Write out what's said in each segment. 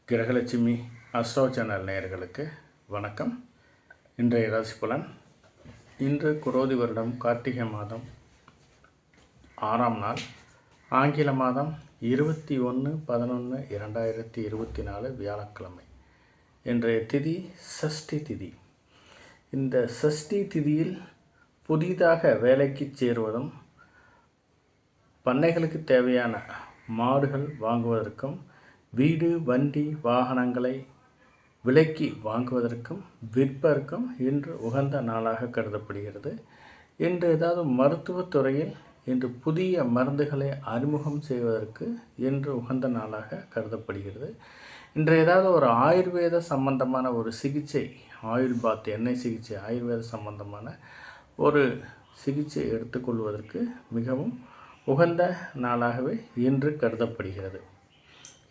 Grahalakshmi astro channel நேயர்களுக்கு வணக்கம். இன்றைய ராசி பலன். இன்று குரோதி வருடம் கார்த்திகை மாதம் 6ஆம் நாள், ஆங்கில மாதம் 21/11/2024 வியாழக்கிழமை. இன்றைய திதி சஷ்டி திதி. இந்த சஷ்டி திதியில் புதிதாக வேலைக்கு சேருவதும், பண்ணைகளுக்கு தேவையான மாடுகள் வாங்குவதற்கும், வீடு வண்டி வாகனங்களை விலைக்கு வாங்குவதற்கும் விற்பதற்கும் இன்று உகந்த நாளாக கருதப்படுகிறது. இன்று ஏதாவது மருத்துவத்துறையில் இன்று புதிய மருந்துகளை அறிமுகம் செய்வதற்கு இன்று உகந்த நாளாக கருதப்படுகிறது. இன்று ஏதாவது ஒரு ஆயுர்வேத சம்பந்தமான ஒரு சிகிச்சை, ஆயுள் பாத் எண்ணெய் சிகிச்சை, ஆயுர்வேத சம்பந்தமான ஒரு சிகிச்சை எடுத்துக்கொள்வதற்கு மிகவும் உகந்த நாளாகவே இன்று கருதப்படுகிறது.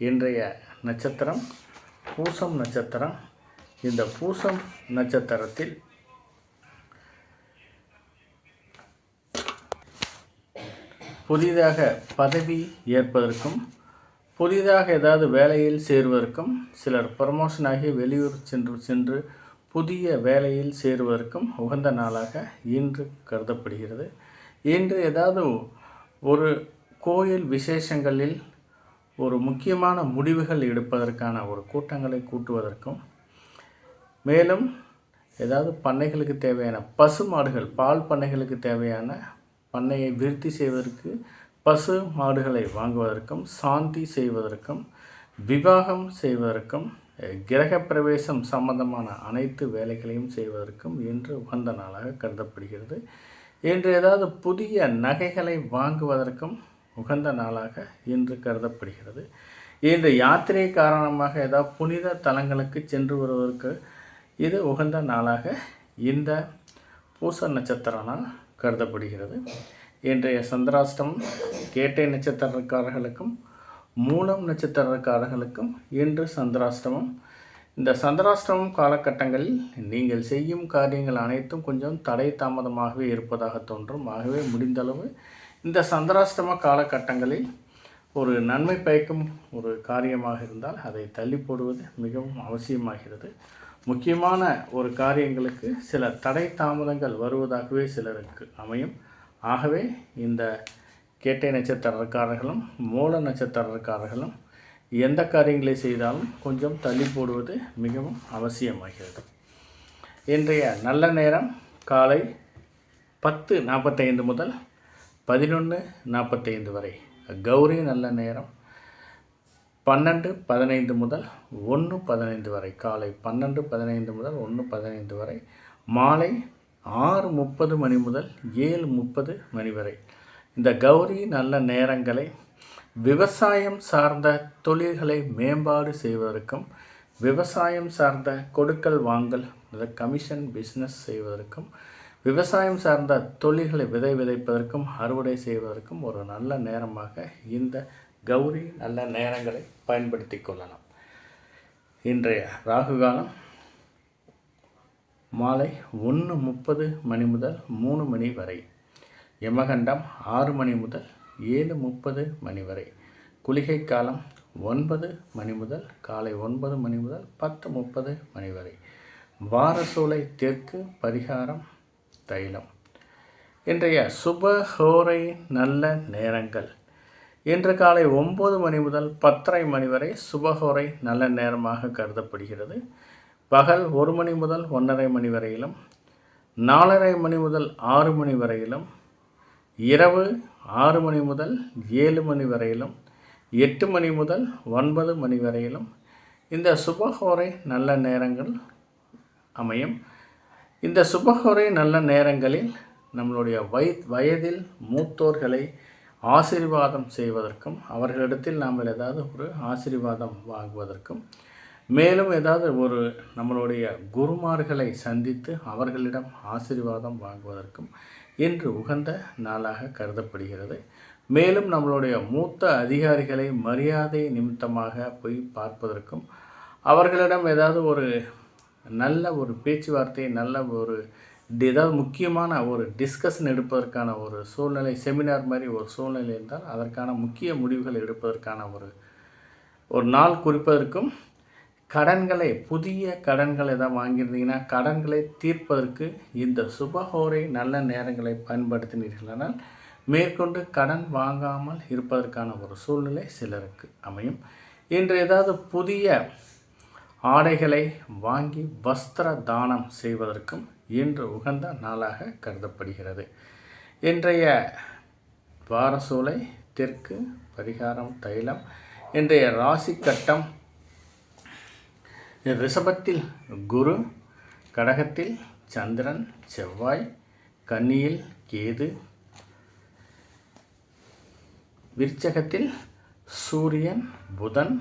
இன்றைய நட்சத்திரம் பூசம் நட்சத்திரம். இந்த பூசம் நட்சத்திரத்தில் புதிதாக பதவி ஏற்பதற்கும், புதிதாக ஏதாவது வேலையில் சேருவதற்கும், சிலர் ப்ரமோஷன் ஆகி வெளியூர் சென்று புதிய வேலையில் சேருவதற்கும் உகந்த நாளாக இன்று கருதப்படுகிறது. இன்று ஏதாவது ஒரு கோயில் விசேஷங்களில் ஒரு முக்கியமான முடிவுகள் எடுப்பதற்கான ஒரு கூட்டங்களை கூட்டுவதற்கும், மேலும் ஏதாவது பண்ணைகளுக்கு தேவையான பசு மாடுகள், பால் பண்ணைகளுக்கு தேவையான பண்ணையை விருத்தி செய்வதற்கு பசு மாடுகளை வாங்குவதற்கும், சாந்தி செய்வதற்கும், விவாகம் செய்வதற்கும், கிரகப்பிரவேசம் சம்பந்தமான அனைத்து வேலைகளையும் செய்வதற்கும் இன்று உகந்த நாளாக கருதப்படுகிறது. இன்று ஏதாவது புதிய நகைகளை வாங்குவதற்கும் உகந்த நாளாக இன்று கருதப்படுகிறது. இன்று யாத்திரை காரணமாக ஏதாவது புனித தலங்களுக்கு சென்று வருவதற்கு இது உகந்த நாளாக இந்த பூச நட்சத்திர நாள் கருதப்படுகிறது. இன்றைய சந்திராஷ்டமம் கேட்டை நட்சத்திரக்காரர்களுக்கும் மூலம் நட்சத்திரக்காரர்களுக்கும் இன்று சந்திராஷ்டமம். இந்த சந்திராஷ்டமம் காலகட்டங்களில் நீங்கள் செய்யும் காரியங்கள் அனைத்தும் கொஞ்சம் தடை தாமதமாகவே இருப்பதாக தோன்றும். ஆகவே முடிந்தளவு இந்த சந்திராஷ்டம காலகட்டங்களில் ஒரு நன்மை பயக்கும் ஒரு காரியமாக இருந்தால் அதை தள்ளி போடுவது மிகவும் அவசியமாகிறது. முக்கியமான ஒரு காரியங்களுக்கு சில தடை தாமதங்கள் வருவதாகவே சிலருக்கு அமையும். ஆகவே இந்த கேட்டை நட்சத்திரக்காரர்களும் மூல நட்சத்திரக்காரர்களும் எந்த காரியங்களை செய்தாலும் கொஞ்சம் தள்ளி போடுவது மிகவும் அவசியமாகிறது. இன்றைய நல்ல நேரம் காலை 10:45 முதல் 11:45 வரை. கௌரி நல்ல நேரம் 12:15 முதல் 1:15 வரை. காலை 12:15 முதல் 1:15 வரை. மாலை 6:30 மணி முதல் 7:30 மணி வரை. இந்த கௌரி நல்ல நேரங்களை விவசாயம் சார்ந்த தொழில்களை மேம்பாடு செய்வதற்கும், விவசாயம் சார்ந்த கொடுக்கல் வாங்கல், கமிஷன் பிஸ்னஸ் செய்வதற்கும், விவசாயம் சார்ந்த தொழில்களை விதைப்பதற்கும் அறுவடை செய்வதற்கும் ஒரு நல்ல நேரமாக இந்த கௌரி நல்ல நேரங்களை பயன்படுத்தி கொள்ளலாம். இன்றைய ராகு காலம் மாலை 1:30 மணி முதல் 3 மணி வரை. யமகண்டம் 6 மணி முதல் 7:30 மணி வரை. குளிகை காலம் 9 மணி முதல் காலை 9 மணி முதல் 10:30 மணி வரை. வாரசூலை தெற்கு, பரிகாரம் தைலம். இன்றைய சுபஹோரை நல்ல நேரங்கள். இன்று காலை 9 மணி முதல் 10:30 மணி வரை சுபஹோரை நல்ல நேரமாக கருதப்படுகிறது. பகல் 1 மணி முதல் 1:30 மணி வரையிலும், 4:30 மணி முதல் 6 மணி வரையிலும், இரவு 6 மணி முதல் 7 மணி வரையிலும், 8 மணி முதல் 9 மணி வரையிலும் இந்த சுபஹோரை நல்ல நேரங்கள் அமையும். இந்த சுபஹோரை நல்ல நேரங்களில் நம்மளுடைய வயதில் மூத்தோர்களை ஆசீர்வாதம் செய்வதற்கும், அவர்களிடத்தில் நாம் ஏதாவது ஒரு ஆசீர்வாதம் வாங்குவதற்கும், மேலும் ஏதாவது ஒரு நம்மளுடைய குருமார்களை சந்தித்து அவர்களிடம் ஆசீர்வாதம் வாங்குவதற்கும் இன்று உகந்த நாளாக கருதப்படுகிறது. மேலும் நம்மளுடைய மூத்த அதிகாரிகளை மரியாதை நிமித்தமாக போய் பார்ப்பதற்கும், அவர்களிடம் ஏதாவது ஒரு நல்ல ஒரு பேச்சுவார்த்தை, நல்ல ஒரு ஏதாவது முக்கியமான ஒரு டிஸ்கஷன் எடுப்பதற்கான ஒரு சூழ்நிலை, செமினார் மாதிரி ஒரு சூழ்நிலை இருந்தால் அதற்கான முக்கிய முடிவுகள் எடுப்பதற்கான ஒரு நாள் குறிப்பதற்கும் கடன்களை புதிய கடன்கள் எதாவது வாங்கியிருந்தீங்கன்னா கடன்களை தீர்ப்பதற்கு இந்த சுபஹோரை நல்ல நேரங்களை பயன்படுத்தினீர்களானால் மேற்கொண்டு கடன் வாங்காமல் இருப்பதற்கான ஒரு சூழ்நிலை சிலருக்கு அமையும். இன்று ஏதாவது புதிய ஆடைகளை வாங்கி வஸ்திர தானம் செய்வதற்கும் இன்று உகந்த நாளாக கருதப்படுகிறது. இன்றைய வாரசூலை தெற்கு, பரிகாரம் தைலம். இன்றைய ராசி கட்டம் ரிஷபத்தில் குரு, கடகத்தில் சந்திரன் செவ்வாய், கன்னியில் கேது, விருச்சகத்தில் சூரியன் புதன்,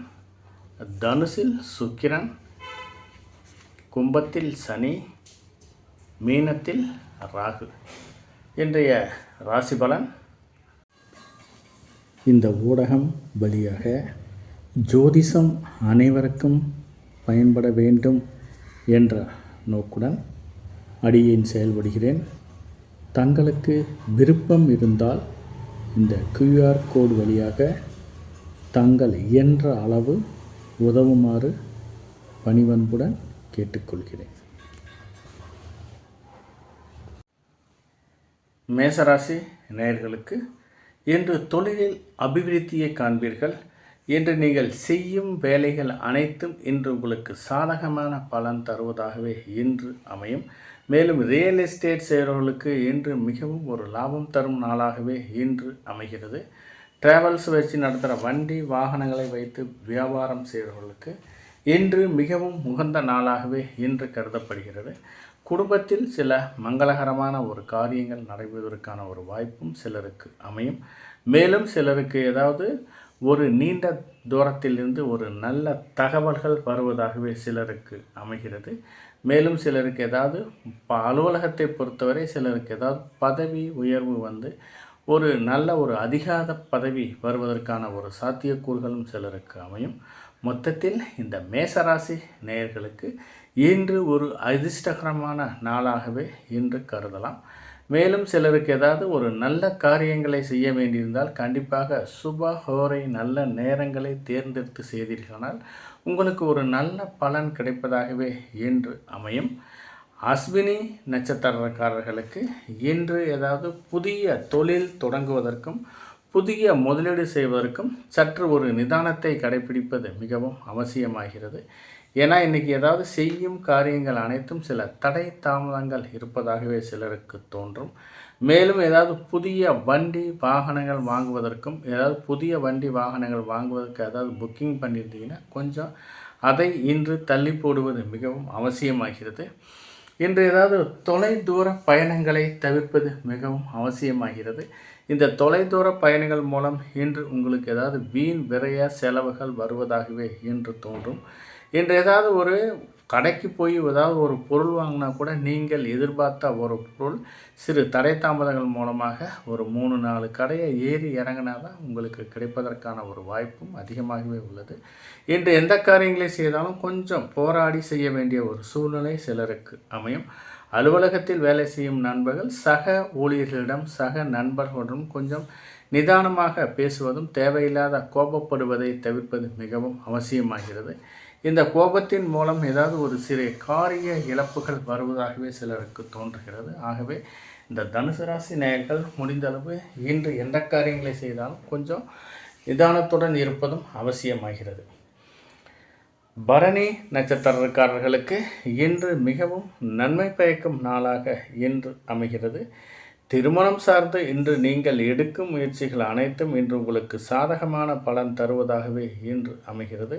தனுசில் சுக்கிரன், கும்பத்தில் சனி, மீனத்தில் ராகு. இன்றைய ராசி பலன். இந்த ஊடகம் வழியாக ஜோதிஷம் அனைவருக்கும் பயன்பட வேண்டும் என்ற நோக்குடன் அடியேன் செயல்படுகிறேன். தங்களுக்கு விருப்பம் இருந்தால் இந்த QR கோடு வழியாக தங்கள் இயன்ற அளவு உதவுமாறு பணிவன்புடன் கேட்டுக்கொள்கிறேன். மேசராசி நேயர்களுக்கு இன்று தொழிலில் அபிவிருத்தியை காண்பீர்கள். இன்று நீங்கள் செய்யும் வேலைகள் அனைத்தும் இன்று உங்களுக்கு சாதகமான பலன் தருவதாகவே இன்று அமையும். மேலும் ரியல் எஸ்டேட் செய்கிறவர்களுக்கு இன்று மிகவும் ஒரு லாபம் தரும் நாளாகவே இன்று அமைகிறது. டிராவல்ஸ் வச்சு நடத்துகிற வண்டி வாகனங்களை வைத்து வியாபாரம் செய்கிறவர்களுக்கு இன்று மிகவும் உகந்த நாளாகவே இன்று கருதப்படுகிறது. குடும்பத்தில் சில மங்களகரமான ஒரு காரியங்கள் நடைபெறுவதற்கான ஒரு வாய்ப்பும் சிலருக்கு அமையும். மேலும் சிலருக்கு ஏதாவது ஒரு நீண்ட தூரத்திலிருந்து ஒரு நல்ல தகவல்கள் வருவதாகவே சிலருக்கு அமைகிறது. மேலும் சிலருக்கு ஏதாவது அலுவலகத்தை பொறுத்தவரை சிலருக்கு ஏதாவது பதவி உயர்வு வந்து ஒரு நல்ல ஒரு அதிகார பதவி வருவதற்கான ஒரு சாத்தியக்கூறுகளும் சிலருக்கு அமையும். மொத்தத்தில் இந்த மேசராசி நேயர்களுக்கு இன்று ஒரு அதிர்ஷ்டகரமான நாளாகவே இன்று கருதலாம். மேலும் சிலருக்கு ஏதாவது ஒரு நல்ல காரியங்களை செய்ய வேண்டியிருந்தால் கண்டிப்பாக சுப ஹோரை நல்ல நேரங்களை தேர்ந்தெடுத்து செய்தீர்களானால் உங்களுக்கு ஒரு நல்ல பலன் கிடைப்பதாகவே இன்று அமையும். அஸ்வினி நட்சத்திரக்காரர்களுக்கு இன்று ஏதாவது புதிய தொழில் தொடங்குவதற்கும் புதிய முதலீடு செய்வதற்கும் சற்று ஒரு நிதானத்தை கடைபிடிப்பது மிகவும் அவசியமாகிறது. ஏன்னா இன்றைக்கி ஏதாவது செய்யும் காரியங்கள் அனைத்தும் சில தடை தாமதங்கள் இருப்பதாகவே சிலருக்கு தோன்றும். மேலும் ஏதாவது புதிய வண்டி வாகனங்கள் வாங்குவதற்கும் ஏதாவது புதிய வண்டி வாகனங்கள் வாங்குவதற்கு ஏதாவது புக்கிங் பண்ணியிருந்தீங்கன்னா கொஞ்சம் அதை இன்று தள்ளி போடுவது மிகவும் அவசியமாகிறது. இன்று ஏதாவது தொலைதூர பயணங்களை தவிர்ப்பது மிகவும் அவசியமாகிறது. இந்த தொலைதூர பயணங்கள் மூலம் இன்று உங்களுக்கு ஏதாவது வீண் விரைய செலவுகள் வருவதாகவே இன்று தோன்றும். இன்று ஏதாவது ஒரு கடைக்கு போய் ஏதாவது ஒரு பொருள் வாங்கினா கூட நீங்கள் எதிர்பார்த்த ஒரு பொருள் சிறு தடை தாமதங்கள் மூலமாக ஒரு 3-4 கடையை ஏறி இறங்கினா தான் உங்களுக்கு கிடைப்பதற்கான ஒரு வாய்ப்பும் அதிகமாகவே உள்ளது. இன்று எந்த காரியங்களை செய்தாலும் கொஞ்சம் போராடி செய்ய வேண்டிய ஒரு சூழ்நிலை சிலருக்கு அமையும். அலுவலகத்தில் வேலை செய்யும் நண்பர்கள் சக ஊழியர்களிடம் சக நண்பர்களுடன் கொஞ்சம் நிதானமாக பேசுவதும் தேவையில்லாத கோபப்படுவதை தவிர்ப்பது மிகவும் அவசியமாகிறது. இந்த கோபத்தின் மூலம் ஏதாவது ஒரு சிறிய காரிய இழப்புகள் வருவதாகவே சிலருக்கு தோன்றுகிறது. ஆகவே இந்த தனுசு ராசி நேயர்கள் முடிந்தளவு இன்று எந்த காரியங்களை செய்தாலும் கொஞ்சம் நிதானத்துடன் இருப்பதும் அவசியமாகிறது. பரணி நட்சத்திரக்காரர்களுக்கு இன்று மிகவும் நன்மை பயக்கும் நாளாக இன்று அமைகிறது. திருமணம் சார்ந்து இன்று நீங்கள் எடுக்கும் முயற்சிகள் அனைத்தும் இன்று உங்களுக்கு சாதகமான பலன் தருவதாகவே இன்று அமைகிறது.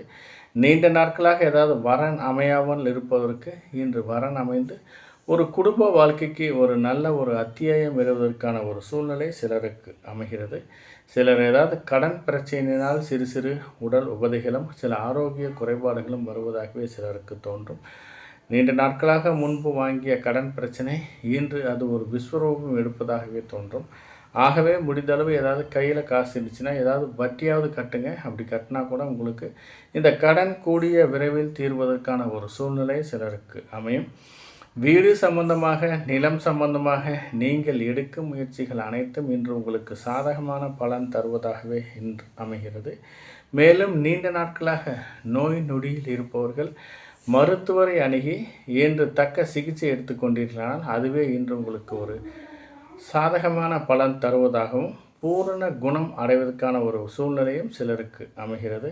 நீண்ட நாட்களாக ஏதாவது வரன் அமையாமல் இருப்பதற்கு இன்று வரன் அமைந்து ஒரு குடும்ப வாழ்க்கைக்கு ஒரு நல்ல ஒரு அத்தியாயம் எழுவதற்கான ஒரு சூழ்நிலை சிலருக்கு அமைகிறது. சிலர் ஏதாவது கடன் பிரச்சனையினால் சிறு சிறு உடல் உபதைகளும் சில ஆரோக்கிய குறைபாடுகளும் வருவதாகவே சிலருக்கு தோன்றும். நீண்ட நாட்களாக முன்பு வாங்கிய கடன் பிரச்சனை இன்று அது ஒரு விஸ்வரூபம் எடுப்பதாகவே தோன்றும். ஆகவே முடிந்தளவு ஏதாவது கையில் காசு இருந்துச்சுன்னா ஏதாவது வட்டியாவது கட்டுங்க. அப்படி கட்டினா கூட உங்களுக்கு இந்த கடன் கூடிய விரைவில் தீர்வதற்கான ஒரு சூழ்நிலை சிலருக்கு அமையும். வீடு சம்பந்தமாக நிலம் சம்பந்தமாக நீங்கள் எடுக்கும் முயற்சிகள் அனைத்தும் இன்று உங்களுக்கு சாதகமான பலன் தருவதாகவே இன்று அமைகிறது. மேலும் நீண்ட நாட்களாக நோய் நொடியில் இருப்பவர்கள் மருத்துவரை அணுகி இன்று தக்க சிகிச்சை எடுத்துக்கொண்டீர்களானால் அதுவே இன்று உங்களுக்கு ஒரு சாதகமான பலன் தருவதாகவும் பூரண குணம் அடைவதற்கான ஒரு சூழ்நிலையும் சிலருக்கு அமைகிறது.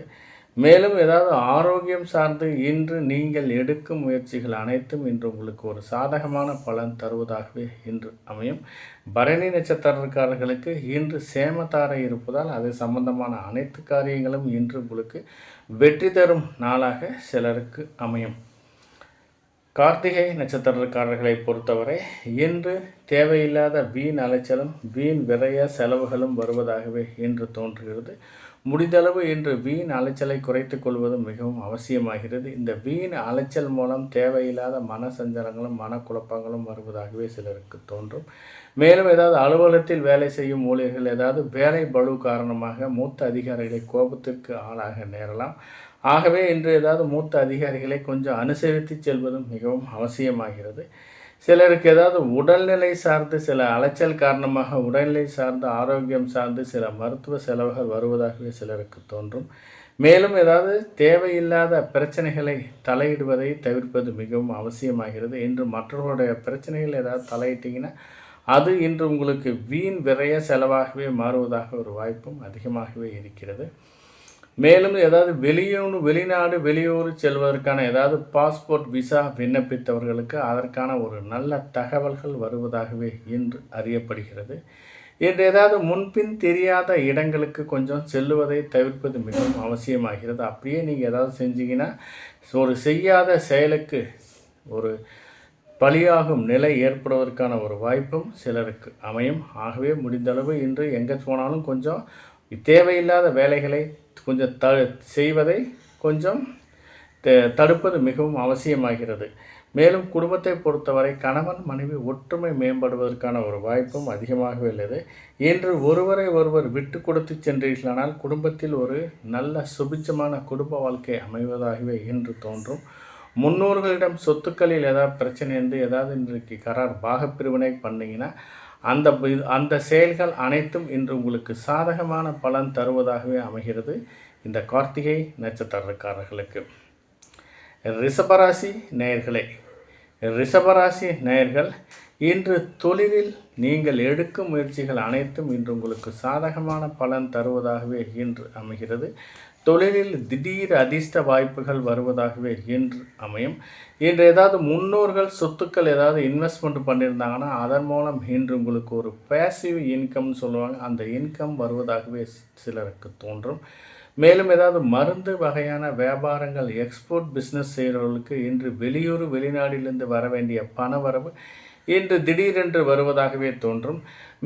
மேலும் ஏதாவது ஆரோக்கியம் சார்ந்து இன்று நீங்கள் எடுக்கும் முயற்சிகள் அனைத்தும் இன்று உங்களுக்கு ஒரு சாதகமான பலன் தருவதாகவே இன்று அமையும். பரணி நட்சத்திரக்காரர்களுக்கு இன்று சேமத்தாரை இருப்பதால் அது சம்பந்தமான அனைத்து காரியங்களும் இன்று உங்களுக்கு வெற்றி தரும் நாளாக சிலருக்கு அமையும். கார்த்திகை நட்சத்திரக்காரர்களை பொறுத்தவரை இன்று தேவையில்லாத வீண் அலைச்சலும் வீண் விரய செலவுகளும் வருவதாகவே இன்று தோன்றுகிறது. முடிந்தளவு இன்று வீண் அலைச்சலை குறைத்து கொள்வது மிகவும் அவசியமாகிறது. இந்த வீண் அலைச்சல் மூலம் தேவையில்லாத மன சஞ்சலங்களும் மனக்குழப்பங்களும் வருவதாகவே சிலருக்கு தோன்றும். மேலும் ஏதாவது அலுவலகத்தில் வேலை செய்யும் ஊழியர்கள் ஏதாவது வேலை பளு காரணமாக மூத்த அதிகாரிகளை கோபத்திற்கு ஆளாக நேரலாம். ஆகவே இன்று ஏதாவது மூத்த அதிகாரிகளை கொஞ்சம் அனுசரித்து செல்வதும் மிகவும் அவசியமாகிறது. சிலருக்கு ஏதாவது உடல்நிலை சார்ந்து சில அலைச்சல் காரணமாக உடல்நிலை சார்ந்து ஆரோக்கியம் சார்ந்து சில மருத்துவ செலவுகள் வருவதாகவே சிலருக்கு தோன்றும். மேலும் ஏதாவது தேவையில்லாத பிரச்சனைகளை தலையிடுவதை தவிர்ப்பது மிகவும் அவசியமாகிறது. இன்று மற்றவர்களுடைய பிரச்சனைகள் ஏதாவது தலையிட்டிங்கன்னா அது இன்று உங்களுக்கு வீண் விரய செலவாகவே மாறுவதாக ஒரு வாய்ப்பும் அதிகமாகவே இருக்கிறது. மேலும் ஏதாவது வெளிநாடு வெளியூர் செல்வதற்கான ஏதாவது பாஸ்போர்ட் விசா விண்ணப்பித்தவர்களுக்கு அதற்கான ஒரு நல்ல தகவல்கள் வருவதாகவே இன்று அறியப்படுகிறது. இன்று ஏதாவது முன்பின் தெரியாத இடங்களுக்கு கொஞ்சம் செல்லுவதை தவிர்ப்பது மிகவும் அவசியமாகிறது. அப்படியே நீங்கள் ஏதாவது செஞ்சீங்கன்னா ஒரு செய்யாத செயலுக்கு ஒரு பலியாகும் நிலை ஏற்படுவதற்கான ஒரு வாய்ப்பும் சிலருக்கு அமையும். ஆகவே முடிந்தளவு இன்று எங்கே போனாலும் கொஞ்சம் தேவையில்லாத வேலைகளை கொஞ்சம் செய்வதை கொஞ்சம் தடுப்பது மிகவும் அவசியமாகிறது. மேலும் குடும்பத்தை பொறுத்தவரை கணவன் மனைவி ஒற்றுமை மேம்படுவதற்கான ஒரு வாய்ப்பும் அதிகமாகவே உள்ளது. இன்று ஒருவரை ஒருவர் விட்டு கொடுத்து சென்றீர்களானால் குடும்பத்தில் ஒரு நல்ல சுபிட்சமான குடும்ப வாழ்க்கை அமைவதாகவே இன்று தோன்றும். முன்னோர்களிடம் சொத்துக்களில் ஏதாவது பிரச்சனை இருந்து ஏதாவது இன்றைக்கு பாகப்பிரிவினை பண்ணிங்கன்னா அந்த செயல்கள் அனைத்தும் இன்று உங்களுக்கு சாதகமான பலன் தருவதாகவே அமைகிறது. இந்த கார்த்திகை நட்சத்திரக்காரர்களுக்கு ரிஷபராசி நேயர்கள் இன்று தொழிலில் நீங்கள் எடுக்கும் முயற்சிகள் அனைத்தும் இன்று உங்களுக்கு சாதகமான பலன் தருவதாகவே இன்று அமைகிறது. தொழிலில் திடீர் அதிர்ஷ்ட வாய்ப்புகள் வருவதாகவே இன்று அமையும். இன்று ஏதாவது முன்னோர்கள் சொத்துக்கள் ஏதாவது இன்வெஸ்ட்மெண்ட் பண்ணியிருந்தாங்கன்னா அதன் மூலம் இன்று உங்களுக்கு ஒரு பேசிவ் இன்கம்னு சொல்லுவாங்க, அந்த இன்கம் வருவதாகவே சிலருக்கு தோன்றும். மேலும் ஏதாவது மருந்து வகையான வியாபாரங்கள் எக்ஸ்போர்ட் பிஸ்னஸ் செய்கிறவர்களுக்கு இன்று வெளிநாட்டிலிருந்து வர வேண்டிய பண வரவு இன்று திடீரென்று வருவதாகவே தோன்றும்.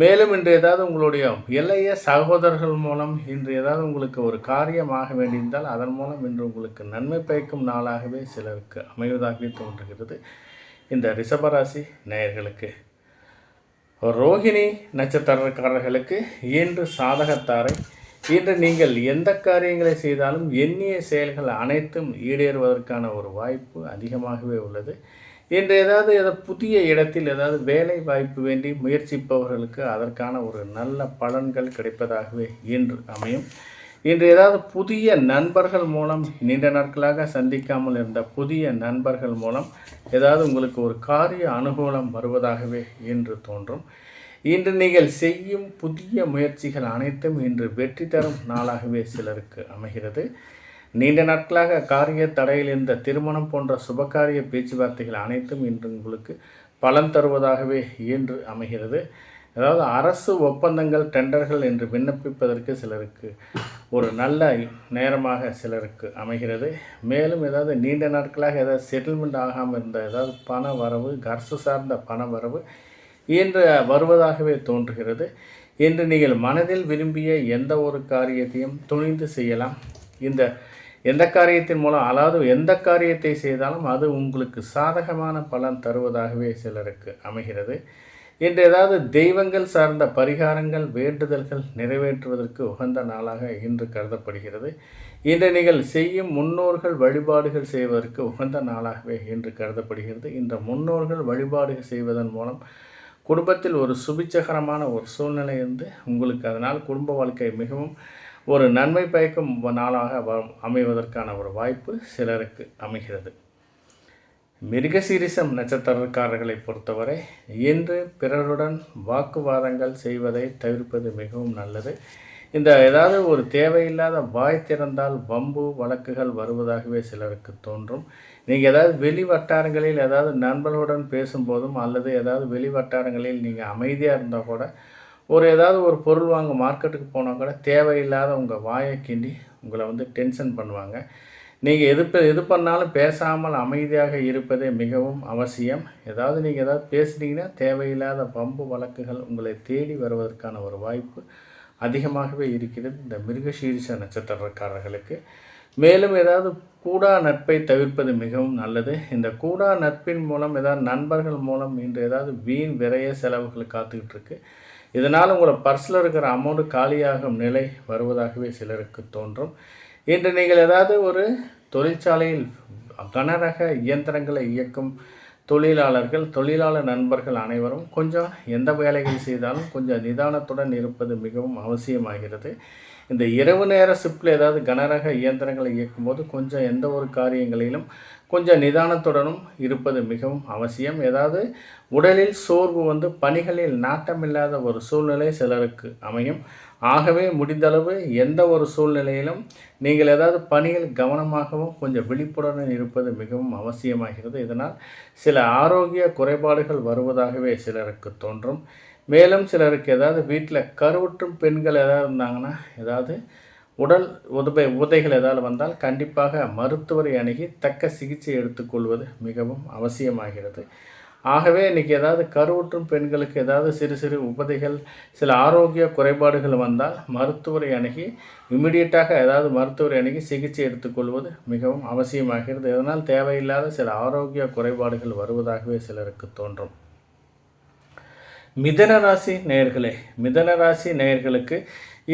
மேலும் இன்று ஏதாவது உங்களுடைய இளைய சகோதரர்கள் மூலம் இன்று ஏதாவது உங்களுக்கு ஒரு காரியமாக வேண்டியிருந்தால் அதன் மூலம் இன்று உங்களுக்கு நன்மை பயக்கும் நாளாகவே சிலருக்கு அமைவதாகவே தோன்றுகிறது. இந்த ரிஷபராசி நேயர்களுக்கு ரோகிணி நட்சத்திரக்காரர்களுக்கு இன்று சாதகத்தாரை. இன்று நீங்கள் எந்த காரியங்களை செய்தாலும் எண்ணிய செயல்கள் அனைத்தும் ஈடேறுவதற்கான ஒரு வாய்ப்பு அதிகமாகவே உள்ளது. இன்று ஏதாவது புதிய இடத்தில் ஏதாவது வேலை வாய்ப்பு வேண்டி முயற்சிப்பவர்களுக்கு அதற்கான ஒரு நல்ல பலன்கள் கிடைப்பதாகவே இன்று அமையும். இன்று ஏதாவது புதிய நண்பர்கள் மூலம் நீண்ட நாட்களாக சந்திக்காமல் இருந்த புதிய நண்பர்கள் மூலம் ஏதாவது உங்களுக்கு ஒரு காரிய அனுகூலம் வருவதாகவே இன்று தோன்றும். இன்று நீங்கள் செய்யும் புதிய முயற்சிகள் அனைத்தும் இன்று வெற்றி தரும் நாளாகவே சிலருக்கு அமைகிறது. நீண்ட நாட்களாக காரிய தடையில் இருந்த திருமணம் போன்ற சுபகாரிய பேச்சுவார்த்தைகள் அனைத்தும் இன்று உங்களுக்கு பலன் தருவதாகவே இன்று அமைகிறது. அதாவது அரசு ஒப்பந்தங்கள் டெண்டர்கள் என்று விண்ணப்பிப்பதற்கு சிலருக்கு ஒரு நல்ல நேரமாக சிலருக்கு அமைகிறது. மேலும் ஏதாவது நீண்ட நாட்களாக ஏதாவது செட்டில்மெண்ட் ஆகாமல் இருந்த ஏதாவது பண வரவு அரசு சார்ந்த பண வரவு இன்று வருவதாகவே தோன்றுகிறது. இன்று நீங்கள் மனதில் விரும்பிய எந்த ஒரு காரியத்தையும் துணிந்து செய்யலாம். எந்த காரியத்தின் மூலம் அதாவது எந்த காரியத்தை செய்தாலும் அது உங்களுக்கு சாதகமான பலன் தருவதாகவே சிலருக்கு அமைகிறது. இன்று ஏதாவது தெய்வங்கள் சார்ந்த பரிகாரங்கள் வேண்டுதல்கள் நிறைவேற்றுவதற்கு உகந்த நாளாக இன்று கருதப்படுகிறது. இன்று நீங்கள் செய்யும் முன்னோர்கள் வழிபாடுகள் செய்வதற்கு உகந்த நாளாகவே இன்று கருதப்படுகிறது. இந்த முன்னோர்கள் வழிபாடுகள் செய்வதன் மூலம் குடும்பத்தில் ஒரு சுபிட்சகரமான ஒரு சூழ்நிலை இருந்து உங்களுக்கு அதனால் குடும்ப வாழ்க்கை மிகவும் ஒரு நன்மை பயக்கும் நாளாக அமைவதற்கான ஒரு வாய்ப்பு சிலருக்கு அமைகிறது. மிருகசீரிஷம் நட்சத்திரக்காரர்களை பொறுத்தவரை இன்று பிறருடன் வாக்குவாதங்கள் செய்வதை தவிர்ப்பது மிகவும் நல்லது. இந்த ஏதாவது ஒரு தேவையில்லாத வாய் திறந்தால் வம்பு வழக்குகள் வருவதாகவே சிலருக்கு தோன்றும். நீங்கள் ஏதாவது வெளி வட்டாரங்களில் ஏதாவது நண்பர்களுடன் பேசும்போதும் அல்லது ஏதாவது வெளி வட்டாரங்களில் நீங்கள் அமைதியாக இருந்தால் கூட ஏதாவது ஒரு பொருள் வாங்க மார்க்கெட்டுக்கு போனால் கூட தேவையில்லாத உங்கள் வாயை கிண்டி உங்களை டென்ஷன் பண்ணுவாங்க. நீங்கள் எது பண்ணாலும் பேசாமல் அமைதியாக இருப்பதே மிகவும் அவசியம். நீங்கள் ஏதாவது பேசுனீங்கன்னா தேவையில்லாத வம்பு வழக்குகள் உங்களை தேடி வருவதற்கான ஒரு வாய்ப்பு அதிகமாகவே இருக்கிறது இந்த மிருகசீரிஷ நட்சத்திரக்காரர்களுக்கு. மேலும் ஏதாவது கூடா நட்பை தவிர்ப்பது மிகவும் நல்லது. இந்த கூடா நட்பின் மூலம் ஏதாவது நண்பர்கள் மூலம் இன்று ஏதாவது வீண் விரைய செலவுகள் காத்துக்கிட்டு இருக்கு. இதனால் உங்களை பர்ஸில் இருக்கிற அமௌண்ட்டு காலியாகும் நிலை வருவதாகவே சிலருக்கு தோன்றும். இன்று நீங்கள் ஏதாவது ஒரு தொழிற்சாலையில் கனரக இயந்திரங்களை இயக்கும் தொழிலாளர் நண்பர்கள் அனைவரும் கொஞ்சம் எந்த வேலைகள் செய்தாலும் கொஞ்சம் நிதானத்துடன் இருப்பது மிகவும் அவசியமாகிறது. இந்த இரவு நேர ஷிஃப்டில் ஏதாவது கனரக இயந்திரங்களை இயக்கும்போது கொஞ்சம் எந்த ஒரு காரியங்களிலும் கொஞ்சம் நிதானத்துடனும் இருப்பது மிகவும் அவசியம். ஏதாவது உடலில் சோர்வு பணிகளில் நாட்டமில்லாத ஒரு சூழ்நிலை சிலருக்கு அமையும். ஆகவே முடிந்தளவு எந்த ஒரு சூழ்நிலையிலும் நீங்கள் ஏதாவது பணியில் கவனமாகவும் கொஞ்சம் விழிப்புடன் இருப்பது மிகவும் அவசியமாகிறது. இதனால் சில ஆரோக்கிய குறைபாடுகள் வருவதாகவே சிலருக்கு தோன்றும். மேலும் சிலருக்கு ஏதாவது வீட்டில் கருவுற்றும் பெண்கள் ஏதாவது இருந்தாங்கன்னா ஏதாவது உடல் உதைகள் ஏதாவது வந்தால் கண்டிப்பாக மருத்துவரை அணுகி தக்க சிகிச்சை எடுத்துக்கொள்வது மிகவும் அவசியமாகிறது. ஆகவே இன்றைக்கி ஏதாவது கருவுற்றும் பெண்களுக்கு ஏதாவது சிறு சிறு உபதைகள் சில ஆரோக்கிய குறைபாடுகள் வந்தால் மருத்துவரை அணுகி இமிடியட்டாக ஏதாவது மருத்துவரை அணுகி சிகிச்சை எடுத்துக்கொள்வது மிகவும் அவசியமாகிறது. இதனால் தேவையில்லாத சில ஆரோக்கிய குறைபாடுகள் வருவதாகவே சிலருக்கு தோன்றும். மிதனராசி நேயர்களுக்கு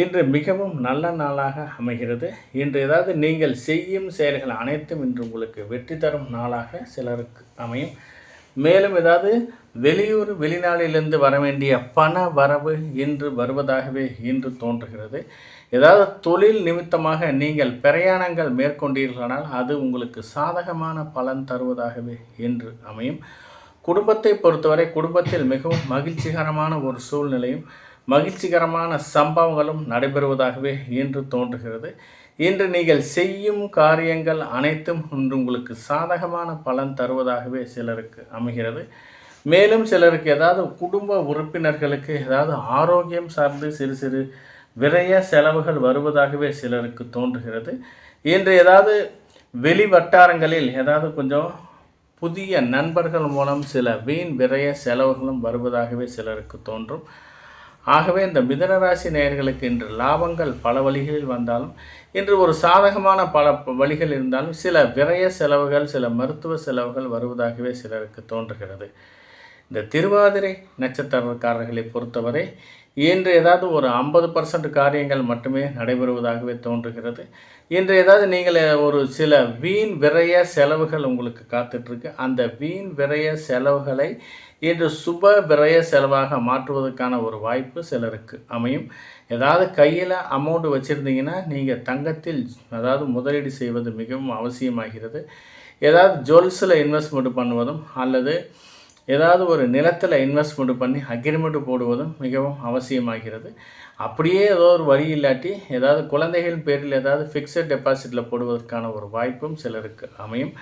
இன்று மிகவும் நல்ல நாளாக அமைகிறது. இன்று ஏதாவது நீங்கள் செய்யும் செயல்கள் அனைத்தும் இன்று உங்களுக்கு வெற்றி தரும் நாளாக சிலருக்கு அமையும். மேலும் ஏதாவது வெளிநாட்டிலிருந்து வர வேண்டிய பண வரவு இன்று வருவதாகவே இன்று தோன்றுகிறது. ஏதாவது தொழில் நிமித்தமாக நீங்கள் பிரயாணங்கள் மேற்கொண்டீர்களானால் அது உங்களுக்கு சாதகமான பலன் தருவதாகவே இன்று அமையும். குடும்பத்தை பொறுத்தவரை குடும்பத்தில் மிகவும் மகிழ்ச்சிகரமான ஒரு சூழ்நிலையும் மகிழ்ச்சிகரமான சம்பவங்களும் நடைபெறுவதாகவே இன்று தோன்றுகிறது. இன்று நீங்கள் செய்யும் காரியங்கள் அனைத்தும் இன்று உங்களுக்கு சாதகமான பலன் தருவதாகவே சிலருக்கு அமைகிறது. மேலும் சிலருக்கு ஏதாவது குடும்ப உறுப்பினர்களுக்கு ஏதாவது ஆரோக்கியம் சார்ந்து சிறு சிறு விரைய செலவுகள் வருவதாகவே சிலருக்கு தோன்றுகிறது. இன்று ஏதாவது வெளி வட்டாரங்களில் ஏதாவது கொஞ்சம் புதிய நண்பர்கள் மூலம் சில வீண் விரைய செலவுகளும் வருவதாகவே சிலருக்கு தோன்றும். ஆகவே இந்த மிதனராசி நேயர்களுக்கு இன்று லாபங்கள் பல வழிகளில் வந்தாலும் இன்று ஒரு சாதகமான பல வழிகள் இருந்தாலும் சில விரைய செலவுகள் சில மருத்துவ செலவுகள் வருவதாகவே சிலருக்கு தோன்றுகிறது. இந்த திருவாதிரை நட்சத்திரக்காரர்களை பொறுத்தவரை இன்று ஏதாவது ஒரு 50% காரியங்கள் மட்டுமே நடைபெறுவதாகவே தோன்றுகிறது. இன்று ஏதாவது நீங்கள் ஒரு சில வீண் விரைய செலவுகள் உங்களுக்கு காத்துட்ருக்கு. அந்த வீண் விரைய செலவுகளை இன்று சுப விரைய செலவாக மாற்றுவதற்கான ஒரு வாய்ப்பு சிலருக்கு அமையும். ஏதாவது கையில் அமௌண்ட் வச்சுருந்தீங்கன்னா நீங்கள் தங்கத்தில் அதாவது முதலீடு செய்வது மிகவும் அவசியமாகிறது. ஏதாவது ஜுவல்ஸில் இன்வெஸ்ட்மெண்ட் பண்ணுவதும் அல்லது ஏதாவது ஒரு நிலத்தில் இன்வெஸ்ட்மெண்ட் பண்ணி அக்ரிமெண்ட் போடுவதும் மிகவும் அவசியமாகிறது. அப்படியே ஏதோ ஒரு வழி இல்லாட்டி ஏதாவது குழந்தைகளின் பேரில் ஏதாவது ஃபிக்ஸட் டெபாசிட்டில் போடுவதற்கான ஒரு வாய்ப்பும் சிலருக்கு அமையும்.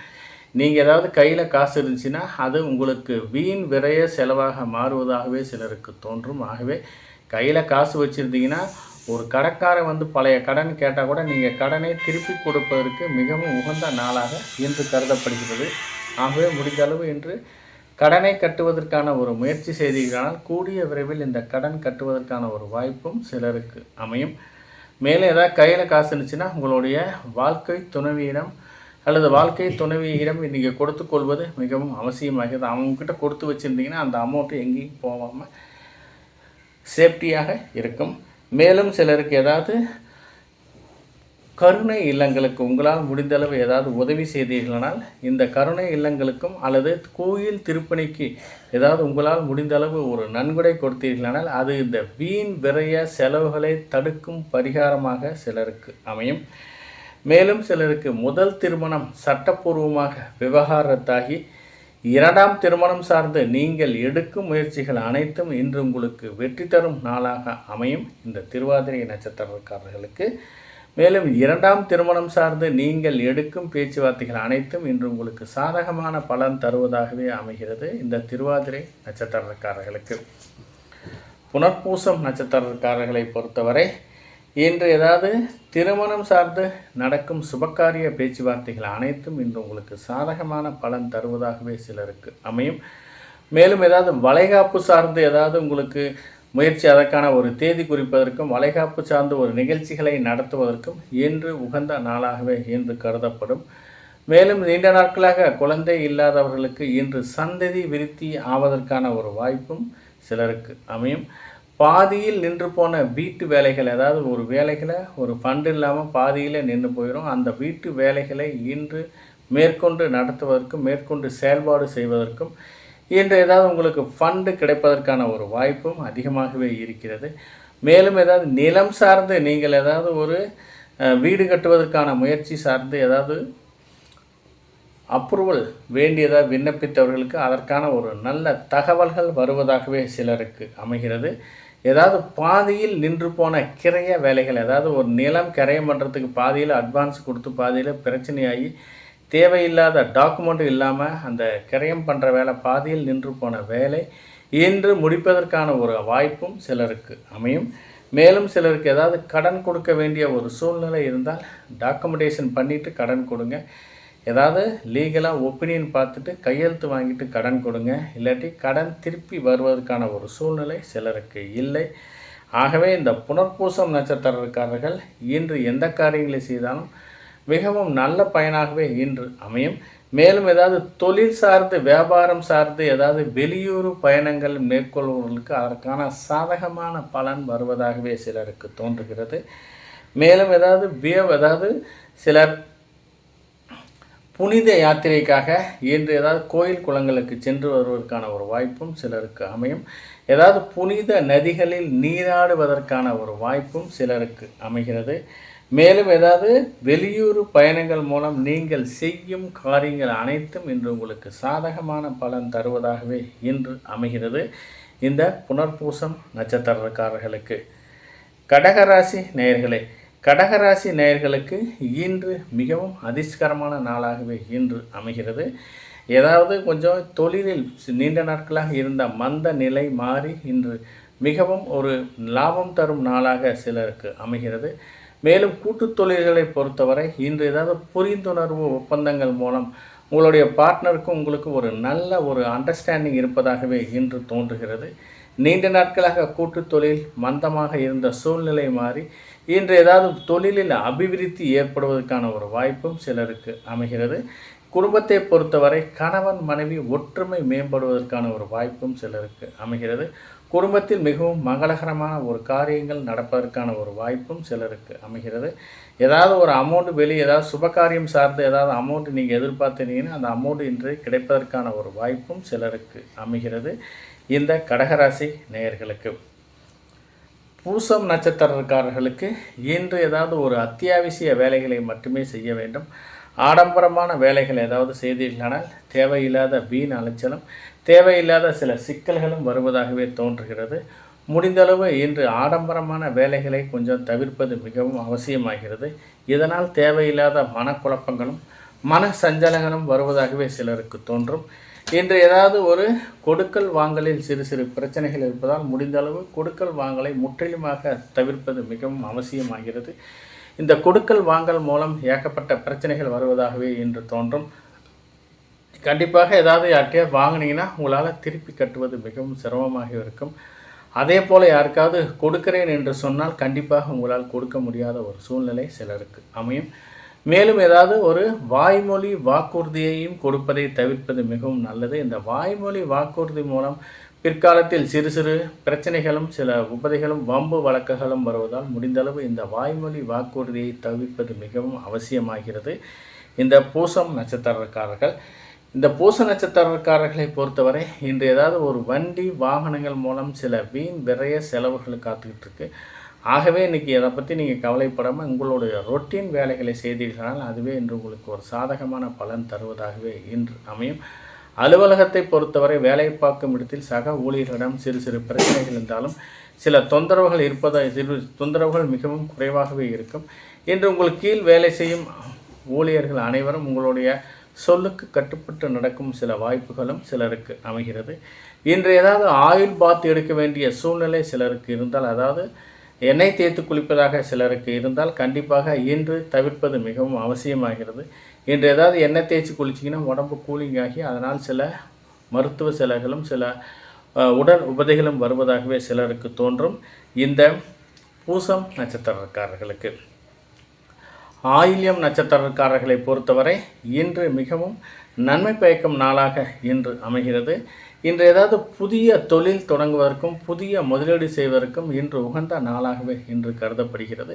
நீங்கள் ஏதாவது கையில் காசு இருந்துச்சுன்னா அது உங்களுக்கு வீண் விரைய செலவாக மாறுவதாகவே சிலருக்கு தோன்றும். ஆகவே கையில் காசு வச்சுருந்தீங்கன்னா ஒரு கடைக்காரன் பழைய கடன் கேட்டால் கூட நீங்கள் கடனை திருப்பி கொடுப்பதற்கு மிகவும் உகந்த நாளாக இன்று கருதப்படுகிறது. ஆகவே முடிந்த அளவு இன்று கடனை கட்டுவதற்கான ஒரு முயற்சி செய்தீர்களானால் கூடிய விரைவில் இந்த கடன் கட்டுவதற்கான ஒரு வாய்ப்பும் சிலருக்கு அமையும். மேலும் ஏதாவது கையில் காசு இருந்துச்சுன்னா உங்களுடைய வாழ்க்கை துணைவியிடம் அல்லது வாழ்க்கை துணைவியிடம் நீங்கள் கொடுத்து கொள்வது மிகவும் அவசியமாகிறது. அவங்கக்கிட்ட கொடுத்து வச்சுருந்தீங்கன்னா அந்த அமௌண்ட்டு எங்கேயும் போகாமல் சேஃப்டியாக இருக்கும். மேலும் சிலருக்கு ஏதாவது கருணை இல்லங்களுக்கு உங்களால் முடிந்தளவு ஏதாவது உதவி செய்தீர்களானால் இந்த கருணை இல்லங்களுக்கும் அல்லது கோயில் திருப்பணிக்கு ஏதாவது உங்களால் முடிந்தளவு ஒரு நன்கொடை கொடுத்தீர்களானால் அது இந்த வீண் விரய செலவுகளை தடுக்கும் பரிகாரமாக சிலருக்கு அமையும். மேலும் சிலருக்கு முதல் திருமணம் சட்டப்பூர்வமாக விவகாரத்தாகி இரண்டாம் திருமணம் சார்ந்து நீங்கள் எடுக்கும் முயற்சிகள் அனைத்தும் இன்று உங்களுக்கு வெற்றி தரும் நாளாக அமையும் இந்த திருவாதிரை நட்சத்திரக்காரர்களுக்கு. மேலும் இரண்டாம் திருமணம் சார்ந்து நீங்கள் எடுக்கும் பேச்சுவார்த்தைகள் அனைத்தும் இன்று உங்களுக்கு சாதகமான பலன் தருவதாகவே அமைகிறது இந்த திருவாதிரை நட்சத்திரக்காரர்களுக்கு. புனர்பூசம் நட்சத்திரக்காரர்களை பொறுத்தவரை இன்று ஏதாவது திருமணம் சார்ந்து நடக்கும் சுபகாரிய பேச்சுவார்த்தைகள் அனைத்தும் இன்று உங்களுக்கு சாதகமான பலன் தருவதாகவே சிலருக்கு அமையும். மேலும் ஏதாவது வளைகாப்பு சார்ந்து ஏதாவது உங்களுக்கு முயற்சி அதற்கான ஒரு தேதி குறிப்பதற்கும் வளைகாப்பு சார்ந்த ஒரு நிகழ்ச்சிகளை நடத்துவதற்கும் இன்று உகந்த நாளாகவே இன்று கருதப்படும். மேலும் நீண்ட நாட்களாக குழந்தை இல்லாதவர்களுக்கு இன்று சந்ததி விருத்தி ஆவதற்கான ஒரு வாய்ப்பும் சிலருக்கு அமையும். பாதியில் நின்று போன வீட்டு வேலைகள், அதாவது ஒரு வேலைகளை ஒரு ஃபண்டு இல்லாமல் பாதியில் நின்று போயிடும், அந்த வீட்டு வேலைகளை இன்று மேற்கொண்டு நடத்துவதற்கும் மேற்கொண்டு செயல்பாடு செய்வதற்கும் இன்று ஏதாவது உங்களுக்கு ஃபண்டு கிடைப்பதற்கான ஒரு வாய்ப்பும் அதிகமாகவே இருக்கிறது. மேலும் ஏதாவது நிலம் சார்ந்து நீங்கள் ஏதாவது ஒரு வீடு கட்டுவதற்கான முயற்சி சார்ந்து ஏதாவது அப்ரூவல் வேண்டியதாக விண்ணப்பித்தவர்களுக்கு அதற்கான ஒரு நல்ல தகவல்கள் வருவதாகவே சிலருக்கு அமைகிறது. ஏதாவது பாதியில் நின்று போன கிரைய வேலைகள், அதாவது ஒரு நிலம் கிரையம் பண்ணுறதுக்கு பாதியில் அட்வான்ஸ் கொடுத்து பாதியில் பிரச்சனையாகி தேவையில்லாத டாக்குமெண்ட்டு இல்லாமல் அந்த கிரையம் பண்ணுற வேலை பாதியில் நின்று போன வேலை இன்று முடிப்பதற்கான ஒரு வாய்ப்பும் சிலருக்கு அமையும். மேலும் சிலருக்கு ஏதாவது கடன் கொடுக்க வேண்டிய ஒரு சூழ்நிலை இருந்தால் டாக்குமெண்டேஷன் பண்ணிவிட்டு கடன் கொடுங்க. ஏதாவது லீகலாக ஒப்பீனியன் பார்த்துட்டு கையெழுத்து வாங்கிட்டு கடன் கொடுங்க. இல்லாட்டி கடன் திருப்பி வருவதற்கான ஒரு சூழ்நிலை சிலருக்கு இல்லை. ஆகவே இந்த புனர்பூசம் நட்சத்திரக்காரர்கள் இன்று எந்த காரியங்களை செய்தாலும் மிகவும் நல்ல பயனாகவே இன்று அமையும். மேலும் ஏதாவது தொழில் சார்ந்து வியாபாரம் சார்ந்து ஏதாவது வெளியூர் பயணங்கள் மேற்கொள்வர்களுக்கு அதற்கான சாதகமான பலன் வருவதாகவே சிலருக்கு தோன்றுகிறது. மேலும் ஏதாவது சிலர் புனித யாத்திரைக்காக இன்று ஏதாவது கோயில் குளங்களுக்கு சென்று வருவதற்கான ஒரு வாய்ப்பும் சிலருக்கு அமையும். ஏதாவது புனித நதிகளில் நீராடுவதற்கான ஒரு வாய்ப்பும் சிலருக்கு அமைகிறது. மேலும் ஏதாவது வெளியூர் பயணங்கள் மூலம் நீங்கள் செய்யும் காரியங்கள் அனைத்தும் இன்று உங்களுக்கு சாதகமான பலன் தருவதாகவே இன்று அமைகிறது இந்த புனர்பூசம் நட்சத்திரக்காரர்களுக்கு. கடகராசி நேயர்களே, கடகராசி நேயர்களுக்கு இன்று மிகவும் அதிர்ஷ்டகரமான நாளாகவே இன்று அமைகிறது. ஏதாவது கொஞ்சம் தொழிலில் நீண்ட நாட்களாக இருந்த மந்த நிலை மாறி இன்று மிகவும் ஒரு லாபம் தரும் நாளாக சிலருக்கு அமைகிறது. மேலும் கூட்டுத் தொழில்களை பொறுத்தவரை இன்று ஏதாவது புரிந்துணர்வு ஒப்பந்தங்கள் மூலம் உங்களுடைய பார்ட்னருக்கும் உங்களுக்கு ஒரு நல்ல ஒரு அண்டர்ஸ்டாண்டிங் இருப்பதாகவே இன்று தோன்றுகிறது. நீண்ட நாட்களாக கூட்டுத் தொழில் மந்தமாக இருந்த சூழ்நிலை மாறி இன்று ஏதாவது தொழிலில் அபிவிருத்தி ஏற்படுவதற்கான ஒரு வாய்ப்பும் சிலருக்கு அமைகிறது. குடும்பத்தை பொறுத்தவரை கணவன் மனைவி ஒற்றுமை மேம்படுவதற்கான ஒரு வாய்ப்பும் சிலருக்கு அமைகிறது. குடும்பத்தில் மிகவும் மங்களகரமான ஒரு காரியங்கள் நடப்பதற்கான ஒரு வாய்ப்பும் சிலருக்கு அமைகிறது. ஏதாவது ஒரு அமௌண்ட் வெளியே ஏதாவது சுபகாரியம் சார்ந்து ஏதாவது அமௌண்ட் நீங்கள் எதிர்பார்த்தீங்கன்னா அந்த அமௌண்ட் இன்று கிடைப்பதற்கான ஒரு வாய்ப்பும் சிலருக்கு அமைகிறது இந்த கடகராசி நேயர்களுக்கு. பூசம் நட்சத்திரக்காரர்களுக்கு இன்று ஏதாவது ஒரு அத்தியாவசிய வேலைகளை மட்டுமே செய்ய வேண்டும். ஆடம்பரமான வேலைகள் ஏதாவது செய்தீர்களானால் தேவையில்லாத வீண் அலைச்சலும் தேவையில்லாத சில சிக்கல்களும் வருவதாகவே தோன்றுகிறது. முடிந்தளவு இன்று ஆடம்பரமான வேலைகளை கொஞ்சம் தவிர்ப்பது மிகவும் அவசியமாகிறது. இதனால் தேவையில்லாத மனக்குழப்பங்களும் மன சஞ்சலங்களும் வருவதாகவே சிலருக்கு தோன்றும். இன்று ஏதாவது ஒரு கொடுக்கல் வாங்கலில் சிறு சிறு பிரச்சனைகள் இருப்பதால் முடிந்தளவு கொடுக்கல் வாங்கலை முற்றிலுமாக தவிர்ப்பது மிகவும் அவசியமாகிறது. இந்த கொடுக்கல் வாங்கல் மூலம் ஏகப்பட்ட பிரச்சனைகள் வருவதாகவே இன்று தோன்றும். கண்டிப்பாக ஏதாவது யார்கிட்டயாவது வாங்கினீங்கன்னா உங்களால் திருப்பி கட்டுவது மிகவும் சிரமமாக இருக்கும். அதே போல் யாருக்காவது கொடுக்கிறேன் என்று சொன்னால் கண்டிப்பாக உங்களால் கொடுக்க முடியாத ஒரு சூழ்நிலை சிலருக்கு அமையும். மேலும் ஏதாவது ஒரு வாய்மொழி வாக்குறுதியையும் கொடுப்பதை தவிர்ப்பது மிகவும் நல்லது. இந்த வாய்மொழி வாக்குறுதி மூலம் பிற்காலத்தில் சிறு சிறு பிரச்சனைகளும் சில உபதைகளும் வம்பு வழக்குகளும் வருவதால் முடிந்தளவு இந்த வாய்மொழி வாக்குறுதியை தவிர்ப்பது மிகவும் அவசியமாகிறது. இந்த பூசம் நட்சத்திரக்காரர்கள் இந்த பூச நட்சத்திரக்காரர்களை பொறுத்தவரை இன்று ஏதாவது ஒரு வண்டி வாகனங்கள் மூலம் சில வீண் விரைய செலவுகள் காத்துக்கிட்டு இருக்கு. ஆகவே இன்றைக்கி அதை பற்றி நீங்கள் கவலைப்படாமல் உங்களுடைய ரொட்டீன் வேலைகளை செய்தீர்களால் அதுவே இன்று உங்களுக்கு ஒரு சாதகமான பலன் தருவதாகவே இன்று அமையும். அலுவலகத்தை பொறுத்தவரை வேலை பார்க்கும் இடத்தில் சக ஊழியர்களிடம் சிறு சிறு பிரச்சனைகள் இருந்தாலும் சில தொந்தரவுகள் சிறு தொந்தரவுகள் மிகவும் குறைவாகவே இருக்கும். இன்று உங்களுக்கு கீழ் வேலை செய்யும் ஊழியர்கள் அனைவரும் உங்களுடைய சொல்லுக்கு கட்டுப்பட்டு நடக்கும் சில வாய்ப்புகளும் சிலருக்கு அமைகிறது. இன்று ஏதாவது ஆயில் பாத் எடுக்க வேண்டிய சூழ்நிலை சிலருக்கு இருந்தால், அதாவது எண்ணெய் தேய்த்து குளிப்பதாக சிலருக்கு இருந்தால் கண்டிப்பாக இன்று தவிர்ப்பது மிகவும் அவசியமாகிறது. இன்று ஏதாவது எண்ணெய் தேய்ச்சி குளிச்சிங்கன்னா உடம்பு கூலிங் ஆகி அதனால் சில மருத்துவ செலவுகளும் சில உடல் உபதைகளும் வருவதாகவே சிலருக்கு தோன்றும். இந்த பூசம் நட்சத்திரக்காரர்களுக்கு ஆயில்யம் நட்சத்திரக்காரர்களை பொறுத்தவரை இன்று மிகவும் நன்மை பயக்கும் நாளாக இன்று அமைகிறது. இன்று ஏதாவது புதிய தொழில் தொடங்குவதற்கும் புதிய முதலீடு செய்வதற்கும் இன்று உகந்த நாளாகவே இன்று கருதப்படுகிறது.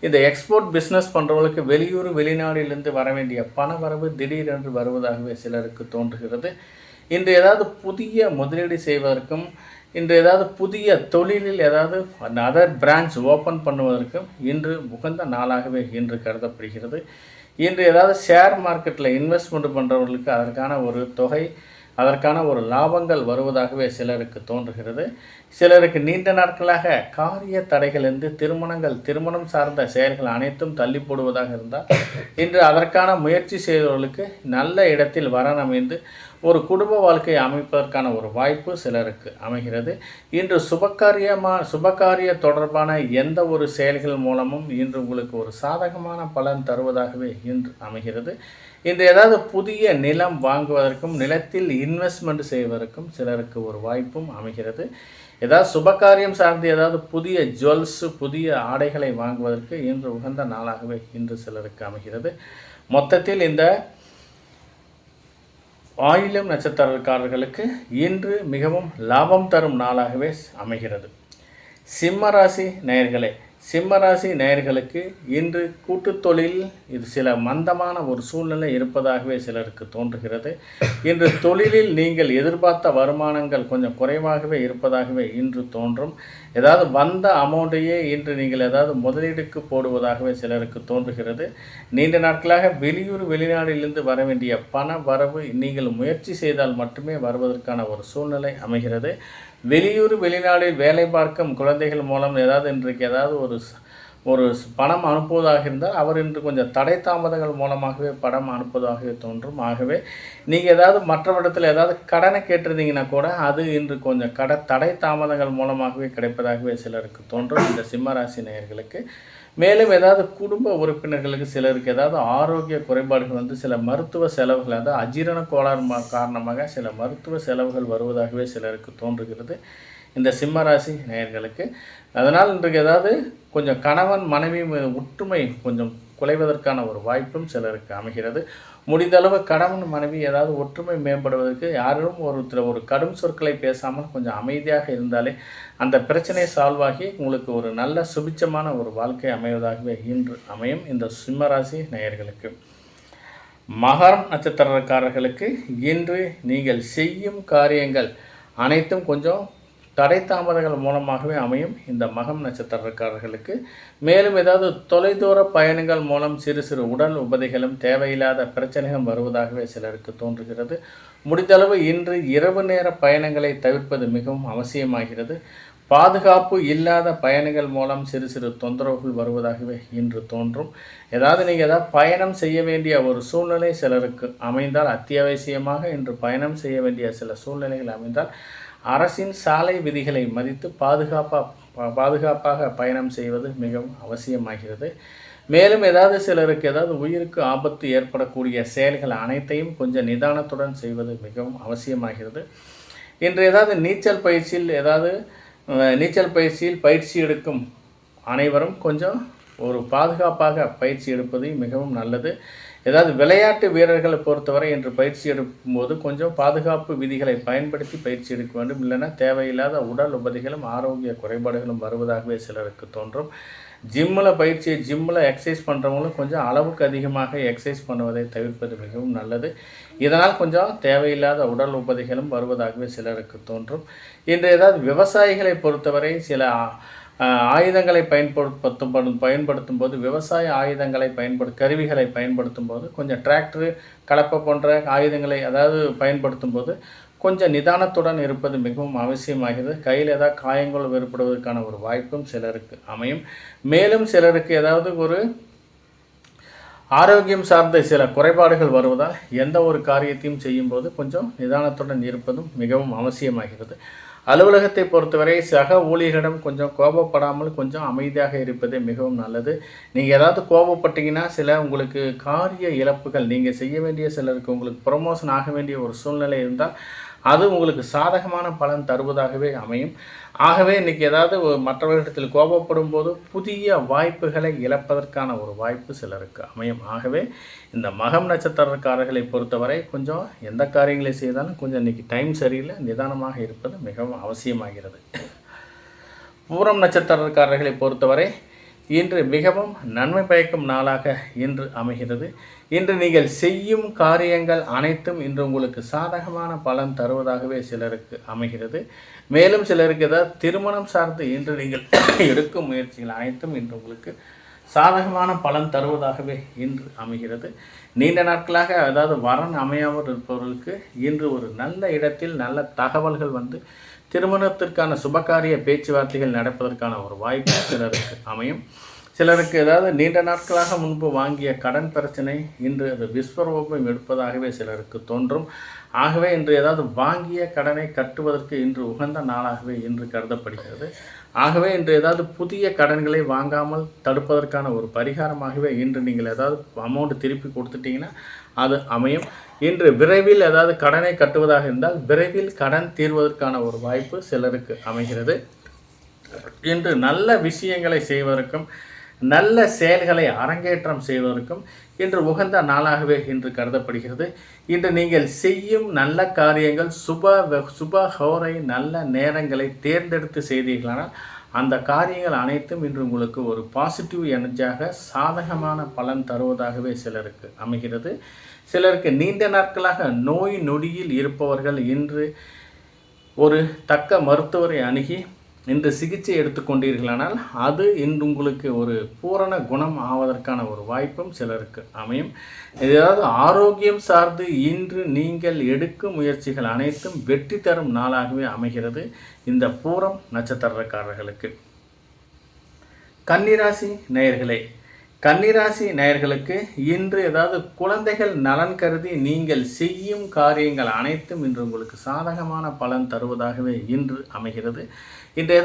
இந்த எக்ஸ்போர்ட் பிஸ்னஸ் பண்ணுறவங்களுக்கு வெளியூர் வெளிநாட்டிலிருந்து வர வேண்டிய பண வரவு திடீரென்று வருவதாகவே சிலருக்கு தோன்றுகிறது. இன்று ஏதாவது புதிய முதலீடு செய்வதற்கும் இன்று ஏதாவது புதிய தொழிலில் ஏதாவது அதர் பிரான்ச் ஓப்பன் பண்ணுவதற்கும் இன்று உகந்த நாளாகவே இன்று கருதப்படுகிறது. இன்று ஏதாவது ஷேர் மார்க்கெட்டில் இன்வெஸ்ட்மெண்ட் பண்ணுறவர்களுக்கு அதற்கான ஒரு தொகை அதற்கான ஒரு லாபங்கள் வருவதாகவே சிலருக்கு தோன்றுகிறது. சிலருக்கு நீண்ட நாட்களாக காரிய தடைகளிலிருந்து திருமணம் சார்ந்த செயல்கள் அனைத்தும் தள்ளி போடுவதாக இருந்தால் இன்று அதற்கான முயற்சி செய்தவர்களுக்கு நல்ல இடத்தில் வரன் அமைந்து ஒரு குடும்ப வாழ்க்கையை அமைப்பதற்கான ஒரு வாய்ப்பு சிலருக்கு அமைகிறது. இன்று சுபகாரிய தொடர்பான எந்த ஒரு செயல்கள் மூலமும் இன்று உங்களுக்கு ஒரு சாதகமான பலன் தருவதாகவே இன்று அமைகிறது. இன்று ஏதாவது புதிய நிலம் வாங்குவதற்கும் நிலத்தில் இன்வெஸ்ட்மெண்ட் செய்வதற்கும் சிலருக்கு ஒரு வாய்ப்பும் அமைகிறது. ஏதாவது சுபகாரியம் சார்ந்து ஏதாவது புதிய ஜுவல்ஸ் புதிய ஆடைகளை வாங்குவதற்கு இன்று உகந்த நாளாகவே இன்று சிலருக்கு அமைகிறது. மொத்தத்தில் இந்த ஆயில்யம் நட்சத்திரக்காரர்களுக்கு இன்று மிகவும் லாபம் தரும் நாளாகவே அமைகிறது. சிம்மராசி நேயர்களே, சிம்மராசி நேயர்களுக்கு இன்று கூட்டுத் தொழில் இது சில மந்தமான ஒரு சூழ்நிலை இருப்பதாகவே சிலருக்கு தோன்றுகிறது. இன்று தொழிலில் நீங்கள் எதிர்பார்த்த வருமானங்கள் கொஞ்சம் குறைவாகவே இருப்பதாகவே இன்று தோன்றும். ஏதாவது வந்த அமௌண்ட்டையே இன்று நீங்கள் ஏதாவது முதலீடுக்கு போடுவதாகவே சிலருக்கு தோன்றுகிறது. நீண்ட நாட்களாக வெளியூர் வெளிநாட்டிலிருந்து வர வேண்டிய பண வரவு நீங்கள் முயற்சி செய்தால் மட்டுமே வருவதற்கான ஒரு சூழ்நிலை அமைகிறது. வெளியூர் வெளிநாட்டில் வேலை பார்க்கும் குழந்தைகள் மூலம் ஏதாவது இன்றைக்கு ஏதாவது ஒரு பணம் அனுப்புவதாக இருந்தால் அவர் இன்று கொஞ்சம் தடை தாமதங்கள் மூலமாகவே பணம் அனுப்புவதாகவே தோன்றும். ஆகவே நீங்கள் ஏதாவது மற்றவரிடத்தில் ஏதாவது கடனை கேட்டிருந்தீங்கன்னா கூட அது இன்று கொஞ்சம் தடை தாமதங்கள் மூலமாகவே கிடைப்பதாகவே சிலருக்கு தோன்றும். இந்த சிம்மராசி நேயர்களுக்கு மேலும் ஏதாவது குடும்ப உறுப்பினர்களுக்கு சிலருக்கு ஏதாவது ஆரோக்கிய குறைபாடுகள் சில மருத்துவ செலவுகள் அதாவது அஜீரண கோளாறு காரணமாக சில மருத்துவ செலவுகள் வருவதாகவே சிலருக்கு தோன்றுகிறது இந்த சிம்மராசி நேயர்களுக்கு. அதனால் இன்றைக்கு ஏதாவது கொஞ்சம் கணவன் மனைவி ஒற்றுமை கொஞ்சம் குலைவதற்கான ஒரு வாய்ப்பும் சிலருக்கு அமைகிறது. முடிந்தளவு கணவன் மனைவி ஏதாவது ஒற்றுமை மேம்படுவதற்கு யாரும் ஒரு கடும் சொற்களை பேசாமல் கொஞ்சம் அமைதியாக இருந்தாலே அந்த பிரச்சனை சால்வ் ஆகி உங்களுக்கு ஒரு நல்ல சுபிச்சமான ஒரு வாழ்க்கை அமைவதாகவே இன்று அமையும் இந்த சிம்மராசி நேயர்களுக்கு. மகரம் நட்சத்திரக்காரர்களுக்கு இன்று நீங்கள் செய்யும் காரியங்கள் அனைத்தும் கொஞ்சம் தடை தாமதங்கள் மூலமாகவே அமையும் இந்த மகம் நட்சத்திரக்காரர்களுக்கு. மேலும் ஏதாவது தொலைதூர பயணங்கள் மூலம் சிறு சிறு உடல் உபதைகளும் தேவையில்லாத பிரச்சனைகளும் வருவதாகவே சிலருக்கு தோன்றுகிறது. முடிந்தளவு இன்று இரவு நேர பயணங்களை தவிர்ப்பது மிகவும் அவசியமாகிறது. பாதுகாப்பு இல்லாத பயணங்கள் மூலம் சிறு சிறு தொந்தரவுகள் வருவதாகவே இன்று தோன்றும். நீங்கள் ஏதாவது பயணம் செய்ய வேண்டிய ஒரு சூழ்நிலை சிலருக்கு அமைந்தால் அத்தியாவசியமாக இன்று பயணம் செய்ய வேண்டிய சில சூழ்நிலைகள் அமைந்தால் அரசின் சாலை விதிகளை மதித்து பாதுகாப்பாக பயணம் செய்வது மிகவும் அவசியமாகிறது. மேலும் சிலருக்கு உயிருக்கு ஆபத்து ஏற்படக்கூடிய செயல்கள் அனைத்தையும் கொஞ்சம் நிதானத்துடன் செய்வது மிகவும் அவசியமாகிறது. இன்று நீச்சல் பயிற்சியில் பயிற்சி எடுக்கும் அனைவரும் கொஞ்சம் ஒரு பாதுகாப்பாக பயிற்சி எடுப்பது மிகவும் நல்லது. ஏதாவது விளையாட்டு வீரர்களை பொறுத்தவரை இன்று பயிற்சி எடுக்கும்போது கொஞ்சம் பாதுகாப்பு விதிகளை பயன்படுத்தி பயிற்சி எடுக்க வேண்டும். இல்லைன்னா தேவையில்லாத உடல் உபாதைகளும் ஆரோக்கிய குறைபாடுகளும் வருவதாகவே சிலருக்கு தோன்றும். ஜிம்மில் எக்ஸசைஸ் பண்ணுறவங்களும் கொஞ்சம் அளவுக்கு அதிகமாக எக்ஸசைஸ் பண்ணுவதை தவிர்ப்பது மிகவும் நல்லது. இதனால் கொஞ்சம் தேவையில்லாத உடல் உபாதைகளும் வருவதாகவே சிலருக்கு தோன்றும். இன்று ஏதாவது விவசாயிகளை பொறுத்தவரை சில ஆயுதங்களை பயன்படுத்தும் போது விவசாய ஆயுதங்களை கருவிகளை பயன்படுத்தும் போது கொஞ்சம் டிராக்டரு கலப்பை போன்ற ஆயுதங்களை பயன்படுத்தும் போது கொஞ்சம் நிதானத்துடன் இருப்பது மிகவும் அவசியமாகிறது. கையில் ஏதாவது காயங்கள் ஏற்படுவதற்கான ஒரு வாய்ப்பும் சிலருக்கு அமையும். மேலும் சிலருக்கு ஏதாவது ஒரு ஆரோக்கியம் சார்ந்த சில குறைபாடுகள் வருவதால் எந்த ஒரு காரியத்தையும் செய்யும்போது கொஞ்சம் நிதானத்துடன் இருப்பதும் மிகவும் அவசியமாகிறது. அலுவலகத்தை பொறுத்தவரை சக ஊழியர்களிடம் கொஞ்சம் கோபப்படாமல் கொஞ்சம் அமைதியாக இருப்பதே மிகவும் நல்லது. நீங்கள் ஏதாவது கோபப்பட்டீங்கன்னா உங்களுக்கு காரிய இழப்புகள், நீங்கள் செய்ய வேண்டிய சிலருக்கு உங்களுக்கு ப்ரமோஷன் ஆக வேண்டிய ஒரு சூழ்நிலை இருந்தால் அது உங்களுக்கு சாதகமான பலன் தருவதாகவே அமையும். ஆகவே இன்றைக்கி ஏதாவது மற்றவர்களிடத்தில் கோபப்படும் போது புதிய வாய்ப்புகளை இழப்பதற்கான ஒரு வாய்ப்பு சிலருக்கு அமையும். ஆகவே இந்த மகம் நட்சத்திரக்காரர்களை பொறுத்தவரை கொஞ்சம் எந்த காரியங்களை செய்தாலும் கொஞ்சம் இன்றைக்கி டைம் சரியில்லை, நிதானமாக இருப்பது மிகவும் அவசியமாகிறது. பூரம் நட்சத்திரக்காரர்களை பொறுத்தவரை இன்று மிகவும் நன்மை பயக்கும் நாளாக இன்று அமைகிறது. இன்று நீங்கள் செய்யும் காரியங்கள் அனைத்தும் இன்று உங்களுக்கு சாதகமான பலன் தருவதாகவே சிலருக்கு அமைகிறது. மேலும் சிலருக்கு ஏதாவது திருமணம் சார்ந்து இன்று நீங்கள் எடுக்கும் முயற்சிகள் அனைத்தும் இன்று உங்களுக்கு சாதகமான பலன் தருவதாகவே இன்று அமைகிறது. நீண்ட நாட்களாக வரன் அமையாமல் இருப்பவர்களுக்கு இன்று ஒரு நல்ல இடத்தில் நல்ல தகவல்கள் வந்து திருமணத்திற்கான சுபகாரிய பேச்சுவார்த்தைகள் நடப்பதற்கான ஒரு வாய்ப்பு சிலருக்கு அமையும். சிலருக்கு நீண்ட நாட்களாக முன்பு வாங்கிய கடன் பிரச்சனை இன்று அது விஸ்வரூபம் எடுப்பதாகவே சிலருக்கு தோன்றும். ஆகவே இன்று வாங்கிய கடனை கட்டுவதற்கு இன்று உகந்த நாளாகவே இன்று கருதப்படுகிறது. ஆகவே இன்று புதிய கடன்களை வாங்காமல் தடுப்பதற்கான ஒரு பரிகாரமாகவே இன்று நீங்கள் அமௌண்ட் திருப்பி கொடுத்துட்டிங்கன்னா அது அமையும். இன்று விரைவில் கடனை கட்டுவதாக இருந்தால் விரைவில் கடன் தீர்வதற்கான ஒரு வாய்ப்பு சிலருக்கு அமைகிறது. இன்று நல்ல விஷயங்களை செய்வதற்கும் நல்ல செயல்களை அரங்கேற்றம் செய்வதற்கும் இன்று உகந்த நாளாகவே இன்று கருதப்படுகிறது. இன்று நீங்கள் செய்யும் நல்ல காரியங்கள் சுப ஹோரை நல்ல நேரங்களை தேர்ந்தெடுத்து செய்தீர்களானால் அந்த காரியங்கள் அனைத்தும் இன்று உங்களுக்கு ஒரு பாசிட்டிவ் எனர்ஜியாக சாதகமான பலன் தருவதாகவே சிலருக்கு அமைகிறது. சிலருக்கு நீண்ட நாட்களாக நோய் நொடியில் இருப்பவர்கள் இன்று ஒரு தக்க மருத்துவரை அணுகி இன்று சிகிச்சை எடுத்துக்கொண்டீர்களானால் அது இன்று உங்களுக்கு ஒரு பூரண குணம் ஆவதற்கான ஒரு வாய்ப்பும் சிலருக்கு அமையும். ஆரோக்கியம் சார்ந்து இன்று நீங்கள் எடுக்கும் முயற்சிகள் அனைத்தும் வெற்றி தரும் நாளாகவே அமைகிறது இந்த பூரம் நட்சத்திரக்காரர்களுக்கு. கன்னிராசி நேயர்களே, கன்னிராசி நேயர்களுக்கு இன்று குழந்தைகள் நலன் கருதி நீங்கள் செய்யும் காரியங்கள் அனைத்தும் இன்று உங்களுக்கு சாதகமான பலன் தருவதாகவே இன்று அமைகிறது. இன்று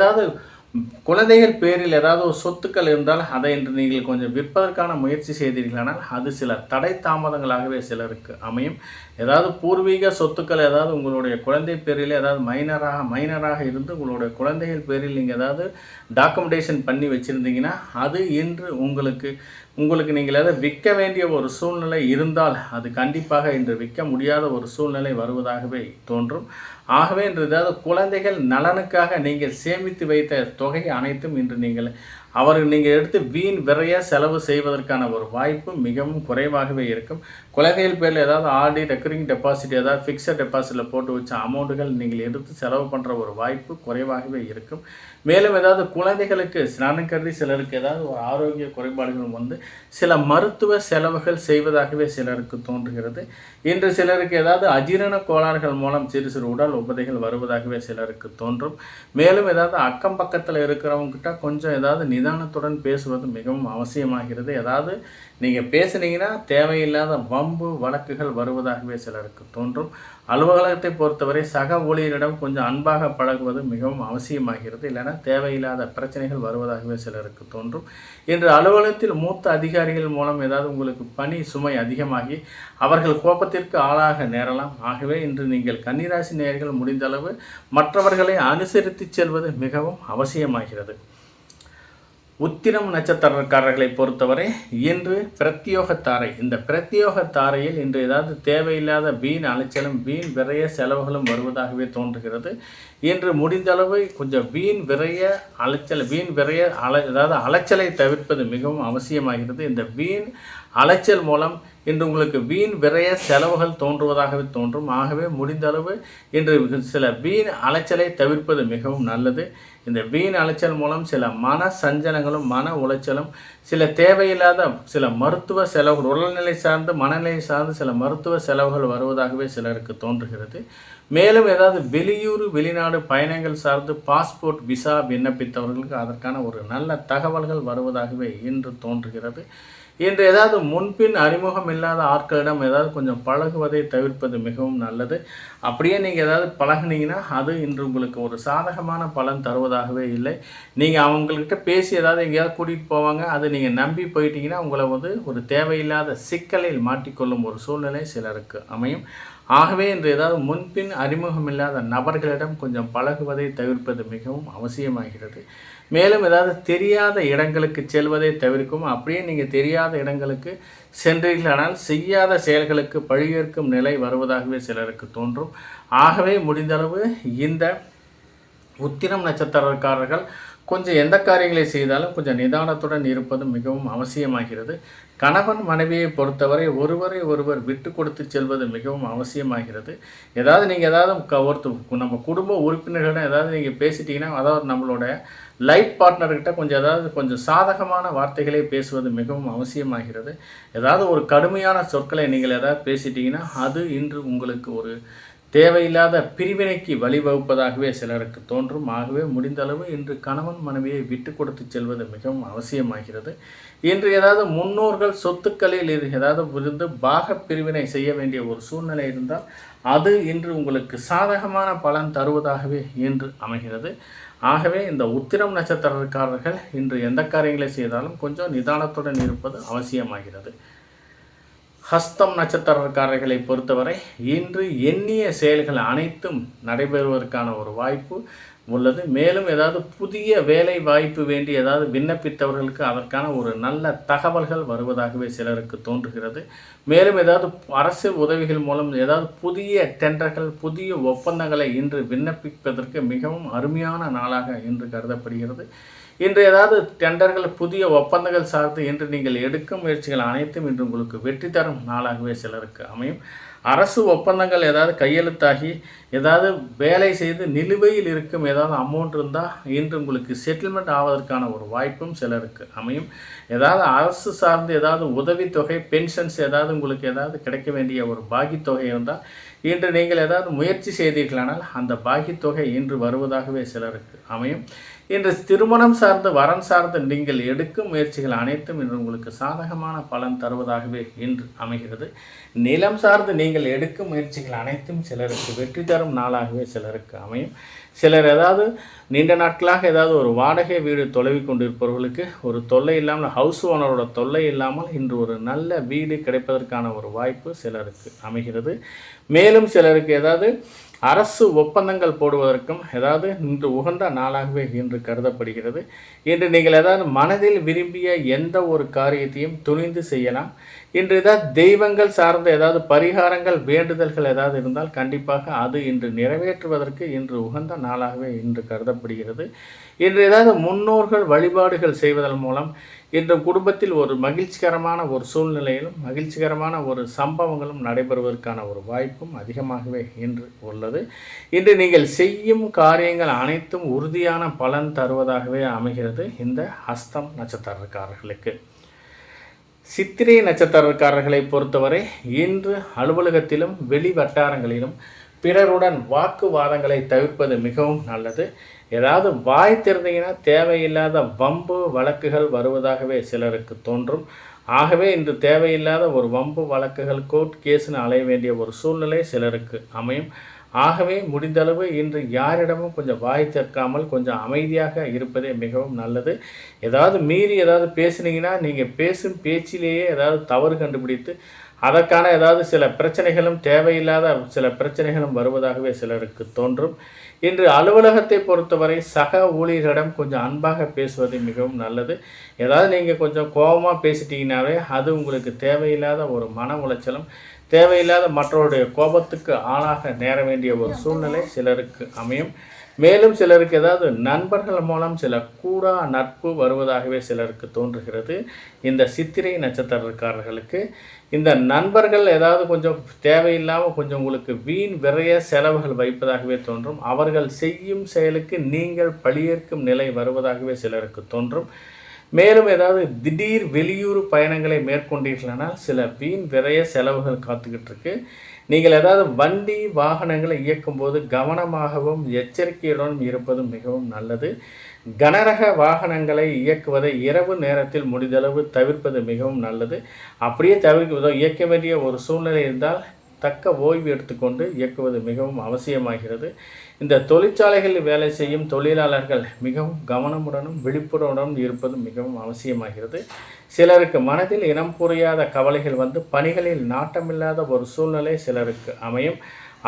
குழந்தைகள் பேரில் ஒரு சொத்துக்கள் இருந்தால் அதை இன்று நீங்கள் கொஞ்சம் விற்பதற்கான முயற்சி செய்தீர்களானால் அது சில தடை தாமதங்களாகவே சிலருக்கு அமையும். பூர்வீக சொத்துக்கள் உங்களுடைய குழந்தை பேரில் மைனராக இருந்து உங்களுடைய குழந்தைகள் பேரில் நீங்கள் டாக்குமெண்டேஷன் பண்ணி வச்சுருந்தீங்கன்னா அது இன்று உங்களுக்கு நீங்கள் விற்க வேண்டிய ஒரு சூழ்நிலை இருந்தால் அது கண்டிப்பாக இன்று விற்க முடியாத ஒரு சூழ்நிலை வருவதாகவே தோன்றும். ஆகவே இன்று குழந்தைகள் நலனுக்காக நீங்கள் சேமித்து வைத்த தொகை அனைத்தும் இன்று நீங்கள் எடுத்து வீண் விரைய செலவு செய்வதற்கான ஒரு வாய்ப்பு மிகவும் குறைவாகவே இருக்கும். குழந்தைகள் பேரில் ஆர்டி ரெக்கரிங் டெபாசிட் ஃபிக்ஸட் டெபாசிட்டில் போட்டு வச்ச அமௌண்ட்டுகள் நீங்கள் எடுத்து செலவு பண்ணுற ஒரு வாய்ப்பு குறைவாகவே இருக்கும். மேலும் குழந்தைகளுக்கு ஸ்நானம் கருதி சிலருக்கு ஒரு ஆரோக்கிய குறைபாடுகள் வந்து சில மருத்துவ செலவுகள் செய்வதாகவே சிலருக்கு தோன்றுகிறது. இன்று சிலருக்கு அஜீரண கோளாறுகள் மூலம் சிறு சிறு உடல் உபாதைகள் வருவதாகவே சிலருக்கு தோன்றும். மேலும் அக்கம் பக்கத்தில் இருக்கிறவங்ககிட்ட கொஞ்சம் நிதானத்துடன் பேசுவது மிகவும் அவசியமாகிறது. நீங்கள் பேசுனீங்கன்னா தேவையில்லாத வம்பு வழக்குகள் வருவதாகவே சிலருக்கு தோன்றும். அலுவலகத்தை பொறுத்தவரை சக ஊழியரிடம் கொஞ்சம் அன்பாக பழகுவது மிகவும் அவசியமாகிறது. இல்லைனா தேவையில்லாத பிரச்சனைகள் வருவதாகவே சிலருக்கு தோன்றும். இன்று அலுவலகத்தில் மூத்த அதிகாரிகள் மூலம் உங்களுக்கு பணி சுமை அதிகமாகி அவர்கள் கோபத்திற்கு ஆளாக நேரலாம். ஆகவே இன்று நீங்கள் கன்னிராசி நேயர்கள் முடிந்தளவு மற்றவர்களை அனுசரித்து செல்வது மிகவும் அவசியமாகிறது. உத்திரம் நட்சத்திரக்காரர்களை பொறுத்தவரை இன்று பிரத்யோக தாரை. இந்த பிரத்யோக தாரையில் இன்று ஏதாவது தேவையில்லாத வீண் அலைச்சலும் வீண் விரைய செலவுகளும் வருவதாகவே தோன்றுகிறது. இன்று முடிந்தளவு கொஞ்சம் வீண் விரைய அலைச்சல் அதாவது அலைச்சலை தவிர்ப்பது மிகவும் அவசியமாகிறது. இந்த வீண் அலைச்சல் மூலம் இன்று உங்களுக்கு வீண் விரைய செலவுகள் தோன்றுவதாகவே தோன்றும். ஆகவே முடிந்தளவு இன்று சில வீண் அலைச்சலை தவிர்ப்பது மிகவும் நல்லது. இந்த வீண் அலைச்சல் மூலம் சில மன சஞ்சலங்களும் மன உளைச்சலும் சில தேவையில்லாத சில மருத்துவ செலவுகள் உடல்நிலை சார்ந்து மனநிலை சார்ந்து சில மருத்துவ செலவுகள் வருவதாகவே சிலருக்கு தோன்றுகிறது. மேலும் ஏதாவது வெளியூர் வெளிநாடு பயணங்கள் சார்ந்து பாஸ்போர்ட் விசா விண்ணப்பித்தவர்களுக்கு அதற்கான ஒரு நல்ல தகவல்கள் வருவதாகவே இன்று தோன்றுகிறது. இன்று ஏதாவது முன்பின் அறிமுகம் இல்லாத ஆட்களிடம் ஏதாவது கொஞ்சம் பழகுவதை தவிர்ப்பது மிகவும் நல்லது. அப்படியே நீங்கள் ஏதாவது பழகுனீங்கன்னா அது இன்று உங்களுக்கு ஒரு சாதகமான பலன் தருவதாகவே இல்லை. நீங்கள் அவங்கக்கிட்ட பேசி ஏதாவது எங்கேயாவது கூட்டிகிட்டு போவாங்க, அது நீங்கள் நம்பி போயிட்டீங்கன்னா உங்களை ஒரு தேவையில்லாத சிக்கலில் மாட்டிக்கொள்ளும் ஒரு சூழ்நிலை சிலருக்கு அமையும். ஆகவே இன்று ஏதாவது முன்பின் அறிமுகம் இல்லாத நபர்களிடம் கொஞ்சம் பழகுவதை தவிர்ப்பது மிகவும் அவசியமாகிறது. மேலும் ஏதாவது தெரியாத இடங்களுக்கு செல்வதை தவிர்க்கும். அப்படியே நீங்கள் தெரியாத இடங்களுக்கு சென்றீர்களானால் செய்யாத செயல்களுக்கு பழியேற்கும் நிலை வருவதாகவே சிலருக்கு தோன்றும். ஆகவே முடிந்தளவு இந்த உத்திரம் நட்சத்திரக்காரர்கள் கொஞ்சம் எந்த காரியங்களை செய்தாலும் கொஞ்சம் நிதானத்துடன் இருப்பது மிகவும் அவசியமாகிறது. கணவன் மனைவியை பொறுத்தவரை ஒருவரை ஒருவர் விட்டு கொடுத்து செல்வது மிகவும் அவசியமாகிறது. ஏதாவது நீங்கள் ஏதாவது நம்ம குடும்ப உறுப்பினர்களிடம் ஏதாவது நீங்கள் பேசிட்டீங்கன்னா, அதாவது நம்மளோட லைஃப் பார்ட்னர்கிட்ட கொஞ்சம் சாதகமான வார்த்தைகளை பேசுவது மிகவும் அவசியமாகிறது. ஏதாவது ஒரு கடுமையான சொற்களை நீங்கள் ஏதாவது பேசிட்டீங்கன்னா அது இன்று உங்களுக்கு ஒரு தேவையில்லாத பிரிவினைக்கு வழிவகுப்பதாகவே சிலருக்கு தோன்றும். ஆகவே முடிந்தளவு இன்று கணவன் மனைவியை விட்டு கொடுத்து செல்வது மிகவும் அவசியமாகிறது. இன்று ஏதாவது முன்னோர்கள் சொத்துக்களில் ஏதாவது இருந்து பாக பிரிவினை செய்ய வேண்டிய ஒரு சூழ்நிலை இருந்தால் அது இன்று உங்களுக்கு சாதகமான பலன் தருவதாகவே இன்று அமைகிறது. ஆகவே இந்த உத்திரம் நட்சத்திரக்காரர்கள் இன்று எந்த காரியங்களை செய்தாலும் கொஞ்சம் நிதானத்துடன் இருப்பது அவசியமாகிறது. ஹஸ்தம் நட்சத்திரக்காரர்களை பொறுத்தவரை இன்று எண்ணிய செயல்கள் அனைத்தும் நடைபெறுவதற்கான ஒரு வாய்ப்பு உள்ளது. மேலும் ஏதாவது புதிய வேலை வாய்ப்பு வேண்டி ஏதாவது விண்ணப்பித்தவர்களுக்கு அதற்கான ஒரு நல்ல தகவல்கள் வருவதாகவே சிலருக்கு தோன்றுகிறது. மேலும் ஏதாவது அரசு உதவிகள் மூலம் ஏதாவது புதிய டெண்டர்கள் புதிய ஒப்பந்தங்களை இன்று விண்ணப்பிப்பதற்கு மிகவும் அருமையான நாளாக இன்று கருதப்படுகிறது. இன்று ஏதாவது டெண்டர்கள் புதிய ஒப்பந்தங்கள் சார்ந்து இன்று நீங்கள் எடுக்கும் முயற்சிகள் அனைத்தும் இன்று உங்களுக்கு வெற்றி தரும் நாளாகவே சிலருக்கு அமையும். அரசு ஒப்பந்தங்கள் ஏதாவது கையெழுத்தாகி ஏதாவது வேலை செய்து நிலுவையில் இருக்கும் ஏதாவது அமௌண்ட் இருந்தால் இன்று உங்களுக்கு செட்டில்மெண்ட் ஆவதற்கான ஒரு வாய்ப்பும் சிலருக்கு அமையும். ஏதாவது அரசு சார்ந்து ஏதாவது உதவித்தொகை பென்ஷன்ஸ் ஏதாவது உங்களுக்கு ஏதாவது கிடைக்க வேண்டிய ஒரு பாக்கித்தொகை இருந்தால் இன்று நீங்கள் ஏதாவது முயற்சி செய்தீர்களானால் அந்த பாக்கித்தொகை இன்று வருவதாகவே சிலருக்கு அமையும். இன்று திருமணம் சார்ந்து வரன் சார்ந்து நீங்கள் எடுக்கும் முயற்சிகள் அனைத்தும் இன்று உங்களுக்கு சாதகமான பலன் தருவதாகவே இன்று அமைகிறது. நிலம் சார்ந்து நீங்கள் எடுக்கும் முயற்சிகள் அனைத்தும் சிலருக்கு வெற்றி தரும் நாளாகவே சிலருக்கு அமையும். சிலர் ஏதாவது நீண்ட நாட்களாக ஏதாவது ஒரு வாடகை வீடு தொலைவி கொண்டிருப்பவர்களுக்கு ஒரு தொல்லை இல்லாமல் ஹவுஸ் ஓனரோட தொல்லை இல்லாமல் இன்று ஒரு நல்ல வீடு கிடைப்பதற்கான ஒரு வாய்ப்பு சிலருக்கு அமைகிறது. மேலும் சிலருக்கு ஏதாவது அரசு ஒப்பந்தங்கள் போடுவதற்கும் ஏதாவது இன்று உகந்த நாளாகவே இன்று கருதப்படுகிறது. இன்று நீங்கள் ஏதாவது மனதில் விரும்பிய எந்த ஒரு காரியத்தையும் துணிந்து செய்யலாம். இன்று ஏதாவது தெய்வங்கள் சார்ந்த ஏதாவது பரிகாரங்கள் வேண்டுதல்கள் ஏதாவது இருந்தால் கண்டிப்பாக அது இன்று நிறைவேற்றுவதற்கு இன்று உகந்த நாளாகவே இன்று கருதப்படுகிறது. இன்று ஏதாவது முன்னோர்கள் வழிபாடுகள் செய்வதன் மூலம் இன்று குடும்பத்தில் ஒரு மகிழ்ச்சிகரமான ஒரு சூழ்நிலையிலும் மகிழ்ச்சிகரமான ஒரு சம்பவங்களும் நடைபெறுவதற்கான ஒரு வாய்ப்பும் அதிகமாகவே இன்று உள்ளது. இன்று நீங்கள் செய்யும் காரியங்கள் அனைத்தும் உறுதியான பலன் தருவதாகவே அமைகிறது இந்த ஹஸ்தம் நட்சத்திரக்காரர்களுக்கு. சித்திரை நட்சத்திரக்காரர்களை பொறுத்தவரை இன்று அலுவலகத்திலும் வெளி வட்டாரங்களிலும் பிறருடன் வாக்குவாதங்களை தவிர்ப்பது மிகவும் நல்லது. ஏதாவது வாய் திறந்தீங்கன்னா தேவையில்லாத வம்பு வழக்குகள் வருவதாகவே சிலருக்கு தோன்றும். ஆகவே இன்று தேவையில்லாத ஒரு வம்பு வழக்குகள் கோர்ட் கேஸ்னு அலைய வேண்டிய ஒரு சூழ்நிலை சிலருக்கு அமையும். ஆகவே முடிந்தளவு இன்று யாரிடமும் கொஞ்சம் வாய் திறக்காமல் கொஞ்சம் அமைதியாக இருப்பதே மிகவும் நல்லது. ஏதாவது மீறி ஏதாவது பேசுனீங்கன்னா நீங்கள் பேசும் பேச்சிலேயே ஏதாவது தவறு கண்டுபிடித்து அதற்கான ஏதாவது சில பிரச்சனைகளும் தேவையில்லாத சில பிரச்சனைகளும் வருவதாகவே சிலருக்கு தோன்றும். இன்று அலுவலகத்தை பொறுத்தவரை சக ஊழியர்களிடம் கொஞ்சம் அன்பாக பேசுவது மிகவும் நல்லது. ஏதாவது நீங்கள் கொஞ்சம் கோபமாக பேசிட்டீங்கன்னாவே அது உங்களுக்கு தேவையில்லாத ஒரு மன உளைச்சலும், தேவையில்லாத மற்றவருடைய கோபத்துக்கு ஆளாக நேர வேண்டிய ஒரு சூழ்நிலை சிலருக்கு அமையும். மேலும் சிலருக்கு ஏதாவது நண்பர்கள் மூலம் சில கூடா நட்பு வருவதாகவே சிலருக்கு தோன்றுகிறது. இந்த சித்திரை நட்சத்திரக்காரர்களுக்கு இந்த நண்பர்கள் ஏதாவது கொஞ்சம் தேவையில்லாமல் கொஞ்சம் உங்களுக்கு வீண் விரைய செலவுகள் வைப்பதாகவே தோன்றும். அவர்கள் செய்யும் செயலுக்கு நீங்கள் பழியேற்கும் நிலை வருவதாகவே சிலருக்கு தோன்றும். மேலும் ஏதாவது திடீர் வெளியூர் பயணங்களை மேற்கொண்டீர்களானால் சில வீண் விரைய செலவுகள் காத்துக்கிட்டு இருக்கு. நீங்கள் ஏதாவது வண்டி வாகனங்களை இயக்கும்போது கவனமாகவும் எச்சரிக்கையுடனும் இருப்பது மிகவும் நல்லது. கனரக வாகனங்களை இயக்குவதை இரவு நேரத்தில் முடிந்தளவு தவிர்ப்பது மிகவும் நல்லது. அப்படியே இயக்க வேண்டிய ஒரு சூழ்நிலை இருந்தால் தக்க ஓய்வு எடுத்துக்கொண்டு இயக்குவது மிகவும் அவசியமாகிறது. இந்த தொழிற்சாலைகளில் வேலை செய்யும் தொழிலாளர்கள் மிகவும் கவனமுடனும் விழிப்புணர்வுடனும் இருப்பது மிகவும் அவசியமாகிறது. சிலருக்கு மனதில் இனம் புரியாத கவலைகள் வந்து பணிகளில் நாட்டமில்லாத ஒரு சூழ்நிலை சிலருக்கு அமையும்.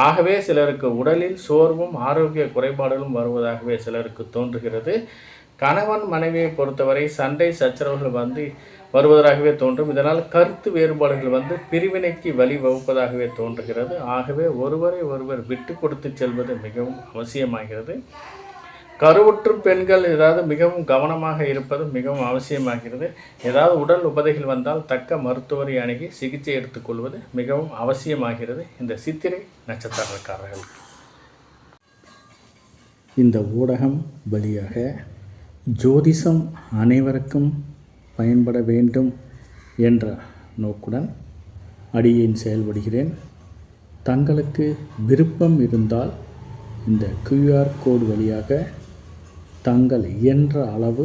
ஆகவே சிலருக்கு உடலில் சோர்வும் ஆரோக்கிய குறைபாடுகளும் வருவதாகவே சிலருக்கு தோன்றுகிறது. கணவன் மனைவியை பொறுத்தவரை சண்டை சச்சரவுகள் வந்து வருவதாகவே தோன்றும். இதனால் கருத்து வேறுபாடுகள் வந்து பிரிவினைக்கு வழிவகுப்பதாகவே தோன்றுகிறது. ஆகவே ஒருவரை ஒருவர் விட்டு கொடுத்து செல்வது மிகவும் அவசியமாகிறது. கருவுற்றும் பெண்கள் ஏதாவது மிகவும் கவனமாக இருப்பது மிகவும் அவசியமாகிறது. ஏதாவது உடல் உபாதைகள் வந்தால் தக்க மருத்துவரை அணுகி சிகிச்சை எடுத்துக்கொள்வது மிகவும் அவசியமாகிறது இந்த சித்திரை நட்சத்திரக்காரர்கள். இந்த ஊடகம் வழியாக ஜோதிஷம் அனைவருக்கும் பயன்பட வேண்டும் என்ற நோக்குடன் அடியேன் செயல்படுகிறேன். தங்களுக்கு விருப்பம் இருந்தால் இந்த QR கோடு வழியாக தங்கள் இயன்ற அளவு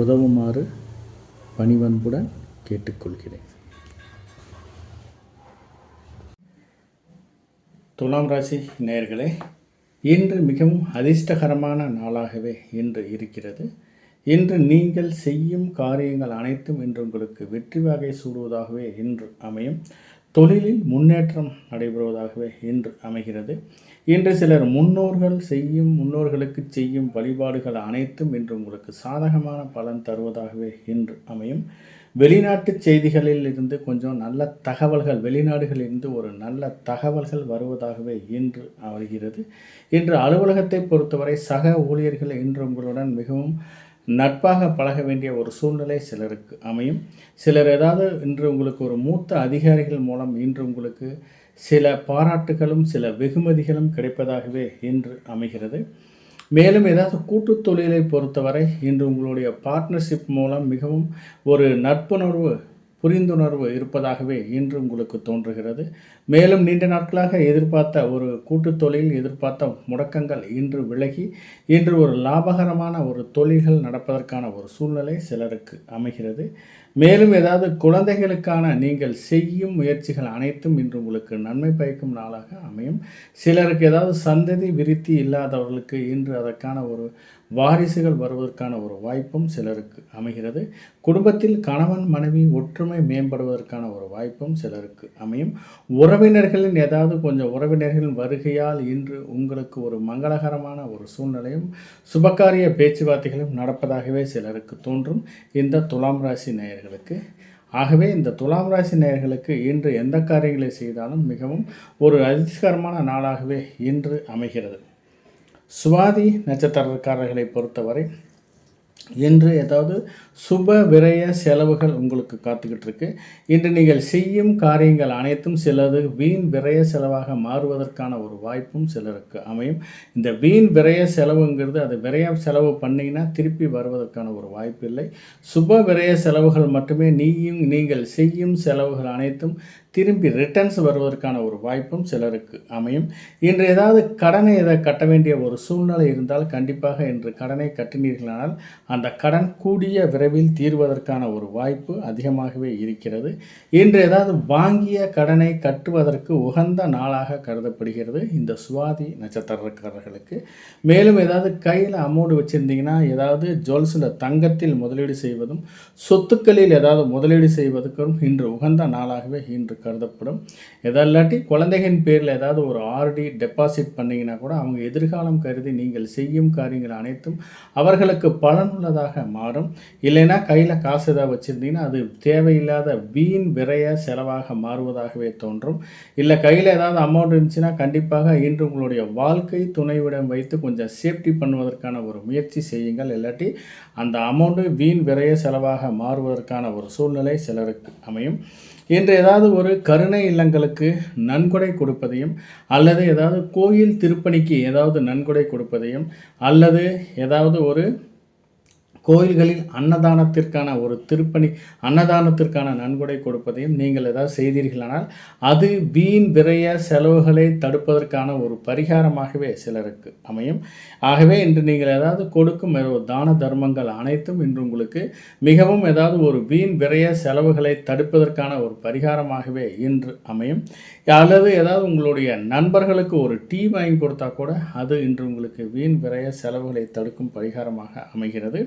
உதவுமாறு பணிவன்புடன் கேட்டுக்கொள்கிறேன். துலாம் ராசி நேயர்களே, இன்று மிகவும் அதிர்ஷ்டகரமான நாளாகவே இன்று இருக்கிறது. இன்று நீங்கள் செய்யும் காரியங்கள் அனைத்தும் இன்று உங்களுக்கு வெற்றி வகை சூடுவதாகவே இன்று அமையும். தொழிலில் முன்னேற்றம் நடைபெறுவதாகவே இன்று அமைகிறது. இன்று சிலர் முன்னோர்களுக்கு செய்யும் வழிபாடுகள் அனைத்தும் இன்று உங்களுக்கு சாதகமான பலன் தருவதாகவே இன்று அமையும். வெளிநாட்டு செய்திகளில் இருந்து கொஞ்சம் நல்ல தகவல்கள், வெளிநாடுகளிலிருந்து ஒரு நல்ல தகவல்கள் வருவதாகவே இன்று வருகிறது. இன்று அலுவலகத்தை பொறுத்தவரை சக ஊழியர்கள் இன்று உங்களுடன் மிகவும் நட்பாக பழக வேண்டிய ஒரு சூழ்நிலை சிலருக்கு அமையும். சிலர் ஏதாவது இன்று உங்களுக்கு ஒரு மூத்த அதிகாரிகள் மூலம் இன்று உங்களுக்கு சில பாராட்டுகளும் சில வெகுமதிகளும் கிடைப்பதாகவே இன்று அமைகிறது. மேலும் ஏதாவது கூட்டு தொழிலை பொறுத்தவரை இன்று உங்களுடைய பார்ட்னர்ஷிப் மூலம் மிகவும் ஒரு நட்புணர்வு புரிந்துணர்வு இருப்பதாகவே இன்று உங்களுக்கு தோன்றுகிறது. மேலும் நீண்ட நாட்களாக எதிர்பார்த்த ஒரு கூட்டு தொழில் எதிர்பார்த்த முடக்கங்கள் இன்று விலகி இன்று ஒரு லாபகரமான ஒரு தொழில்கள் நடப்பதற்கான ஒரு சூழ்நிலை சிலருக்கு அமைகிறது. மேலும் ஏதாவது குழந்தைகளுக்கான நீங்கள் செய்யும் முயற்சிகள் அனைத்தும் இன்று உங்களுக்கு நன்மை பயக்கும் நாளாக அமையும். சிலருக்கு ஏதாவது சந்ததி விருத்தி இல்லாதவர்களுக்கு இன்று அதற்கான ஒரு வாரிசுகள் வருவதற்கான ஒரு வாய்ப்பும் சிலருக்கு அமைகிறது. குடும்பத்தில் கணவன் மனைவி ஒற்றுமை மேம்படுவதற்கான ஒரு வாய்ப்பும் சிலருக்கு அமையும். உறவினர்களின் ஏதாவது கொஞ்சம் உறவினர்களின் வருகையால் இன்று உங்களுக்கு ஒரு மங்களகரமான ஒரு சூழ்நிலையும் சுபகாரிய பேச்சுவார்த்தைகளும் நடப்பதாகவே சிலருக்கு தோன்றும் இந்த துலாம் ராசி நேயர்களுக்கு. ஆகவே இந்த துலாம் ராசி நேயர்களுக்கு இன்று எந்த காரியங்களை செய்தாலும் மிகவும் ஒரு அதிர்ஷ்டகரமான நாளாகவே இன்று அமைகிறது. சுவாதி நட்சத்திரக்காரர்களை பொறுத்தவரை இன்று ஏதாவது சுப விரய செலவுகள் உங்களுக்கு காத்துக்கிட்டு இருக்கு. இன்று நீங்கள் செய்யும் காரியங்கள் அனைத்தும் சிலது வீண் விரய செலவாக மாறுவதற்கான ஒரு வாய்ப்பும் சிலருக்கு அமையும். இந்த வீண் விரய செலவுங்கிறது அது விரய செலவு பண்ணிங்கன்னா திருப்பி வருவதற்கான ஒரு வாய்ப்பு இல்லை. சுப விரய செலவுகள் மட்டுமே நீங்கள் செய்யும் செலவுகள் அனைத்தும் திரும்பி ரிட்டர்ன்ஸ் வருவதற்கான ஒரு வாய்ப்பும் சிலருக்கு அமையும். இன்று ஏதாவது கடனை கட்ட வேண்டிய ஒரு சூழ்நிலை இருந்தால் கண்டிப்பாக இன்று கடனை கட்டினீர்களானால் அந்த கடன் கூடிய விரைவில் விரைவில் தீர்வதற்கான ஒரு வாய்ப்பு அதிகமாகவே இருக்கிறது. இன்று ஏதாவது வாங்கிய கடனை கட்டுவதற்கு உகந்த நாளாக கருதப்படுகிறது இந்த சுவாதி நட்சத்திரக்காரர்களுக்கு. மேலும் ஏதாவது கையில் அமௌண்ட் வச்சுருந்தீங்கன்னா ஏதாவது ஜுவல்ஸில் தங்கத்தில் முதலீடு செய்வதும் சொத்துக்களில் ஏதாவது முதலீடு செய்வதற்கும் இன்று உகந்த நாளாகவே இன்று கருதப்படும். இல்லாட்டி குழந்தைகளின் பேரில் ஏதாவது ஒரு ஆர்டி டெபாசிட் பண்ணிங்கன்னா கூட அவங்க எதிர்காலம் கருதி நீங்கள் செய்யும் காரியங்கள் அனைத்தும் அவர்களுக்கு பலனுள்ளதாக மாறும். இல்லைன்னா கையில் காசு ஏதாவது வச்சுருந்தீங்கன்னா அது தேவையில்லாத வீண் விரைய செலவாக மாறுவதாகவே தோன்றும். இல்லை கையில் ஏதாவது அமௌண்ட் இருந்துச்சுன்னா கண்டிப்பாக இன்று உங்களுடைய வாழ்க்கை துணைவிடம் வைத்து கொஞ்சம் சேஃப்டி பண்ணுவதற்கான ஒரு முயற்சி செய்யுங்கள். இல்லாட்டி அந்த அமௌண்ட்டு வீண் விரைய செலவாக மாறுவதற்கான ஒரு சூழ்நிலை சிலருக்கு அமையும். இன்று ஏதாவது ஒரு கருணை இல்லங்களுக்கு நன்கொடை கொடுப்பதையும் அல்லது ஏதாவது கோயில் திருப்பணிக்கு ஏதாவது நன்கொடை கொடுப்பதையும் அல்லது ஏதாவது ஒரு கோயில்களில் அன்னதானத்திற்கான ஒரு அன்னதானத்திற்கான நன்கொடை கொடுப்பதையும் நீங்கள் ஏதாவது செய்தீர்களானால் அது வீண் விரைய செலவுகளை தடுப்பதற்கான ஒரு பரிகாரமாகவே சிலருக்கு அமையும். ஆகவே இன்று நீங்கள் ஏதாவது கொடுக்கும் தான தர்மங்கள் அனைத்தும் இன்று உங்களுக்கு மிகவும் ஏதாவது ஒரு வீண் விரைய செலவுகளை தடுப்பதற்கான ஒரு பரிகாரமாகவே இன்று அமையும். அல்லது ஏதாவது உங்களுடைய நண்பர்களுக்கு ஒரு டீ வாங்கி கொடுத்தா கூட அது இன்று உங்களுக்கு வீண் விரைய செலவுகளை தடுக்கும் பரிகாரமாக அமைகிறது.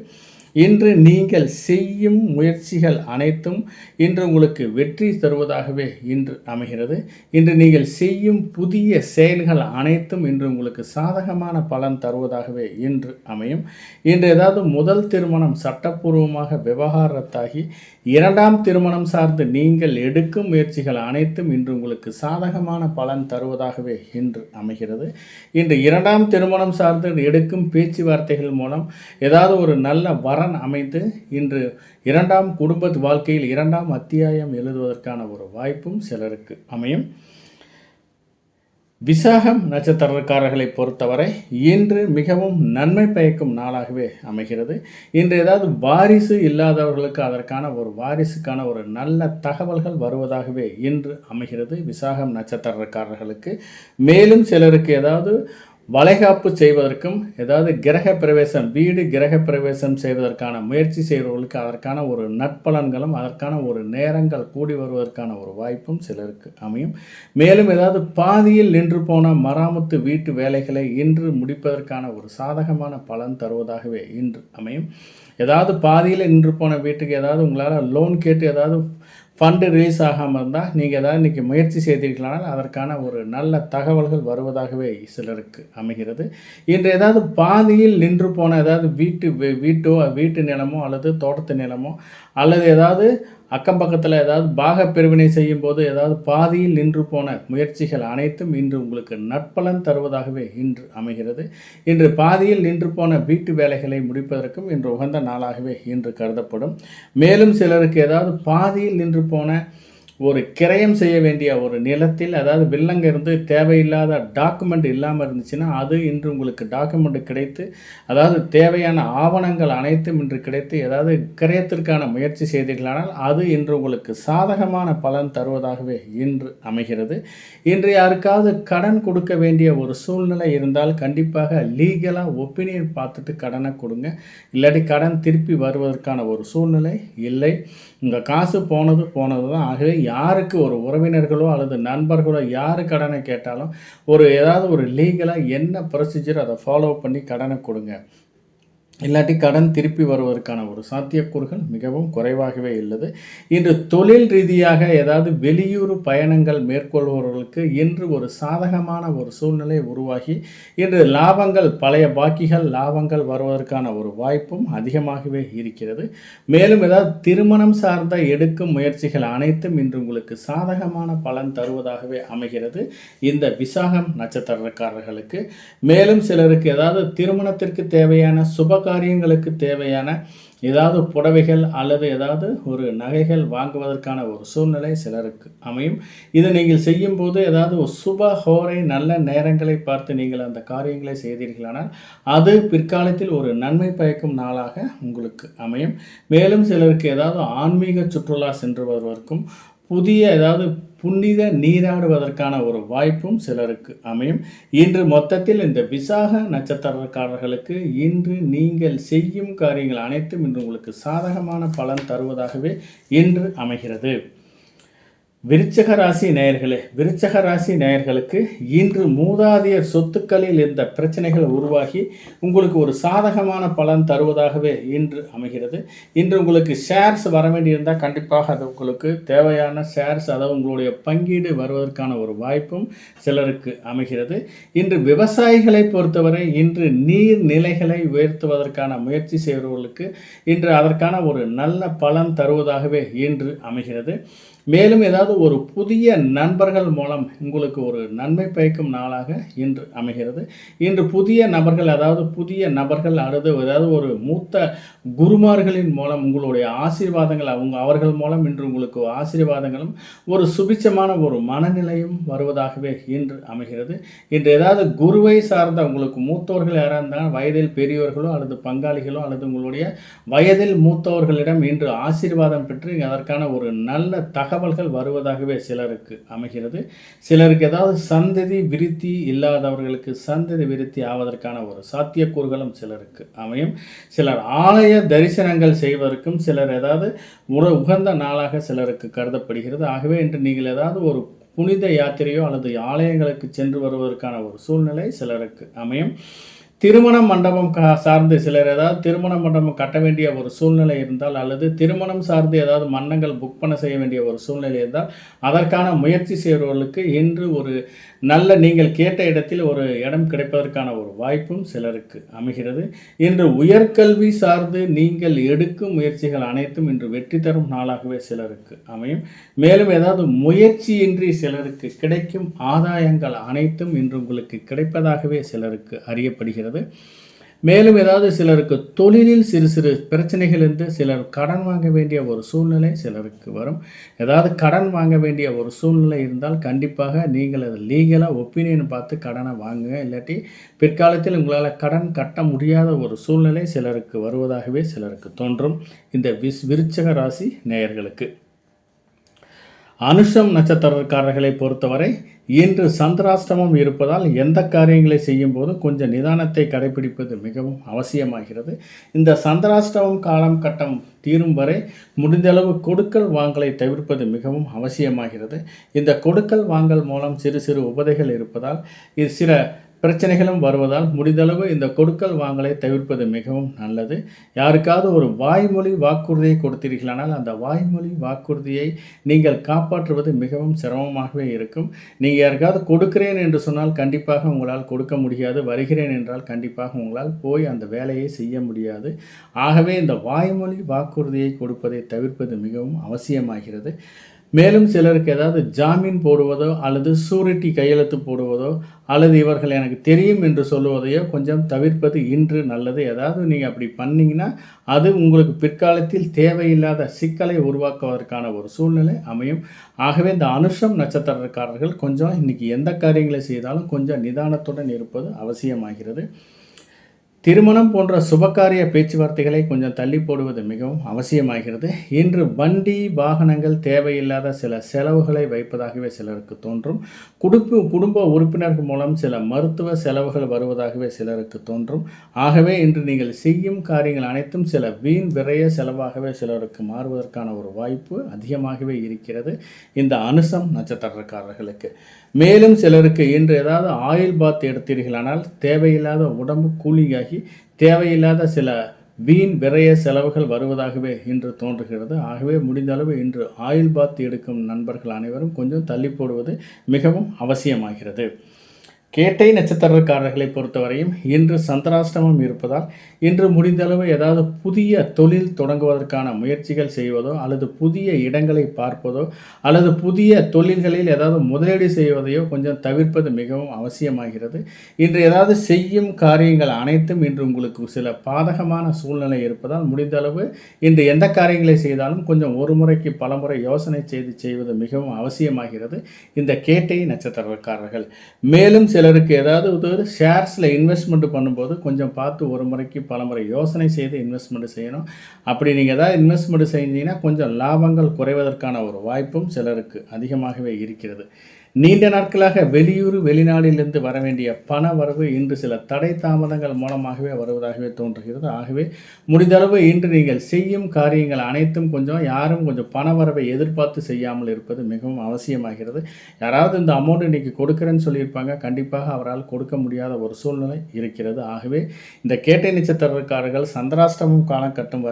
இன்று நீங்கள் செய்யும் முயற்சிகள் அனைத்தும் இன்று உங்களுக்கு வெற்றி தருவதாகவே இன்று அமைகிறது. இன்று நீங்கள் செய்யும் புதிய செயல்கள் அனைத்தும் இன்று உங்களுக்கு சாதகமான பலன் தருவதாகவே இன்று அமையும். இன்று ஏதாவது முதல் திருமணம் சட்டப்பூர்வமாக விவகாரத்தாகி இரண்டாம் திருமணம் சார்ந்து நீங்கள் எடுக்கும் முயற்சிகள் அனைத்தும் இன்று உங்களுக்கு சாதகமான பலன் தருவதாகவே இன்று அமைகிறது. இன்று இரண்டாம் திருமணம் சார்ந்து எடுக்கும் பேச்சுவார்த்தைகள் மூலம் ஏதாவது ஒரு நல்ல வரன் அமைந்து இன்று இரண்டாம் குடும்ப வாழ்க்கையில் இரண்டாம் அத்தியாயம் எழுதுவதற்கான ஒரு வாய்ப்பும் சிலருக்கு அமையும். விசாகம் நட்சத்திரக்காரர்களை பொறுத்தவரை இன்று மிகவும் நன்மை பயக்கும் நாளாகவே அமைகிறது. இன்று ஏதாவது வாரிசு இல்லாதவர்களுக்கு அதற்கான ஒரு வாரிசுக்கான ஒரு நல்ல தகவல்கள் வருவதாகவே இன்று அமைகிறது விசாகம் நட்சத்திரக்காரர்களுக்கு. மேலும் சிலருக்கு ஏதாவது வளைகாப்பு செய்வதற்கும் ஏதாவது கிரக பிரவேசம் வீடு கிரக பிரவேசம் செய்வதற்கான முயற்சி செய்கிறவர்களுக்கு அதற்கான ஒரு நற்பலன்களும் அதற்கான ஒரு நேரங்கள் கூடி வருவதற்கான ஒரு வாய்ப்பும் சிலருக்கு அமையும். மேலும் ஏதாவது பாதியில் நின்று போன மராமத்து வீட்டு வேலைகளை இன்று முடிப்பதற்கான ஒரு சாதகமான பலன் தருவதாகவே இன்று அமையும். ஏதாவது பாதியில் நின்று போன வீட்டுக்கு ஏதாவது உங்களால் லோன் கேட்டு ஏதாவது ஃபண்டு ரிலீஸ் ஆகாமல் இருந்தால் நீங்கள் ஏதாவது இன்றைக்கி முயற்சி செய்தீர்களானால் அதற்கான ஒரு நல்ல தகவல்கள் வருவதாகவே சிலருக்கு அமைகிறது. இன்று ஏதாவது பாதியில் நின்று போன ஏதாவது வீட்டு நிலமோ அல்லது தோட்டத்து நிலமோ அல்லது ஏதாவது அக்கம் பக்கத்தில் ஏதாவது பாக பிரிவினை செய்யும் போது ஏதாவது பாதியில் நின்று போன முயற்சிகள் அனைத்தும் இன்று உங்களுக்கு நற்பலன் தருவதாகவே இன்று அமைகிறது. இன்று பாதியில் நின்று போன வீட்டு வேலைகளை முடிப்பதற்கும் இன்று உகந்த நாளாகவே இன்று கருதப்படும். மேலும் சிலருக்கு ஏதாவது பாதியில் நின்று போன ஒரு கிரயம் செய்ய வேண்டிய ஒரு நிலத்தில் அதாவது வில்லங்க இருந்து தேவையில்லாத டாக்குமெண்ட் இல்லாமல் இருந்துச்சுன்னா அது இன்று உங்களுக்கு டாக்குமெண்ட் கிடைத்து அதாவது தேவையான ஆவணங்கள் அனைத்தும் இன்று கிடைத்து ஏதாவது கிரயத்திற்கான முயற்சி செய்தீர்களானால் அது இன்று உங்களுக்கு சாதகமான பலன் தருவதாகவே இன்று அமைகிறது. இன்று யாருக்காவது கடன் கொடுக்க வேண்டிய ஒரு சூழ்நிலை இருந்தால் கண்டிப்பாக லீகலாக ஒப்பீனியன் பார்த்துட்டு கடனை கொடுங்க. இல்லாட்டி கடன் திருப்பி வருவதற்கான ஒரு சூழ்நிலை இல்லை. உங்கள் காசு போனது தான். ஆகவே யாருக்கு ஒரு உறவினர்களோ அல்லது நண்பர்களோ யார் கடனை கேட்டாலும் ஏதாவது ஒரு லீகலாக என்ன ப்ரொசீஜர் அதை ஃபாலோ பண்ணி கடனை கொடுங்க. இல்லாட்டி கடன் திருப்பி வருவதற்கான ஒரு சாத்தியக்கூறுகள் மிகவும் குறைவாகவே உள்ளது. இன்று தொழில் ரீதியாக ஏதாவது வெளியூர் பயணங்கள் மேற்கொள்பவர்களுக்கு இன்று ஒரு சாதகமான ஒரு சூழ்நிலை உருவாகி இன்று லாபங்கள் பழைய பாக்கிகள் லாபங்கள் வருவதற்கான ஒரு வாய்ப்பும் அதிகமாகவே இருக்கிறது. மேலும் ஏதாவது திருமணம் சார்ந்த எடுக்கும் முயற்சிகள் அனைத்தும் இன்று உங்களுக்கு சாதகமான பலன் தருவதாகவே அமைகிறது இந்த விசாகம் நட்சத்திரக்காரர்களுக்கு. மேலும் சிலருக்கு ஏதாவது திருமணத்திற்கு தேவையான சுப காரியங்களுக்கு தேவையான ஏதாவது புடவைகள் அல்லது ஏதாவது ஒரு நகைகள் வாங்குவதற்கான ஒரு சூழ்நிலை சிலருக்கு அமையும். இதை நீங்கள் செய்யும்போது ஏதாவது ஒரு சுப ஹோரை நல்ல நேரங்களை பார்த்து நீங்கள் அந்த காரியங்களை செய்தீர்களானால் அது பிற்காலத்தில் ஒரு நன்மை பயக்கும் நாளாக உங்களுக்கு அமையும். மேலும் சிலருக்கு ஏதாவது ஆன்மீக சுற்றுலா சென்று வருவதற்கும் புதிய ஏதாவது புனித நீராடுவதற்கான ஒரு வாய்ப்பும் சிலருக்கு அமையும். இன்று மொத்தத்தில் இந்த விசாக நட்சத்திரக்காரர்களுக்கு இன்று நீங்கள் செய்யும் காரியங்கள் அனைத்தும் இன்று உங்களுக்கு சாதகமான பலன் தருவதாகவே இன்று அமைகிறது. விருச்சக ராசி நேயர்களே, விருச்சக ராசி நேயர்களுக்கு இன்று மூதாதையர் சொத்துக்களில் இருந்த பிரச்சனைகள் உருவாகி உங்களுக்கு ஒரு சாதகமான பலன் தருவதாகவே இன்று அமைகிறது. இன்று உங்களுக்கு ஷேர்ஸ் வர வேண்டியிருந்தால் கண்டிப்பாக அது உங்களுக்கு தேவையான ஷேர்ஸ், அதாவது உங்களுடைய பங்கீடு வருவதற்கான ஒரு வாய்ப்பும் சிலருக்கு அமைகிறது. இன்று விவசாயிகளை பொறுத்தவரை இன்று நீர்நிலைகளை உயர்த்துவதற்கான முயற்சி செய்பவர்களுக்கு இன்று அதற்கான ஒரு நல்ல பலன் தருவதாகவே இன்று அமைகிறது. மேலும் ஏதாவது ஒரு புதிய நண்பர்கள் மூலம் உங்களுக்கு ஒரு நன்மை பயக்கும் நாளாக இன்று அமைகிறது. இன்று புதிய நபர்கள், அதாவது புதிய நபர்கள் அல்லது ஏதாவது ஒரு மூத்த குருமார்களின் மூலம் உங்களுடைய ஆசீர்வாதங்கள் அவர்கள் மூலம் இன்று உங்களுக்கு ஆசீர்வாதங்களும் ஒரு சுபிச்சமான ஒரு மனநிலையும் வருவதாகவே இன்று அமைகிறது. இன்று ஏதாவது குருவை சார்ந்த உங்களுக்கு மூத்தவர்கள் யாராக இருந்தால் வயதில் பெரியவர்களோ அல்லது பங்காளிகளோ அல்லது உங்களுடைய வயதில் மூத்தவர்களிடம் இன்று ஆசீர்வாதம் பெற்று அதற்கான ஒரு நல்ல தகவல்கள் வருவதாகவே சிலருக்கு அமைகிறது. சிலருக்கு ஏதாவது சந்ததி விருத்தி இல்லாதவர்களுக்கு சந்ததி விருத்தி ஆவதற்கான ஒரு சாத்தியக்கூறுகளும் சிலருக்கு அமையும். சிலர் ஆலய தரிசனங்கள் செய்வதற்கும் சிலர் ஏதாவது உகந்த நாளாக சிலருக்கு கருதப்படுகிறது. ஆகவே இன்று நீங்கள் ஏதாவது ஒரு புனித யாத்திரையோ அல்லது ஆலயங்களுக்கு சென்று வருவதற்கான ஒரு சூழ்நிலை சிலருக்கு அமையும். திருமண மண்டபம் சார்ந்து சிலர் ஏதாவது திருமண மண்டபம் கட்ட வேண்டிய ஒரு சூழ்நிலை இருந்தால் அல்லது திருமணம் சார்ந்து ஏதாவது மண்டபங்கள் புக் பண்ண செய்ய வேண்டிய ஒரு சூழ்நிலை இருந்தால் அதற்கான முயற்சி செய்பவர்களுக்கு இன்று ஒரு நல்ல நீங்கள் கேட்ட இடத்தில் ஒரு இடம் கிடைப்பதற்கான ஒரு வாய்ப்பும் சிலருக்கு அமைகிறது. இன்று உயர்கல்வி சார்ந்து நீங்கள் எடுக்கும் முயற்சிகள் அனைத்தும் இன்று வெற்றி தரும் நாளாகவே சிலருக்கு அமையும். மேலும் ஏதாவது முயற்சியின்றி சிலருக்கு கிடைக்கும் ஆதாயங்கள் அனைத்தும் இன்று உங்களுக்கு கிடைப்பதாகவே சிலருக்கு அறியப்படுகிறது. மேலும் ஏதாவது சிலருக்கு தொழிலில் சிறு சிறு பிரச்சனைகள் இருந்து சிலர் கடன் வாங்க வேண்டிய ஒரு சூழ்நிலை சிலருக்கு வரும். ஏதாவது கடன் வாங்க வேண்டிய ஒரு சூழ்நிலை இருந்தால் கண்டிப்பாக நீங்கள் அது லீகலாக ஒப்பீனியன் பார்த்து கடனை வாங்குங்க. இல்லாட்டி பிற்காலத்தில் உங்களால் கடன் கட்ட முடியாத ஒரு சூழ்நிலை சிலருக்கு வருவதாகவே சிலருக்கு தோன்றும். இந்த விருச்சக ராசி நேயர்களுக்கு அனுஷம் நட்சத்திரக்காரர்களை பொறுத்தவரை இன்று சந்திராஷ்டமம் இருப்பதால் எந்த காரியங்களை செய்யும் போது கொஞ்சம் நிதானத்தை கடைபிடிப்பது மிகவும் அவசியமாகிறது. இந்த சந்திராஷ்டமம் காலம் கட்டம் தீரும் வரை முடிந்தளவு கொடுக்கல் வாங்கலை தவிர்ப்பது மிகவும் அவசியமாகிறது. இந்த கொடுக்கல் வாங்கல் மூலம் சிறு சிறு உபதைகள் இருப்பதால் இது சில பிரச்சனைகளும் வருவதால் முடிந்தளவு இந்த கொடுக்கல் வாங்கலை தவிர்ப்பது மிகவும் நல்லது. யாருக்காவது ஒரு வாய்மொழி வாக்குறுதியை கொடுத்தீர்களானால் அந்த வாய்மொழி வாக்குறுதியை நீங்கள் காப்பாற்றுவது மிகவும் சிரமமாகவே இருக்கும். நீங்கள் யாருக்காவது கொடுக்கிறேன் என்று சொன்னால் கண்டிப்பாக உங்களால் கொடுக்க முடியாது. வருகிறேன் என்றால் கண்டிப்பாக உங்களால் போய் அந்த வேலையை செய்ய முடியாது. ஆகவே இந்த வாய்மொழி வாக்குறுதியை கொடுப்பதை தவிர்ப்பது மிகவும் அவசியமாகிறது. மேலும் சிலருக்கு ஏதாவது ஜாமீன் போடுவதோ அல்லது சூரிட்டி கையெழுத்து போடுவதோ அல்லது இவர்கள் எனக்கு தெரியும் என்று சொல்லுவதையோ கொஞ்சம் தவிர்ப்பது இன்று நல்லது. ஏதாவது நீங்கள் அப்படி பண்ணிங்கன்னா அது உங்களுக்கு பிற்காலத்தில் தேவையில்லாத சிக்கலை உருவாக்குவதற்கான ஒரு சூழ்நிலை அமையும். ஆகவே இந்த அனுஷம் நட்சத்திரக்காரர்கள் கொஞ்சம் இன்றைக்கி எந்த காரியங்களை செய்தாலும் கொஞ்சம் நிதானத்துடன் இருப்பது அவசியமாகிறது. திருமணம் போன்ற சுபகாரிய பேச்சுவார்த்தைகளை கொஞ்சம் தள்ளி போடுவது மிகவும் அவசியமாகிறது. இன்று வண்டி வாகனங்கள் தேவையில்லாத சில செலவுகளை வைப்பதாகவே சிலருக்கு தோன்றும். குடும்ப உறுப்பினர்கள் மூலம் சில மருத்துவ செலவுகள் வருவதாகவே சிலருக்கு தோன்றும். ஆகவே இன்று நீங்கள் செய்யும் காரியங்கள் அனைத்தும் சில வீண் விரைய செலவாகவே சிலருக்கு மாறுவதற்கான ஒரு வாய்ப்பு அதிகமாகவே இருக்கிறது இந்த அனுஷம் நட்சத்திரக்காரர்களுக்கு. மேலும் சிலருக்கு இன்று ஏதாவது ஆயில் பாத் எடுத்தீர்களானால் தேவையில்லாத உடம்பு கூலிங்காகி தேவையில்லாத சில வீண் விரைய செலவுகள் வருவதாகவே இன்று தோன்றுகிறது. ஆகவே முடிந்த அளவு இன்று ஆயில் பாத் எடுக்கும் நண்பர்கள் அனைவரும் கொஞ்சம் தள்ளி போடுவது மிகவும் அவசியமாகிறது. கேட்டை நட்சத்திரக்காரர்களை பொறுத்தவரையும் இன்று சந்திராஷ்டமம் இருப்பதால் இன்று முடிந்தளவு ஏதாவது புதிய தொழில் தொடங்குவதற்கான முயற்சிகள் செய்வதோ அல்லது புதிய இடங்களை பார்ப்பதோ அல்லது புதிய தொழில்களில் ஏதாவது முதலீடு செய்வதையோ கொஞ்சம் தவிர்ப்பது மிகவும் அவசியமாகிறது. இன்று ஏதாவது செய்யும் காரியங்கள் அனைத்தும் இன்று உங்களுக்கு சில பாதகமான சூழ்நிலை இருப்பதால் முடிந்தளவு இன்று எந்த காரியங்களை செய்தாலும் கொஞ்சம் ஒரு முறைக்கு பல முறை யோசனை செய்வது மிகவும் அவசியமாகிறது இந்த கேட்டை நட்சத்திரக்காரர்கள். மேலும் சிலருக்கு ஏதாவது ஒரு ஷேர்ஸில் இன்வெஸ்ட்மெண்ட் பண்ணும்போது கொஞ்சம் பார்த்து ஒரு முறைக்கு பல முறை யோசனை செய்து இன்வெஸ்ட்மெண்ட் செய்யணும். அப்படி நீங்கள் ஏதாவது இன்வெஸ்ட்மெண்ட் செஞ்சீங்கன்னா கொஞ்சம் லாபங்கள் குறைவதற்கான ஒரு வாய்ப்பும் சிலருக்கு அதிகமாகவே இருக்கிறது. நீண்ட நாட்களாக வெளியூர் வெளிநாட்டிலிருந்து வர வேண்டிய பண வரவு இன்று சில தடை தாமதங்கள் மூலமாகவே வருவதாகவே தோன்றுகிறது. ஆகவே முடிந்தளவு இன்று நீங்கள் செய்யும் காரியங்கள் அனைத்தும் யாரும் கொஞ்சம் பண வரவை எதிர்பார்த்து செய்யாமல் இருப்பது மிகவும் அவசியமாகிறது. யாராவது இந்த அமௌண்ட் இன்றைக்கி கொடுக்குறேன்னு சொல்லியிருப்பாங்க, கண்டிப்பாக அவரால் கொடுக்க முடியாத ஒரு சூழ்நிலை இருக்கிறது. ஆகவே இந்த கேட்டை நட்சத்திரக்காரர்கள் சந்திராஷ்டமம் காலகட்டம்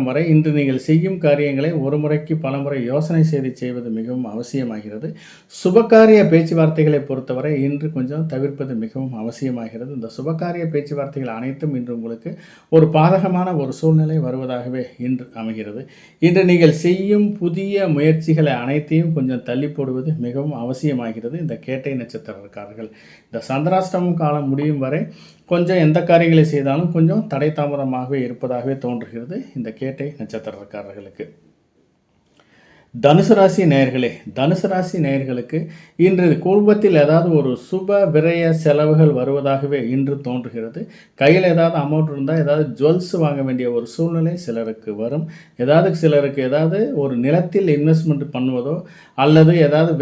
வரை இன்று நீங்கள் செய்யும் காரியங்களை ஒரு முறைக்கு பல முறை யோசனை செய்து செய்வது மிகவும் அவசியமாகிறது. சுபகாரிய பேச்சுவார்த்தைகளை பொறுத்தவரை இன்று கொஞ்சம் தவிர்ப்பது மிகவும் அவசியமாகிறது. இந்த சுபகாரிய பேச்சுவார்த்தைகள் அனைத்தும் இன்று உங்களுக்கு ஒரு பாதகமான ஒரு சூழ்நிலை வருவதாகவே இன்று அமைகிறது. இன்று நீங்கள் செய்யும் புதிய முயற்சிகளை அனைத்தையும் கொஞ்சம் தள்ளி போடுவது மிகவும் அவசியமாகிறது. இந்த கேட்டை நட்சத்திரக்காரர்கள் இந்த சந்திராஷ்டமம் காலம் முடியும் வரை கொஞ்சம் எந்த காரியங்களை செய்தாலும் கொஞ்சம் தடை தாமதமாகவே இருப்பதாகவே தோன்றுகிறது இந்த கேட்டை நட்சத்திரக்காரர்களுக்கு. தனுசு ராசி நேயர்களுக்கு இன்று குடும்பத்தில் ஏதாவது ஒரு சுப விரய செலவுகள் வருவதாகவே இன்று தோன்றுகிறது. கையில் ஏதாவது அமௌண்ட் இருந்தால் ஏதாவது ஜுவல்ஸ் வாங்க வேண்டிய ஒரு சூழ்நிலை சிலருக்கு வரும். சிலருக்கு ஏதாவது ஒரு நிலத்தில் இன்வெஸ்ட்மெண்ட் பண்ணுவதோ அல்லது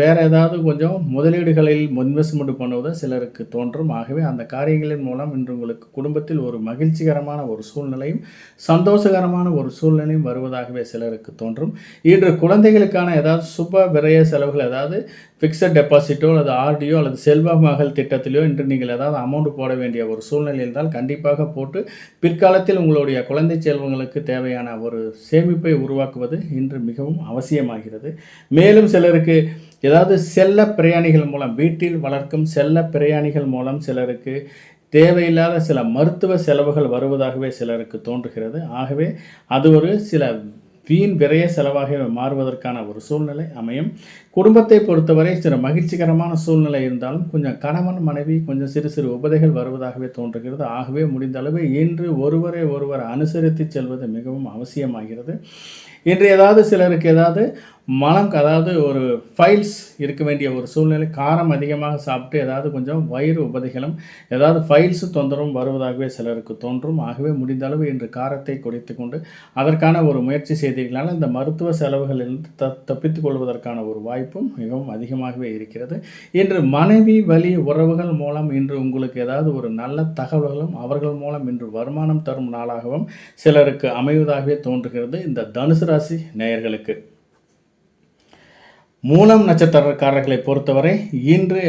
வேறு ஏதாவது கொஞ்சம் முதலீடுகளில் இன்வெஸ்ட்மெண்ட் பண்ணுவதோ சிலருக்கு தோன்றும். ஆகவே அந்த காரியங்களின் மூலம் இன்று உங்களுக்கு குடும்பத்தில் ஒரு மகிழ்ச்சிகரமான ஒரு சூழ்நிலையும் சந்தோஷகரமான ஒரு சூழ்நிலையும் வருவதாகவே சிலருக்கு தோன்றும். இன்று குழந்தைகளுக்கான ஏதாவது சுப விரய செலவுகள் ஏதாவது ஃபிக்ஸட் டெபாசிட்டோ அல்லது ஆர்டியோ அல்லது செல்வ மகள் திட்டத்திலோ இன்று நீங்கள் ஏதாவது அமௌண்ட் போட வேண்டிய ஒரு சூழ்நிலை இருந்தால் கண்டிப்பாக போட்டு பிற்காலத்தில் உங்களுடைய குழந்தை செல்வங்களுக்கு தேவையான ஒரு சேமிப்பை உருவாக்குவது இன்று மிகவும் அவசியமாகிறது. மேலும் சிலருக்கு ஏதாவது செல்ல பிரயாணிகள் மூலம் வீட்டில் வளர்க்கும் செல்ல பிரயாணிகள் மூலம் சிலருக்கு தேவையில்லாத சில மருத்துவ செலவுகள் வருவதாகவே சிலருக்கு தோன்றுகிறது. ஆகவே அது ஒரு சில வீண் விரைய செலவாக மாறுவதற்கான ஒரு சூழ்நிலை அமையும். குடும்பத்தை பொறுத்தவரை சில மகிழ்ச்சிகரமான சூழ்நிலை இருந்தாலும் கொஞ்சம் கணவன் மனைவி கொஞ்சம் சிறு சிறு உபதைகள் வருவதாகவே தோன்றுகிறது. ஆகவே முடிந்த அளவு இன்று ஒருவர் அனுசரித்து செல்வது மிகவும் அவசியமாகிறது. இன்று சிலருக்கு ஒரு ஃபைல்ஸ் இருக்க வேண்டிய ஒரு சூழ்நிலை, காரம் அதிகமாக சாப்பிட்டு கொஞ்சம் வயிறு உபதைகளும் ஃபைல்ஸ் தொந்தரவும் வருவதாகவே சிலருக்கு தோன்றும். ஆகவே முடிந்தளவு இன்று காரத்தை குறைத்து கொண்டு அதற்கான ஒரு முயற்சி செய்தீர்களால் இந்த மருத்துவ செலவுகளில் தப்பித்துக் கொள்வதற்கான ஒரு வாய்ப்பும் மிகவும் அதிகமாகவே இருக்கிறது. இன்று மனைவி வழி உறவுகள் மூலம் இன்று உங்களுக்கு ஒரு நல்ல தகவல்களும் அவர்கள் மூலம் இன்று வருமானம் தரும் நாளாகவும் சிலருக்கு அமைவதாகவே தோன்றுகிறது. இந்த தனுசு ராசி நேயர்களுக்கு மூலம் நட்சத்திரக்காரர்களை பொறுத்தவரை இன்று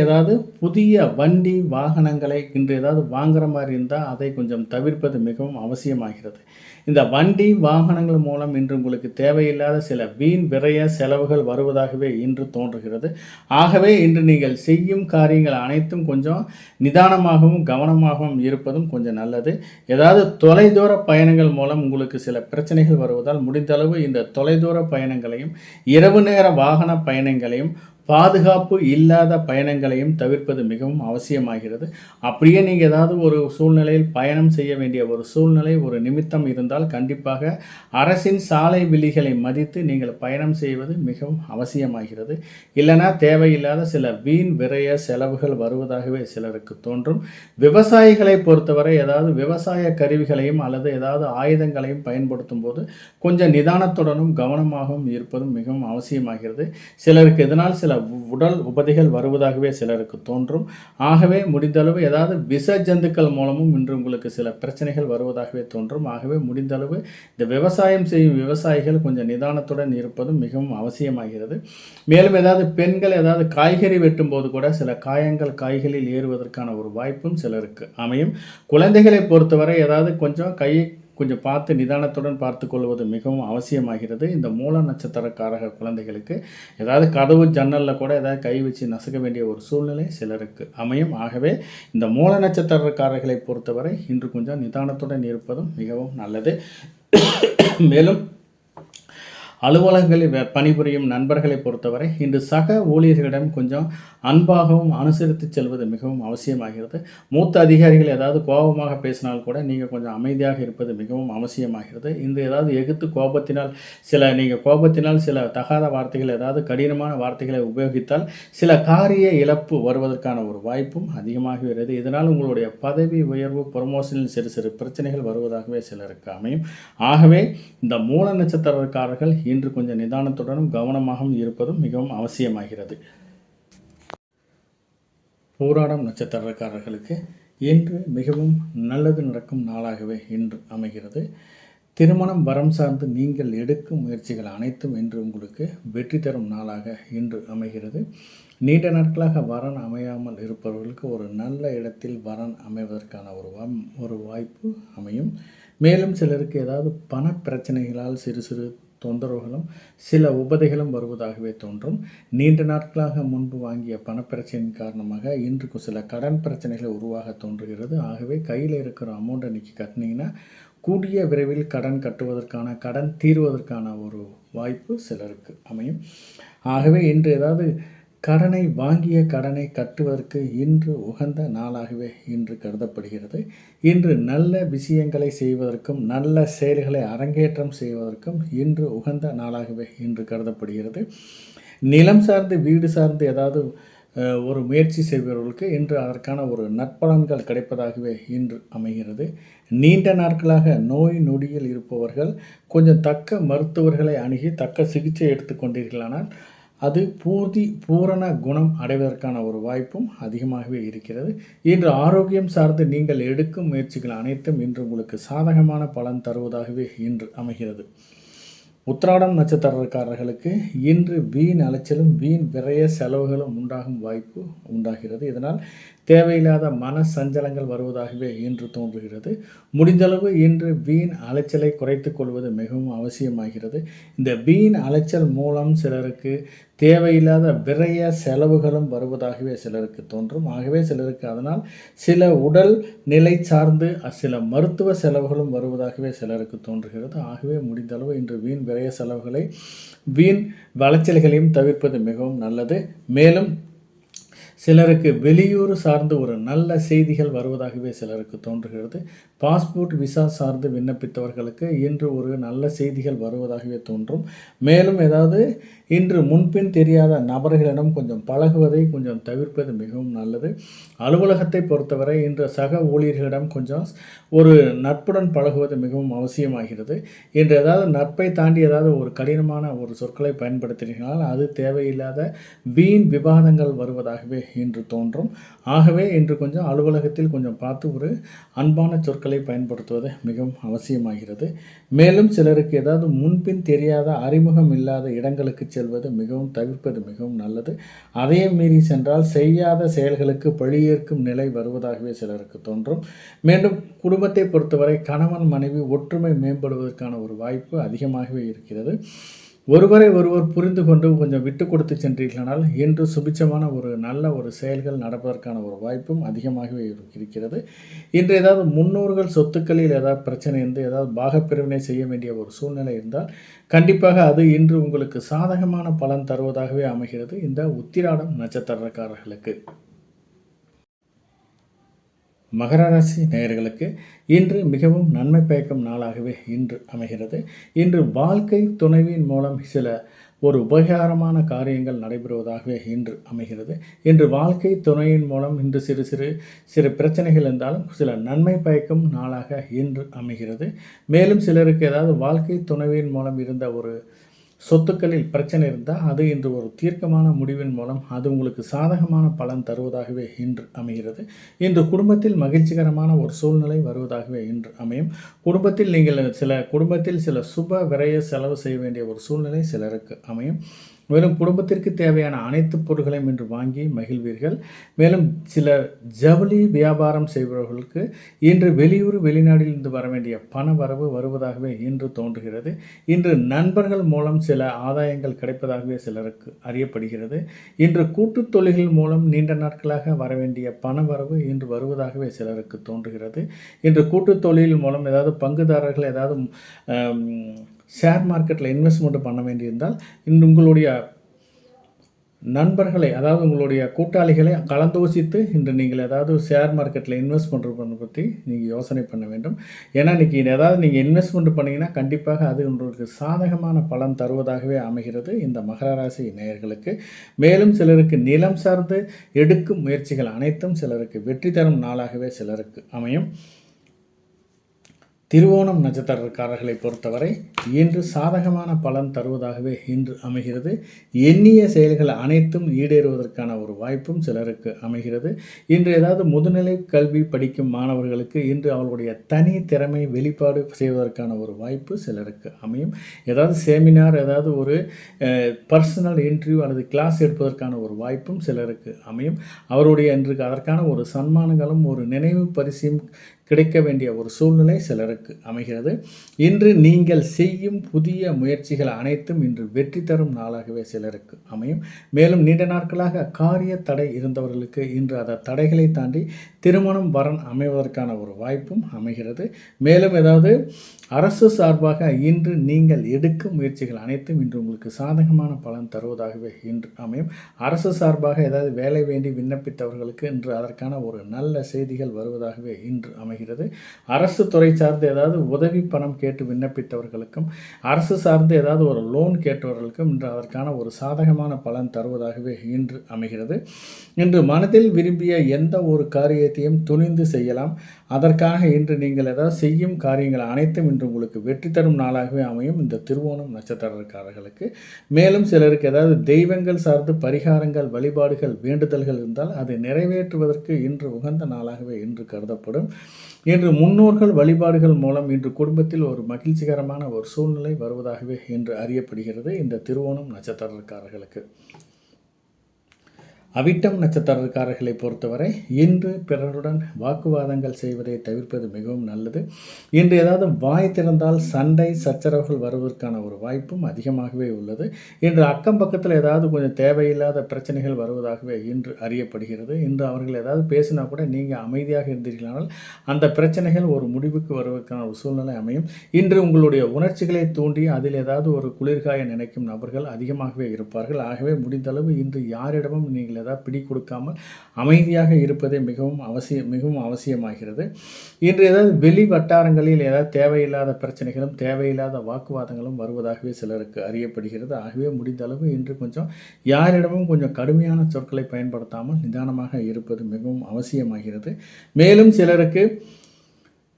புதிய வண்டி வாகனங்களை இன்று வாங்குற மாதிரி இருந்தால் அதை கொஞ்சம் தவிர்ப்பது மிகவும் அவசியமாகிறது. இந்த வண்டி வாகனங்கள் மூலம் இன்று உங்களுக்கு தேவையில்லாத சில வீண் விரய செலவுகள் வருவதாகவே இன்று தோன்றுகிறது. ஆகவே இன்று நீங்கள் செய்யும் காரியங்கள் அனைத்தும் கொஞ்சம் நிதானமாகவும் கவனமாகவும் இருப்பதும் கொஞ்சம் நல்லது. தொலைதூர பயணங்கள் மூலம் உங்களுக்கு சில பிரச்சனைகள் வருவதால் முடிந்தளவு இந்த தொலைதூர பயணங்களையும் இரவு நேர வாகன பயணங்களையும் பாதுகாப்பு இல்லாத பயணங்களையும் தவிர்ப்பது மிகவும் அவசியமாகிறது. அப்படியே நீங்கள் ஒரு சூழ்நிலையில் பயணம் செய்ய வேண்டிய ஒரு சூழ்நிலை ஒரு நிமித்தம் இருந்தால் கண்டிப்பாக அரசின் சாலை விதிகளை மதித்து நீங்கள் பயணம் செய்வது மிகவும் அவசியமாகிறது. இல்லைனா தேவையில்லாத சில வீண் விரய செலவுகள் வருவதாகவே சிலருக்கு தோன்றும். விவசாயிகளை பொறுத்தவரை விவசாய கருவிகளையும் அல்லது ஆயுதங்களையும் பயன்படுத்தும் போது கொஞ்சம் நிதானத்துடனும் கவனமாகவும் இருப்பதும் மிகவும் அவசியமாகிறது. சிலருக்கு இதனால் சில உடல் உபதைகள் வருவதாகவே சிலருக்கு தோன்றும். ஆகவே முடிந்தளவு விஷ ஜந்துக்கள் மூலமும் இன்று உங்களுக்கு சில பிரச்சனைகள் வருவதாகவே தோன்றும். ஆகவே முடிந்தளவு இந்த விவசாயம் செய்யும் விவசாயிகள் கொஞ்சம் நிதானத்துடன் இருப்பதும் மிகவும் அவசியமாகிறது. மேலும் பெண்கள் காய்கறி வெட்டும் போது கூட சில காயங்கள் காய்களில் ஏறுவதற்கான ஒரு வாய்ப்பும் சிலருக்கு அமையும். குழந்தைகளை பொறுத்தவரை கொஞ்சம் பார்த்து நிதானத்துடன் பார்த்து கொள்வது மிகவும் அவசியமாகிறது. இந்த மூல நட்சத்திரக்காரக குழந்தைகளுக்கு கதவு ஜன்னலில் கூட கை வச்சு நசுக்க வேண்டிய ஒரு சூழ்நிலை சிலருக்கு அமையும். ஆகவே இந்த மூல நட்சத்திரக்காரர்களை பொறுத்தவரை இன்று கொஞ்சம் நிதானத்துடன் இருப்பதும் மிகவும் நல்லது. மேலும் அலுவலகங்களில் பணிபுரியும் நண்பர்களை பொறுத்தவரை இன்று சக ஊழியர்களிடம் கொஞ்சம் அன்பாகவும் அனுசரித்து செல்வது மிகவும் அவசியமாகிறது. மூத்த அதிகாரிகள் ஏதாவது கோபமாக பேசினால் கூட நீங்கள் கொஞ்சம் அமைதியாக இருப்பது மிகவும் அவசியமாகிறது. இன்று ஏதாவது எதிர்த்து கோபத்தினால் சில தகாத வார்த்தைகள், ஏதாவது கடினமான வார்த்தைகளை உபயோகித்தால் சில காரிய இழப்பு வருவதற்கான ஒரு வாய்ப்பும் அதிகமாகிறது. இதனால் உங்களுடைய பதவி உயர்வு, ப்ரொமோஷனில் சிறு சிறு பிரச்சனைகள் வருவதாகவே சிலருக்கு அமையும். ஆகவே இந்த மூல நட்சத்திரக்காரர்கள் இன்று கொஞ்சம் நிதானத்துடனும் கவனமாகவும் இருப்பதும் மிகவும் அவசியமாகிறது. பூராடம் நட்சத்திரக்காரர்களுக்கு இன்று மிகவும் நல்லது நடக்கும் நாளாகவே இன்று அமைகிறது. திருமணம் வரம் சார்ந்து நீங்கள் எடுக்கும் முயற்சிகள் அனைத்தும் இன்று உங்களுக்கு வெற்றி தரும் நாளாக இன்று அமைகிறது. நீண்ட நாட்களாக வரன் அமையாமல் இருப்பவர்களுக்கு ஒரு நல்ல இடத்தில் வரன் அமைவதற்கான ஒரு வாய்ப்பு அமையும். மேலும் சிலருக்கு ஏதாவது பண பிரச்சனைகளால் சிறு சிறு தொந்தரவுகளும் சில உபதைகளும் வருவதாகவே தோன்றும். நீண்ட நாட்களாக முன்பு வாங்கிய பணப்பிரச்சனையின் காரணமாக இன்று சில கடன் பிரச்சனைகள் உருவாக தோன்றுகிறது. ஆகவே கையில் இருக்கிற அமௌண்ட்டை இன்றைக்கி கட்டினீங்கன்னா கூடிய விரைவில் கடன் தீர்வதற்கான ஒரு வாய்ப்பு சிலருக்கு அமையும். ஆகவே இன்று ஏதாவது வாங்கிய கடனை கட்டுவதற்கு இன்று உகந்த நாளாகவே இன்று கருதப்படுகிறது. இன்று நல்ல விஷயங்களை செய்வதற்கும் நல்ல செயல்களை அரங்கேற்றம் செய்வதற்கும் இன்று உகந்த நாளாகவே இன்று கருதப்படுகிறது. நிலம் சார்ந்து வீடு சார்ந்து ஏதாவது ஒரு முயற்சி செய்பவர்களுக்கு இன்று அதற்கான ஒரு நற்பலன்கள் கிடைப்பதாகவே இன்று அமைகிறது. நீண்ட நாட்களாக நோய் நொடியில் இருப்பவர்கள் கொஞ்சம் தக்க மருத்துவர்களை அணுகி தக்க சிகிச்சை எடுத்துக்கொண்டீர்களானால் அது பூரண குணம் அடைவதற்கான ஒரு வாய்ப்பும் அதிகமாகவே இருக்கிறது. இன்று ஆரோக்கியம் சார்ந்து நீங்கள் எடுக்கும் முயற்சிகள் அனைத்தும் இன்று உங்களுக்கு சாதகமான பலன் தருவதாகவே இன்று அமைகிறது. உத்திராடம் நட்சத்திரக்காரர்களுக்கு இன்று வீண் அலைச்சலும் வீண் விரய செலவுகளும் உண்டாகும் வாய்ப்பு உண்டாகிறது. இதனால் தேவையில்லாத மன சஞ்சலங்கள் வருவதாகவே இன்று தோன்றுகிறது. முடிந்தளவு இன்று வீண் அலைச்சலை குறைத்து கொள்வது மிகவும் அவசியமாகிறது. இந்த வீண் அலைச்சல் மூலம் சிலருக்கு தேவையில்லாத விரய செலவுகளும் வருவதாகவே சிலருக்கு தோன்றும். ஆகவே சிலருக்கு அதனால் சில உடல் நிலை சார்ந்து சில மருத்துவ செலவுகளும் வருவதாகவே சிலருக்கு தோன்றுகிறது. ஆகவே முடிந்தளவு இன்று வீண் விரய செலவுகளை வீண் வளைச்சல்களையும் தவிர்ப்பது மிகவும் நல்லது. மேலும் சிலருக்கு வெளியூர் சார்ந்து ஒரு நல்ல செய்திகள் வருவதாகவே சிலருக்கு தோன்றுகிறது. பாஸ்போர்ட் விசா சார்ந்து விண்ணப்பித்தவர்களுக்கு இன்று ஒரு நல்ல செய்திகள் வருவதாகவே தோன்றும். மேலும் ஏதாவது இன்று முன்பின் தெரியாத நபர்களிடம் கொஞ்சம் பழகுவதை கொஞ்சம் தவிர்ப்பது மிகவும் நல்லது. அலுவலகத்தை பொறுத்தவரை இன்று சக ஊழியர்களிடம் கொஞ்சம் ஒரு நட்புடன் பழகுவது மிகவும் அவசியமாகிறது. இன்று ஏதாவது நட்பை தாண்டி ஏதாவது ஒரு கடினமான ஒரு சொற்களை பயன்படுத்தினால் அது தேவையில்லாத வீண் விவாதங்கள் வருவதாகவே இன்று தோன்றும். ஆகவே இன்று கொஞ்சம் அலுவலகத்தில் கொஞ்சம் பார்த்து ஒரு அன்பான சொற்களை பயன்படுத்துவது மிகவும் அவசியமாகிறது. மேலும் சிலருக்கு ஏதாவது முன்பின் தெரியாத அறிமுகம் இல்லாத இடங்களுக்கு செல்வது மிகவும் தவிர்ப்பது மிகவும் நல்லது. அதையும் மீறி சென்றால் செய்யாத செயல்களுக்கு பழியேற்கும் நிலை வருவதாகவே சிலருக்கு தோன்றும். மீண்டும் குடும்பத்தை பொறுத்தவரை கணவன் மனைவி ஒற்றுமை மேம்படுவதற்கான ஒரு வாய்ப்பு அதிகமாகவே இருக்கிறது. ஒருவரை ஒருவர் புரிந்து கொண்டு கொஞ்சம் விட்டு கொடுத்து சென்றீர்களானால் இன்று சுபிட்சமான ஒரு நல்ல ஒரு செயல்கள் நடப்பதற்கான ஒரு வாய்ப்பும் அதிகமாகவே இருக்கிறது. இன்று ஏதாவது முன்னோர்கள் சொத்துக்களில் ஏதாவது பிரச்சனை இருந்து ஏதாவது பாகப்பிரிவினை செய்ய வேண்டிய ஒரு சூழ்நிலை இருந்தால் கண்டிப்பாக அது இன்று உங்களுக்கு சாதகமான பலன் தருவதாகவே அமைகிறது இந்த உத்திராடம் நட்சத்திரக்காரர்களுக்கு. மகர ராசி நேயர்களுக்கு இன்று மிகவும் நன்மை பயக்கும் நாளாகவே இன்று அமைகிறது. இன்று வாழ்க்கை துணைவின் மூலம் ஒரு உபகாரமான காரியங்கள் நடைபெறுவதாகவே இன்று அமைகிறது. இன்று வாழ்க்கை துணையின் மூலம் இன்று சிறு பிரச்சனைகள் இருந்தாலும் சில நன்மை பயக்கும் நாளாக இன்று அமைகிறது. மேலும் சிலருக்கு ஏதாவது வாழ்க்கை துணைவின் மூலம் இருந்த ஒரு சொத்துக்களில் பிரச்சனை இருந்தால் அது இன்று ஒரு தீர்க்கமான முடிவின் மூலம் அது உங்களுக்கு சாதகமான பலன் தருவதாகவே இன்று அமைகிறது. இன்று குடும்பத்தில் மகிழ்ச்சிகரமான ஒரு சூழ்நிலை வருவதாகவே இன்று அமையும். குடும்பத்தில் சில சுப விரய செலவு செய்ய வேண்டிய ஒரு சூழ்நிலை சிலருக்கு அமையும். மேலும் குடும்பத்திற்கு தேவையான அனைத்து பொருட்களையும் இன்று வாங்கி மகிழ்வீர்கள். மேலும் சில ஜவுளி வியாபாரம் செய்பவர்களுக்கு இன்று வெளிநாட்டிலிருந்து வர வேண்டிய பண வரவு வருவதாகவே இன்று தோன்றுகிறது. இன்று நண்பர்கள் மூலம் சில ஆதாயங்கள் கிடைப்பதாகவே சிலருக்கு அறியப்படுகிறது. இன்று கூட்டுத் தொழில்கள் மூலம் நீண்ட நாட்களாக வர வேண்டிய பண வரவு இன்று வருவதாகவே சிலருக்கு தோன்றுகிறது. இன்று கூட்டுத் தொழில் மூலம் ஏதாவது பங்குதாரர்கள் ஏதாவது ஷேர் மார்க்கெட்டில் இன்வெஸ்ட்மெண்ட் பண்ண வேண்டியிருந்தால் இன்று உங்களுடைய நண்பர்களை, அதாவது உங்களுடைய கூட்டாளிகளை கலந்தோசித்து இன்று நீங்கள் ஏதாவது ஷேர் மார்க்கெட்டில் இன்வெஸ்ட் பண்ணுறதை பற்றி நீங்கள் யோசனை பண்ண வேண்டும். ஏன்னா இன்றைக்கி ஏதாவது நீங்கள் இன்வெஸ்ட்மெண்ட் பண்ணிங்கன்னா கண்டிப்பாக அது உங்களுக்கு சாதகமான பலன் தருவதாகவே அமைகிறது இந்த மகர ராசி நேயர்களுக்கு. மேலும் சிலருக்கு நிலம் சார்ந்து எடுக்கும் முயற்சிகள் அனைத்தும் சிலருக்கு வெற்றி தரும் நாளாகவே சிலருக்கு அமையும். திருவோணம் நட்சத்திரக்காரர்களை பொறுத்தவரை இன்று சாதகமான பலன் தருவதாகவே இன்று அமைகிறது. எண்ணிய செயல்கள் அனைத்தும் ஈடேறுவதற்கான ஒரு வாய்ப்பும் சிலருக்கு அமைகிறது. இன்று ஏதாவது முதுநிலை கல்வி படிக்கும் மாணவர்களுக்கு இன்று அவர்களுடைய தனி திறமை வெளிப்பாடு செய்வதற்கான ஒரு வாய்ப்பு சிலருக்கு அமையும். ஏதாவது செமினார், ஏதாவது ஒரு பர்சனல் இன்டர்வியூ அல்லது கிளாஸ் எடுப்பதற்கான ஒரு வாய்ப்பும் சிலருக்கு அமையும். அவருடைய இன்றைக்கு அதற்கான ஒரு சன்மானங்களும் ஒரு நினைவு பரிசையும் கிடைக்க வேண்டிய ஒரு சூழ்நிலை சிலருக்கு அமைகிறது. இன்று நீங்கள் செய்யும் புதிய முயற்சிகள் அனைத்தும் இன்று வெற்றி தரும் நாளாகவே சிலருக்கு அமையும். மேலும் நீண்ட நாட்களாக காரிய தடை இருந்தவர்களுக்கு இன்று அந்த தடைகளை தாண்டி திருமணம் வரன் அமைவதற்கான ஒரு வாய்ப்பும் அமைகிறது. மேலும் ஏதாவது அரசு சார்பாக இன்று நீங்கள் எடுக்கும் முயற்சிகள் அனைத்தும் இன்று உங்களுக்கு சாதகமான பலன் தருவதாகவே இன்று அமையும். அரசு சார்பாக ஏதாவது வேலை வேண்டி விண்ணப்பித்தவர்களுக்கு இன்று அதற்கான ஒரு நல்ல செய்திகள் வருவதாகவே இன்று அமைகிறது. அரசு துறை சார்ந்து ஏதாவது உதவி பணம் கேட்டு விண்ணப்பித்தவர்களுக்கும் அரசு சார்ந்து ஏதாவது ஒரு லோன் கேட்டவர்களுக்கும் இன்று அதற்கான ஒரு சாதகமான பலன் தருவதாகவே இன்று அமைகிறது. இன்று மனதில் விரும்பிய எந்த ஒரு காரியத்தையும் துணிந்து செய்யலாம். அதற்காக இன்று நீங்கள் ஏதாவது செய்யும் காரியங்கள் அனைத்தும் இன்று உங்களுக்கு வெற்றி தரும் நாளாகவே அமையும் இந்த திருவோணம் நட்சத்திரக்காரர்களுக்கு. மேலும் சிலருக்கு ஏதாவது தெய்வங்கள் சார்ந்து பரிகாரங்கள், வழிபாடுகள், வேண்டுதல்கள் இருந்தால் அதை நிறைவேற்றுவதற்கு இன்று உகந்த நாளாகவே இன்று கருதப்படும். இன்று முன்னோர்கள் வழிபாடுகள் மூலம் இன்று குடும்பத்தில் ஒரு மகிழ்ச்சிகரமான ஒரு சூழ்நிலை வருவதாகவே இன்று அறியப்படுகிறது இந்த திருவோணம் நட்சத்திரக்காரர்களுக்கு. அவிட்டம் நட்சத்திரக்காரர்களை பொறுத்தவரை இன்று பிறருடன் வாக்குவாதங்கள் செய்வதை தவிர்ப்பது மிகவும் நல்லது. இன்று ஏதாவது வாய் திறந்தால் சண்டை சச்சரவுகள் வருவதற்கான ஒரு வாய்ப்பும் அதிகமாகவே உள்ளது. இன்று அக்கம் பக்கத்தில் ஏதாவது கொஞ்சம் தேவையில்லாத பிரச்சனைகள் வருவதாகவே இன்று அறியப்படுகிறது. இன்று அவர்கள் ஏதாவது பேசினா கூட நீங்கள் அமைதியாக இருந்தீர்களானால் அந்த பிரச்சனைகள் ஒரு முடிவுக்கு வருவதற்கான ஒரு சூழ்நிலை அமையும். இன்று உங்களுடைய உணர்ச்சிகளை தூண்டி அதில் ஏதாவது ஒரு குளிர்காய நினைக்கும் நபர்கள் அதிகமாகவே இருப்பார்கள். ஆகவே முடிந்தளவு இன்று யாரிடமும் நீங்கள் ஏதாவது பிடி கொடுக்காமல் அமைதியாக இருப்பதே மிகவும் அவசியமாகிறது. இன்று ஏதாவது வெளி வட்டாரங்களில் ஏதாவது தேவையில்லாத பிரச்சனைகளும் தேவையில்லாத வாக்குவாதங்களும் வருவதாகவே சிலருக்கு அறியப்படுகிறது. ஆகவே முடிந்த அளவு இன்று கொஞ்சம் யாரிடமும் கொஞ்சம் கடுமையான சொற்களை பயன்படுத்தாமல் நிதானமாக இருப்பது மிகவும் அவசியமாகிறது. மேலும் சிலருக்கு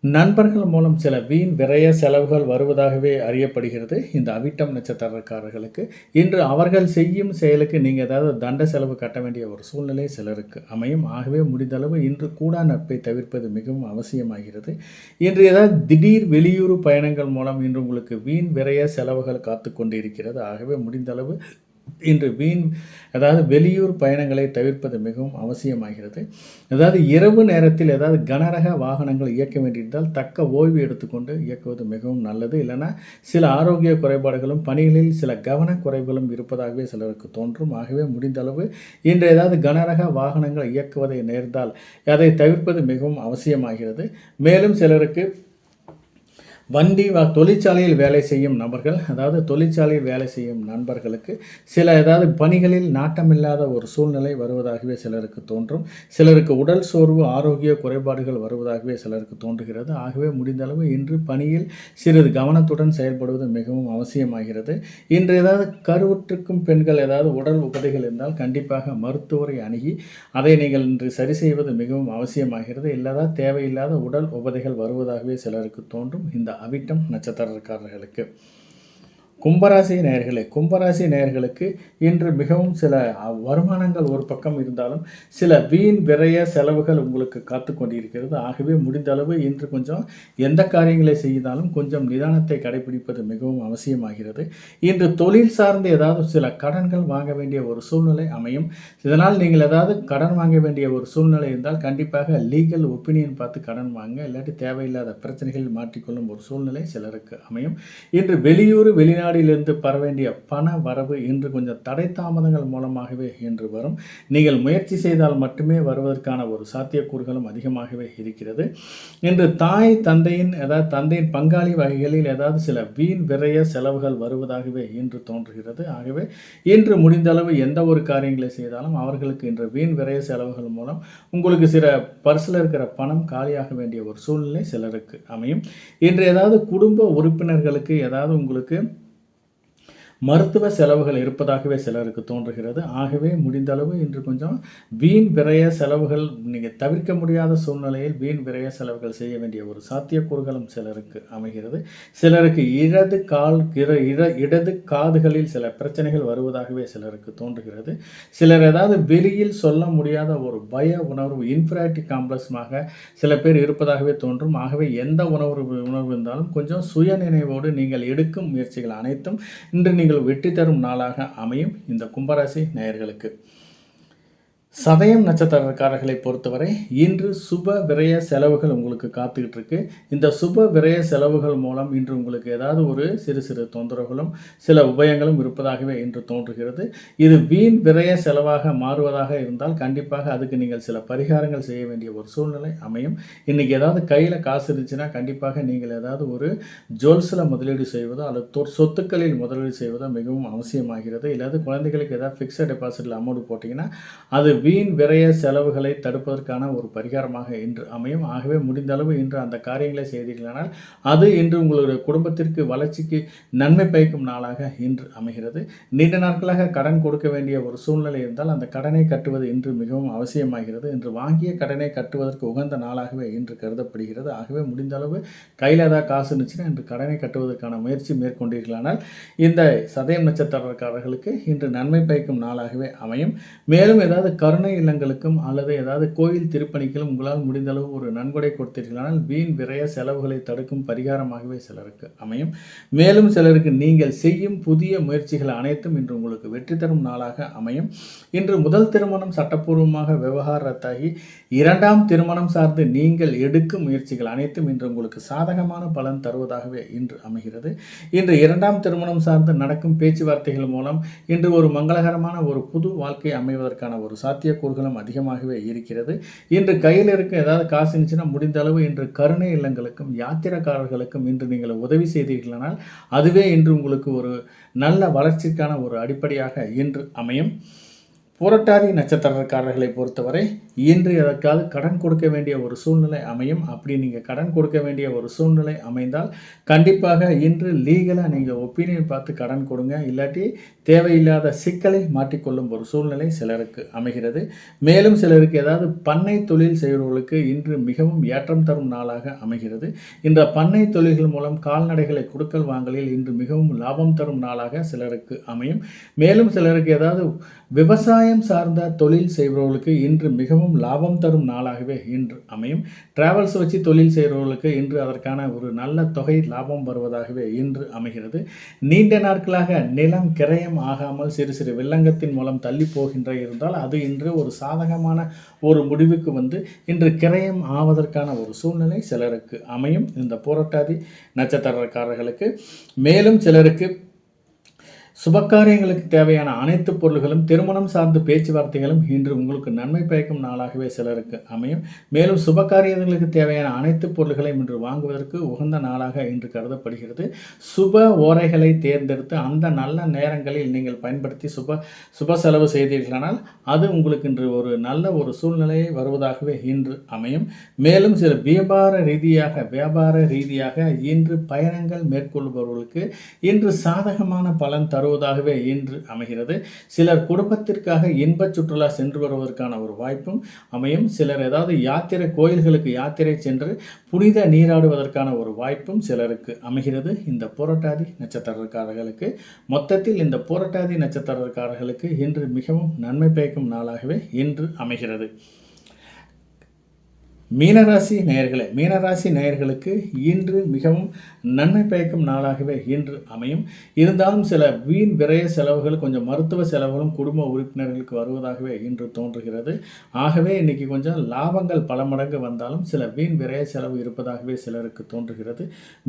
நண்பர்கள் மூலம் சில வீண் விரய செலவுகள் வருவதாகவே அறியப்படுகிறது இந்த அவிட்டம் நட்சத்திரக்காரர்களுக்கு. இன்று அவர்கள் செய்யும் செயலுக்கு நீங்கள் ஏதாவது தண்ட செலவு கட்ட வேண்டிய ஒரு சூழ்நிலை சிலருக்கு அமையும். ஆகவே முடிந்தளவு இன்று கூடா நட்பை தவிர்ப்பது மிகவும் அவசியமாகிறது. இன்று ஏதாவது திடீர் வெளியூர் பயணங்கள் மூலம் இன்று உங்களுக்கு வீண் விரய செலவுகள் காத்து கொண்டு இருக்கிறது. ஆகவே முடிந்தளவு இன்று அதாவது வெளியூர் பயணங்களை தவிர்ப்பது மிகவும் அவசியமாகிறது. அதாவது இரவு நேரத்தில் ஏதாவது கனரக வாகனங்கள் இயக்க வேண்டியிருந்தால் தக்க ஓய்வு எடுத்துக்கொண்டு இயக்குவது மிகவும் நல்லது. இல்லைனா சில ஆரோக்கிய குறைபாடுகளும் பணிகளில் சில கவனக்குறைவுகளும் இருப்பதாகவே சிலருக்கு தோன்றும். ஆகவே முடிந்தளவு இன்று ஏதாவது கனரக வாகனங்கள் இயக்குவதை நேர்ந்தால் அதை தவிர்ப்பது மிகவும் அவசியமாகிறது. மேலும் சிலருக்கு தொழிற்சாலையில் வேலை செய்யும் நபர்கள், அதாவது தொழிற்சாலையில் வேலை செய்யும் நண்பர்களுக்கு சில ஏதாவது பணிகளில் நாட்டமில்லாத ஒரு சூழ்நிலை வருவதாகவே சிலருக்கு தோன்றும். சிலருக்கு உடல் சோர்வு, ஆரோக்கிய குறைபாடுகள் வருவதாகவே சிலருக்கு தோன்றுகிறது. ஆகவே முடிந்தளவு இன்று பணியில் சிறிது கவனத்துடன் செயல்படுவது மிகவும் அவசியமாகிறது. இன்று ஏதாவது கருவுற்றிருக்கும் பெண்கள் ஏதாவது உடல் உபதைகள் இருந்தால் கண்டிப்பாக மருத்துவரை அணுகி அதை நீங்கள் இன்று சரி செய்வது மிகவும் அவசியமாகிறது. இல்லாத தேவையில்லாத உடல் உபதைகள் வருவதாகவே சிலருக்கு தோன்றும் இந்த அவிட்டம் நட்சத்திரக்காரர்களுக்கு. கும்பராசி நேயர்களுக்கு இன்று மிகவும் சில வருமானங்கள் ஒரு பக்கம் இருந்தாலும் சில வீண் விரய செலவுகள் உங்களுக்கு காத்து கொண்டிருக்கிறது. ஆகவே முடிந்த அளவு இன்று கொஞ்சம் எந்த காரியங்களை செய்தாலும் கொஞ்சம் நிதானத்தை கடைபிடிப்பது மிகவும் அவசியமாகிறது. இன்று தொழில் சார்ந்து ஏதாவது சில கடன்கள் வாங்க வேண்டிய ஒரு சூழ்நிலை அமையும். இதனால் நீங்கள் ஏதாவது கடன் வாங்க வேண்டிய ஒரு சூழ்நிலை இருந்தால் கண்டிப்பாக லீகல் ஒப்பீனியன் பார்த்து கடன் வாங்க, இல்லாட்டி தேவையில்லாத பிரச்சனைகளில் மாற்றிக்கொள்ளும் ஒரு சூழ்நிலை சிலருக்கு அமையும். இன்று வெளியூர் வெளிநாடு வெளிநாட்டிலிருந்து பெற வேண்டிய பண வரவு இன்று கொஞ்சம் தடை தாமதங்கள் மூலமாகவே இன்று வரும். நீங்கள் முயற்சி செய்தால் மட்டுமே வருவதற்கான ஒரு சாத்தியக்கூறுகளும் அதிகமாகவே இருக்கிறது. இன்று தாய் தந்தையின் தந்தையின் பங்காளி வகைகளில் ஏதாவது சில வீண் விரய செலவுகள் வருவதாகவே இன்று தோன்றுகிறது. ஆகவே இன்று முடிந்தளவு எந்த ஒரு காரியங்களை செய்தாலும் அவர்களுக்கு இன்று வீண் விரய செலவுகள் மூலம் உங்களுக்கு சில பர்சில் இருக்கிற பணம் காலியாக வேண்டிய ஒரு சூழ்நிலை சிலருக்கு அமையும். இன்று ஏதாவது குடும்ப உறுப்பினர்களுக்கு ஏதாவது உங்களுக்கு மருத்துவ செலவுகள் இருப்பதாகவே சிலருக்கு தோன்றுகிறது. ஆகவே முடிந்தளவு இன்று கொஞ்சம் வீண் விரய செலவுகள் நீங்கள் தவிர்க்க முடியாத சூழ்நிலையில் வீண் விரய செலவுகள் செய்ய வேண்டிய ஒரு சாத்தியக்கூறுகளும் சிலருக்கு அமைகிறது. சிலருக்கு இடது காதுகளில் சில பிரச்சனைகள் வருவதாகவே சிலருக்கு தோன்றுகிறது. சிலர் ஏதாவது வெளியில் சொல்ல முடியாத ஒரு பய உணர்வு இன்ஃபீரியாரிட்டி காம்ப்ளெக்ஸாக சில பேர் இருப்பதாகவே தோன்றும். ஆகவே எந்த உணர்வு இருந்தாலும் கொஞ்சம் சுய நினைவோடு நீங்கள் எடுக்கும் முயற்சிகள் அனைத்தும் இன்று நீங்கள் வெற்றி தரும் நாளாக அமையும். இந்த கும்பராசி நேயர்களுக்கு சதயம் நட்சத்திரக்காரர்களை பொறுத்தவரை இன்று சுப விரய செலவுகள் உங்களுக்கு காத்துக்கிட்டு இருக்கு. இந்த சுப விரய செலவுகள் மூலம் இன்று உங்களுக்கு ஏதாவது ஒரு சிறு சிறு தொந்தரவுகளும் சில உபயங்களும் இருப்பதாகவே இன்று தோன்றுகிறது. இது வீண் விரய செலவாக மாறுவதாக இருந்தால் கண்டிப்பாக அதுக்கு நீங்கள் சில பரிகாரங்கள் செய்ய வேண்டிய ஒரு சூழ்நிலை அமையும். இன்றைக்கி ஏதாவது கையில் காசு இருந்துச்சுன்னா கண்டிப்பாக நீங்கள் ஏதாவது ஒரு ஜுவல்ஸில் முதலீடு செய்வதோ அல்லது சொத்துக்களில் முதலீடு செய்வதோ மிகவும் அவசியமாகிறது. இல்லாத குழந்தைகளுக்கு ஏதாவது ஃபிக்ஸட் டெபாசிட்டில் அமௌண்ட் போட்டிங்கன்னா அது வீண் விரய செலவுகளை தடுப்பதற்கான ஒரு பரிகாரமாக இன்று அமையும். ஆகவே முடிந்த அளவு இன்று அந்த காரியங்களை செய்தீர்களானால் அது இன்று உங்களுடைய குடும்பத்திற்கு வளர்ச்சிக்கு நன்மை பயக்கும் நாளாக இன்று அமைகிறது. நீண்ட நாட்களாக கடன் கொடுக்க வேண்டிய ஒரு சூழ்நிலை இருந்தால் அந்த கடனை கட்டுவது இன்று மிகவும் அவசியமாகிறது. இன்று வாங்கிய கடனை கட்டுவதற்கு உகந்த நாளாகவே இன்று கருதப்படுகிறது. ஆகவே முடிந்த அளவு கையில் ஏதாவது காசு இருந்துச்சுன்னா இன்று கடனை கட்டுவதற்கான முயற்சி மேற்கொண்டீர்களானால் இந்த சதயம் நட்சத்திரக்காரர்களுக்கு இன்று நன்மை பயக்கும் நாளாகவே அமையும். மேலும் ஏதாவது கருணை இல்லங்களுக்கும் அல்லது ஏதாவது கோயில் திருப்பணிகளும் உங்களால் முடிந்தளவு ஒரு நன்கொடை கொடுத்தீர்களானால் வீண் விரய செலவுகளை தடுக்கும் பரிகாரமாகவே சிலருக்கு அமையும். மேலும் சிலருக்கு நீங்கள் செய்யும் புதிய முயற்சிகள் அனைத்தும் இன்று உங்களுக்கு வெற்றி தரும் நாளாக அமையும். இன்று முதல் திருமணம் சட்டப்பூர்வமாக விவகாரத்தாகி இரண்டாம் திருமணம் சார்ந்து நீங்கள் எடுக்கும் முயற்சிகள் அனைத்தும் இன்று உங்களுக்கு சாதகமான பலன் தருவதாகவே இன்று அமைகிறது. இன்று இரண்டாம் திருமணம் சார்ந்து நடக்கும் பேச்சுவார்த்தைகள் மூலம் இன்று ஒரு மங்களகரமான ஒரு புது வாழ்க்கை அமைவதற்கான ஒரு சாத்தியக்கூறுகளும் அதிகமாகவே இருக்கிறது. இன்று கையில் இருக்க ஏதாவது காசு இருந்துச்சுன்னா முடிந்த அளவு இன்று கருணை இல்லங்களுக்கும் யாத்திரைக்காரர்களுக்கும் இன்று நீங்கள் உதவி செய்தீர்களானால் அதுவே இன்று உங்களுக்கு ஒரு நல்ல வளர்ச்சிக்கான ஒரு அடிப்படையாக இன்று அமையும். புரட்டாதி நட்சத்திரக்காரர்களை பொறுத்தவரை இன்று எதற்காவது கடன் கொடுக்க வேண்டிய ஒரு சூழ்நிலை அமையும். அப்படி நீங்கள் கடன் கொடுக்க வேண்டிய ஒரு சூழ்நிலை அமைந்தால் கண்டிப்பாக இன்று லீகலாக நீங்கள் ஒப்பீனியன் பார்த்து கடன் கொடுங்க. இல்லாட்டி தேவையில்லாத சிக்கலை மாட்டிக்கொள்ளும் ஒரு சூழ்நிலை சிலருக்கு அமைகிறது. மேலும் சிலருக்கு ஏதாவது பண்ணை தொழில் செய்கிறவர்களுக்கு இன்று மிகவும் ஏற்றம் தரும் நாளாக அமைகிறது. இந்த பண்ணை தொழில்கள் மூலம் கால்நடைகளை கொடுக்கல் வாங்கலில் இன்று மிகவும் லாபம் தரும் நாளாக சிலருக்கு அமையும். மேலும் சிலருக்கு ஏதாவது விவசாயம் சார்ந்த தொழில் செய்பவர்களுக்கு இன்று மிகவும் லாபம் தரும் நாளாகவே இன்று அமையும். டிராவல்ஸ் வச்சு தொழில் செய்கிறவர்களுக்கு இன்று அதற்கான ஒரு நல்ல தொகை லாபம் வருவதாகவே இன்று அமைகிறது. நீண்ட நாட்களாக நிலம் கிரயம் ஆகாமல் சிறு சிறு வில்லங்கத்தின் மூலம் தள்ளி போகின்ற இருந்தால் அது இன்று ஒரு சாதகமான ஒரு முடிவுக்கு வந்து இன்று கிரயம் ஆவதற்கான ஒரு சூழ்நிலை சிலருக்கு அமையும். இந்த புரட்டாதி நட்சத்திரக்காரர்களுக்கு மேலும் சிலருக்கு சுபகாரியங்களுக்கு தேவையான அனைத்து பொருள்களும் திருமணம் சார்ந்த பேச்சுவார்த்தைகளும் இன்று உங்களுக்கு நன்மை பயக்கும் நாளாகவே சிலருக்கு அமையும். மேலும் சுபகாரியங்களுக்கு தேவையான அனைத்து பொருள்களையும் இன்று வாங்குவதற்கு உகந்த நாளாக இன்று கருதப்படுகிறது. சுப ஓரைகளை தேர்ந்தெடுத்து அந்த நல்ல நேரங்களில் நீங்கள் பயன்படுத்தி சுப செலவு செய்தீர்களானால் அது உங்களுக்கு இன்று ஒரு நல்ல ஒரு சூழ்நிலையை வருவதாகவே இன்று அமையும். மேலும் சில வியாபார ரீதியாக இன்று பயணங்கள் மேற்கொள்பவர்களுக்கு இன்று சாதகமான பலன் தருவதாகவே இன்று அமைகிறது. சிலர் குடும்பத்திற்காக இன்ப சுற்றுலா சென்று வருவதற்கான ஒரு வாய்ப்பும் அமையும். சிலர் ஏதாவது கோயில்களுக்கு யாத்திரை சென்று புனித நீராடுவதற்கான ஒரு வாய்ப்பும் சிலருக்கு அமைகிறது. இந்த புரட்டாதி நட்சத்திரக்காரர்களுக்கு மொத்தத்தில் இந்த புரட்டாதி நட்சத்திரக்காரர்களுக்கு இன்று மிகவும் நன்மை பயக்கும் நாளாகவே இன்று அமைகிறது. மீனராசி நேயர்களுக்கு இன்று மிகவும் நன்மை பயக்கும் நாளாகவே இன்று அமையும். இருந்தாலும் சில வீண் விரய செலவுகள், கொஞ்சம் மருத்துவ செலவுகளும் குடும்ப உறுப்பினர்களுக்கு வருவதாகவே இன்று தோன்றுகிறது. ஆகவே இன்னைக்கு கொஞ்சம் லாபங்கள் பல மடங்கு வந்தாலும் சில வீண் விரய செலவு இருப்பதாகவே சிலருக்கு தோன்றுகிறது.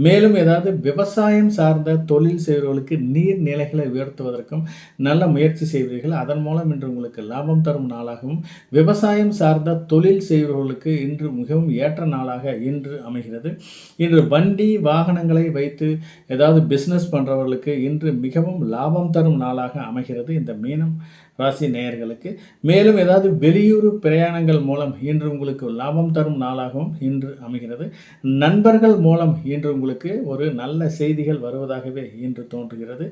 மேலும் ஏதாவது விவசாயம் சார்ந்த தொழில் செய்பவர்களுக்கு நீர்நிலைகளை உயர்த்துவதற்கும் நல்ல முயற்சி செய்வீர்கள். அதன் மூலம் இன்று உங்களுக்கு லாபம் தரும் நாளாகவும், விவசாயம் சார்ந்த தொழில் செய்பவர்களுக்கு இன்று மிகவும் ஏற்ற நாளாக இன்று அமைகிறது. இன்று வண்டி வாகனங்களை வைத்து ஏதாவது பிஸ்னஸ் பண்ணுறவர்களுக்கு இன்று மிகவும் லாபம் தரும் நாளாக அமைகிறது இந்த மீனம் ராசி நேயர்களுக்கு. மேலும் ஏதாவது வெளியூர் பிரயாணங்கள் மூலம் இன்று உங்களுக்கு லாபம் தரும் நாளாகவும் இன்று அமைகிறது. நண்பர்கள் மூலம் இன்று உங்களுக்கு ஒரு நல்ல செய்திகள் வருவதாகவே இன்று தோன்றுகிறது.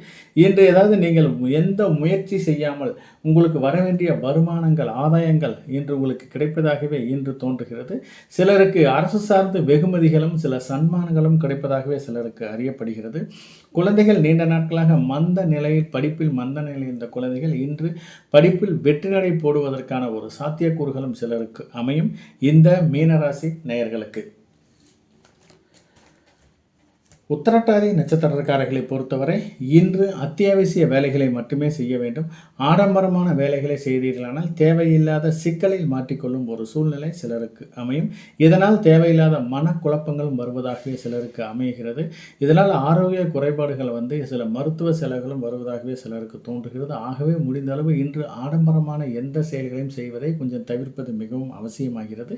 இன்று ஏதாவது நீங்கள் எந்த முயற்சி செய்யாமல் உங்களுக்கு வர வேண்டிய வருமானங்கள், ஆதாயங்கள் இன்று உங்களுக்கு கிடைப்பதாகவே இன்று தோன்றுகிறது. சிலருக்கு அரசு சார்ந்த வெகுமதிகளும் சில சன்மானங்களும் கிடைப்பதாகவே சிலருக்கு அறியப்படுகிறது. குழந்தைகள் நீண்ட நாட்களாக படிப்பில் மந்த நிலையில் இந்த குழந்தைகள் இன்று படிப்பில் வெற்றி நடை போடுவதற்கான ஒரு சாத்தியக்கூறுகளும் சிலருக்கு அமையும் இந்த மீனராசி நேயர்களுக்கு. உத்திரட்டாதி நட்சத்திரக்காரர்களை பொறுத்தவரை இன்று அத்தியாவசிய வேலைகளை மட்டுமே செய்ய வேண்டும். ஆடம்பரமான வேலைகளை செய்தீர்களானால் தேவையில்லாத சிக்கலில் மாட்டிக்கொள்ளும் ஒரு சூழ்நிலை சிலருக்கு அமையும். இதனால் தேவையில்லாத மனக்குழப்பங்களும் வருவதாகவே சிலருக்கு அமைகிறது. இதனால் ஆரோக்கிய குறைபாடுகள் சில மருத்துவ செலவுகளும் வருவதாகவே சிலருக்கு தோன்றுகிறது. ஆகவே முடிந்த அளவு இன்று ஆடம்பரமான எந்த செயல்களையும் செய்வதை கொஞ்சம் தவிர்ப்பது மிகவும் அவசியமாகிறது.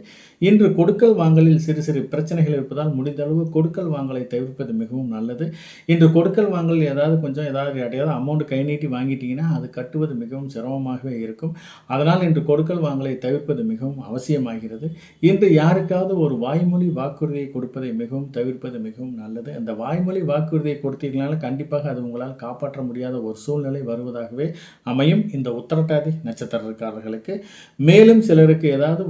இன்று கொடுக்கல் வாங்கலில் சிறு சிறு பிரச்சனைகள் இருப்பதால் முடிந்த அளவு கொடுக்கல் வாங்கலை தவிர்ப்பது மிகவும் நல்லது. இன்று கொடுக்கல் வாங்கல் ஏதாவது அமௌண்ட் கை நீட்டி வாங்கிட்டீங்கன்னா அது கட்டுவது மிகவும் சிரமமாகவே இருக்கும். அதனால் இன்று கொடுக்கல் வாங்கலை தவிர்ப்பது மிகவும் அவசியமாகிறது. இன்று யாருக்காவது ஒரு வாய்மொழி வாக்குறுதியை கொடுப்பதை மிகவும் தவிர்ப்பது மிகவும் நல்லது. அந்த வாய்மொழி வாக்குறுதியை கொடுத்தீங்கனால கண்டிப்பாக அது உங்களால் காப்பாற்ற முடியாத ஒரு சூழ்நிலை வருவதாகவே அமையும் இந்த உத்திரட்டாதி நட்சத்திரக்காரர்களுக்கு. மேலும் சிலருக்கு ஏதாவது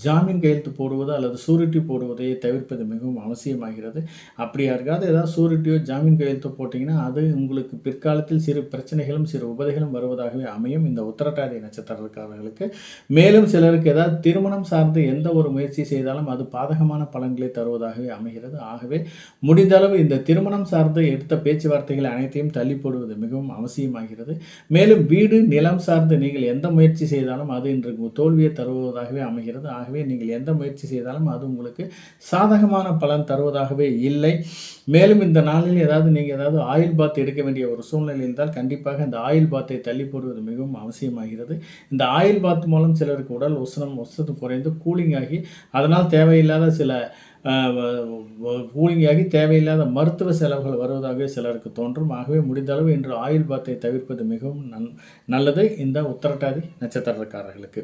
ஜாமீன் கையெழுத்து போடுவது அல்லது சூரிட்டி போடுவதை தவிர்ப்பது மிகவும் அவசியமாகிறது. அப்படி யாருக்காவது ஏதாவது சூரிட்டியோ ஜாமீன் கையெழுத்து போட்டிங்கன்னா அது உங்களுக்கு பிற்காலத்தில் சிறு பிரச்சனைகளும் சிறு உபதைகளும் வருவதாகவே அமையும் இந்த உத்திரட்டாதி நட்சத்திரக்காரர்களுக்கு. மேலும் சிலருக்கு ஏதாவது திருமணம் சார்ந்து எந்த ஒரு முயற்சி செய்தாலும் அது பாதகமான பலன்களை தருவதாகவே அமைகிறது. ஆகவே முடிந்தளவு இந்த திருமணம் சார்ந்து எடுத்த பேச்சுவார்த்தைகள் அனைத்தையும் தள்ளி போடுவது மிகவும் அவசியமாகிறது. மேலும் வீடு நிலம் சார்ந்து நீங்கள் எந்த முயற்சி செய்தாலும் அது இன்று தோல்வியை தருவதாகவே அமைகிறது. ஆகவே நீங்கள் எந்த முயற்சி செய்தாலும் அது உங்களுக்கு சாதகமான பலன் தருவதாகவே இல்லை. மேலும் இந்த நாளில் நீங்கள் ஏதாவது ஆயில் பாத் எடுக்க வேண்டிய ஒரு சூழ்நிலை இருந்தால் கண்டிப்பாக இந்த ஆயில் பாத்தை தள்ளி போடுவது மிகவும் அவசியமாகிறது. இந்த ஆயில் பாத் மூலம் சிலருக்கு உடல் உஷ்ணம் குறைந்து கூலிங்காகி அதனால் தேவையில்லாத மருத்துவ செலவுகள் வருவதாகவே சிலருக்கு தோன்றும். ஆகவே முடிந்தளவு இன்று ஆயில் பாத்தை தவிர்ப்பது மிகவும் நல்லது இந்த உத்திரட்டாதி நட்சத்திரக்காரர்களுக்கு.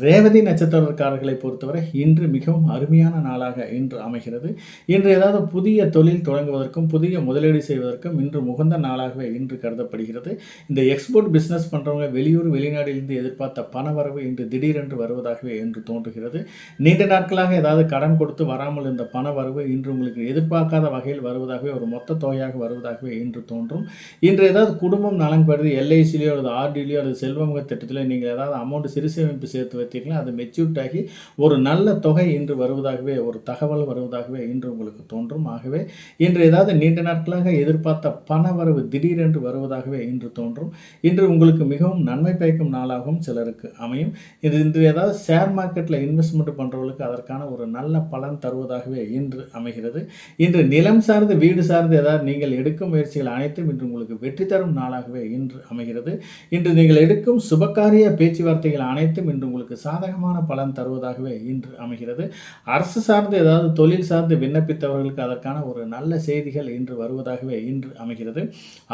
ரேவதி நட்சத்திரக்காரர்களை பொறுத்தவரை இன்று மிகவும் அருமையான நாளாக இன்று அமைகிறது. இன்று ஏதாவது புதிய தொழில் தொடங்குவதற்கும் புதிய முதலீடு செய்வதற்கும் இன்று உகந்த நாளாகவே இன்று கருதப்படுகிறது. இந்த எக்ஸ்போர்ட் பிஸ்னஸ் பண்ணுறவங்க வெளியூர் வெளிநாட்டிலிருந்து எதிர்பார்த்த பணவரவு இன்று திடீரென்று வருவதாகவே இன்று தோன்றுகிறது. நீண்ட நாட்களாக ஏதாவது கடன் கொடுத்து வராமல் இருந்த பணவரவு இன்று உங்களுக்கு எதிர்பார்க்காத வகையில் வருவதாகவே ஒரு மொத்த தொகையாக வருவதாகவே இன்று தோன்றும். இன்று ஏதாவது குடும்பம் நலன் கருதி எல்ஐசிலையோ அல்லது ஆர்டிலையோ அல்லது செல்வமுக திட்டத்தில் நீங்கள் ஏதாவது அமௌண்ட் சிறு சேமிப்பு சேர்த்து வைத்தீங்களா அது மெச்சூர்ட் ஆகி ஒரு நல்ல தொகை இன்று வருவதாகவே ஒரு தகவல் வருவதாகவே இன்று உங்களுக்கு தோன்றும். ஆகவே இன்று ஏதாவது நீண்ட நாட்களாக எதிர்பார்த்த பண வரவு திடீரென்று வருவதாகவே இன்று தோன்றும். இன்று உங்களுக்கு மிகவும் நன்மை பயக்கும் நாளாகவும் சிலருக்கு அமையும். இன்று ஏதாவது ஷேர் மார்க்கெட்டில் இன்வெஸ்ட்மெண்ட் பண்ணுறவர்களுக்கு அதற்கான ஒரு நல்ல பலன் தருவதாகவே இன்று அமைகிறது. இன்று நிலம் சார்ந்து வீடு சார்ந்து ஏதாவது நீங்கள் எடுக்கும் முயற்சிகள் அனைத்தும் இன்று உங்களுக்கு வெற்றி தரும் நாளாகவே இன்று அமைகிறது. இன்று நீங்கள் எடுக்கும் சுபகாரிய பேச்சுவார்த்தைகள் அனைத்தும் இன்று உங்களுக்கு சாதகமான பலன் தருவதாகவே இன்று அமைகிறது. அரசு சார்ந்து ஏதாவது தொழில் சார்ந்து விண்ணப்பித்தவர்களுக்கு அதற்கான ஒரு நல்ல செய்திகள் இன்று வருவதாகவே இன்று அமைகிறது.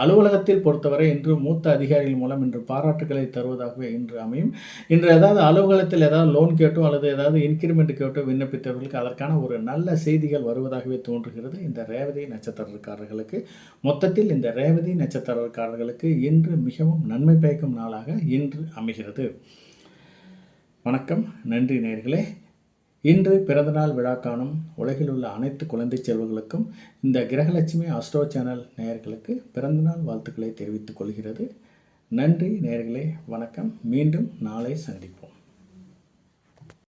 அலுவலகத்தில் பொறுத்தவரை இன்று மூத்த அதிகாரிகள் மூலம் இன்று பாராட்டுகளை தருவதாகவே இன்று அமையும். இன்று ஏதாவது அலுவலகத்தில் ஏதாவது லோன் கேட்டோ அல்லது ஏதாவது இன்கிரிமெண்ட் கேட்டோ விண்ணப்பித்தவர்களுக்கு அதற்கான ஒரு நல்ல செய்திகள் வருவதாகவே தோன்றுகிறது இந்த ரேவதி நட்சத்திரக்காரர்களுக்கு. மொத்தத்தில் இந்த ரேவதி நட்சத்திரக்காரர்களுக்கு இன்று மிகவும் நன்மை பயக்கும் நாளாக இன்று அமைகிறது. வணக்கம், நன்றி நேயர்களே. இன்று பிறந்தநாள் விழா காணும் உலகில் உள்ள அனைத்து குழந்தை செல்வங்களுக்கும் இந்த கிரகலட்சுமி அஸ்ட்ரோ சேனல் நேயர்களுக்கு பிறந்தநாள் வாழ்த்துக்களை தெரிவித்துக் கொள்கிறது. நன்றி நேயர்களே, வணக்கம். மீண்டும் நாளை சந்திப்போம்.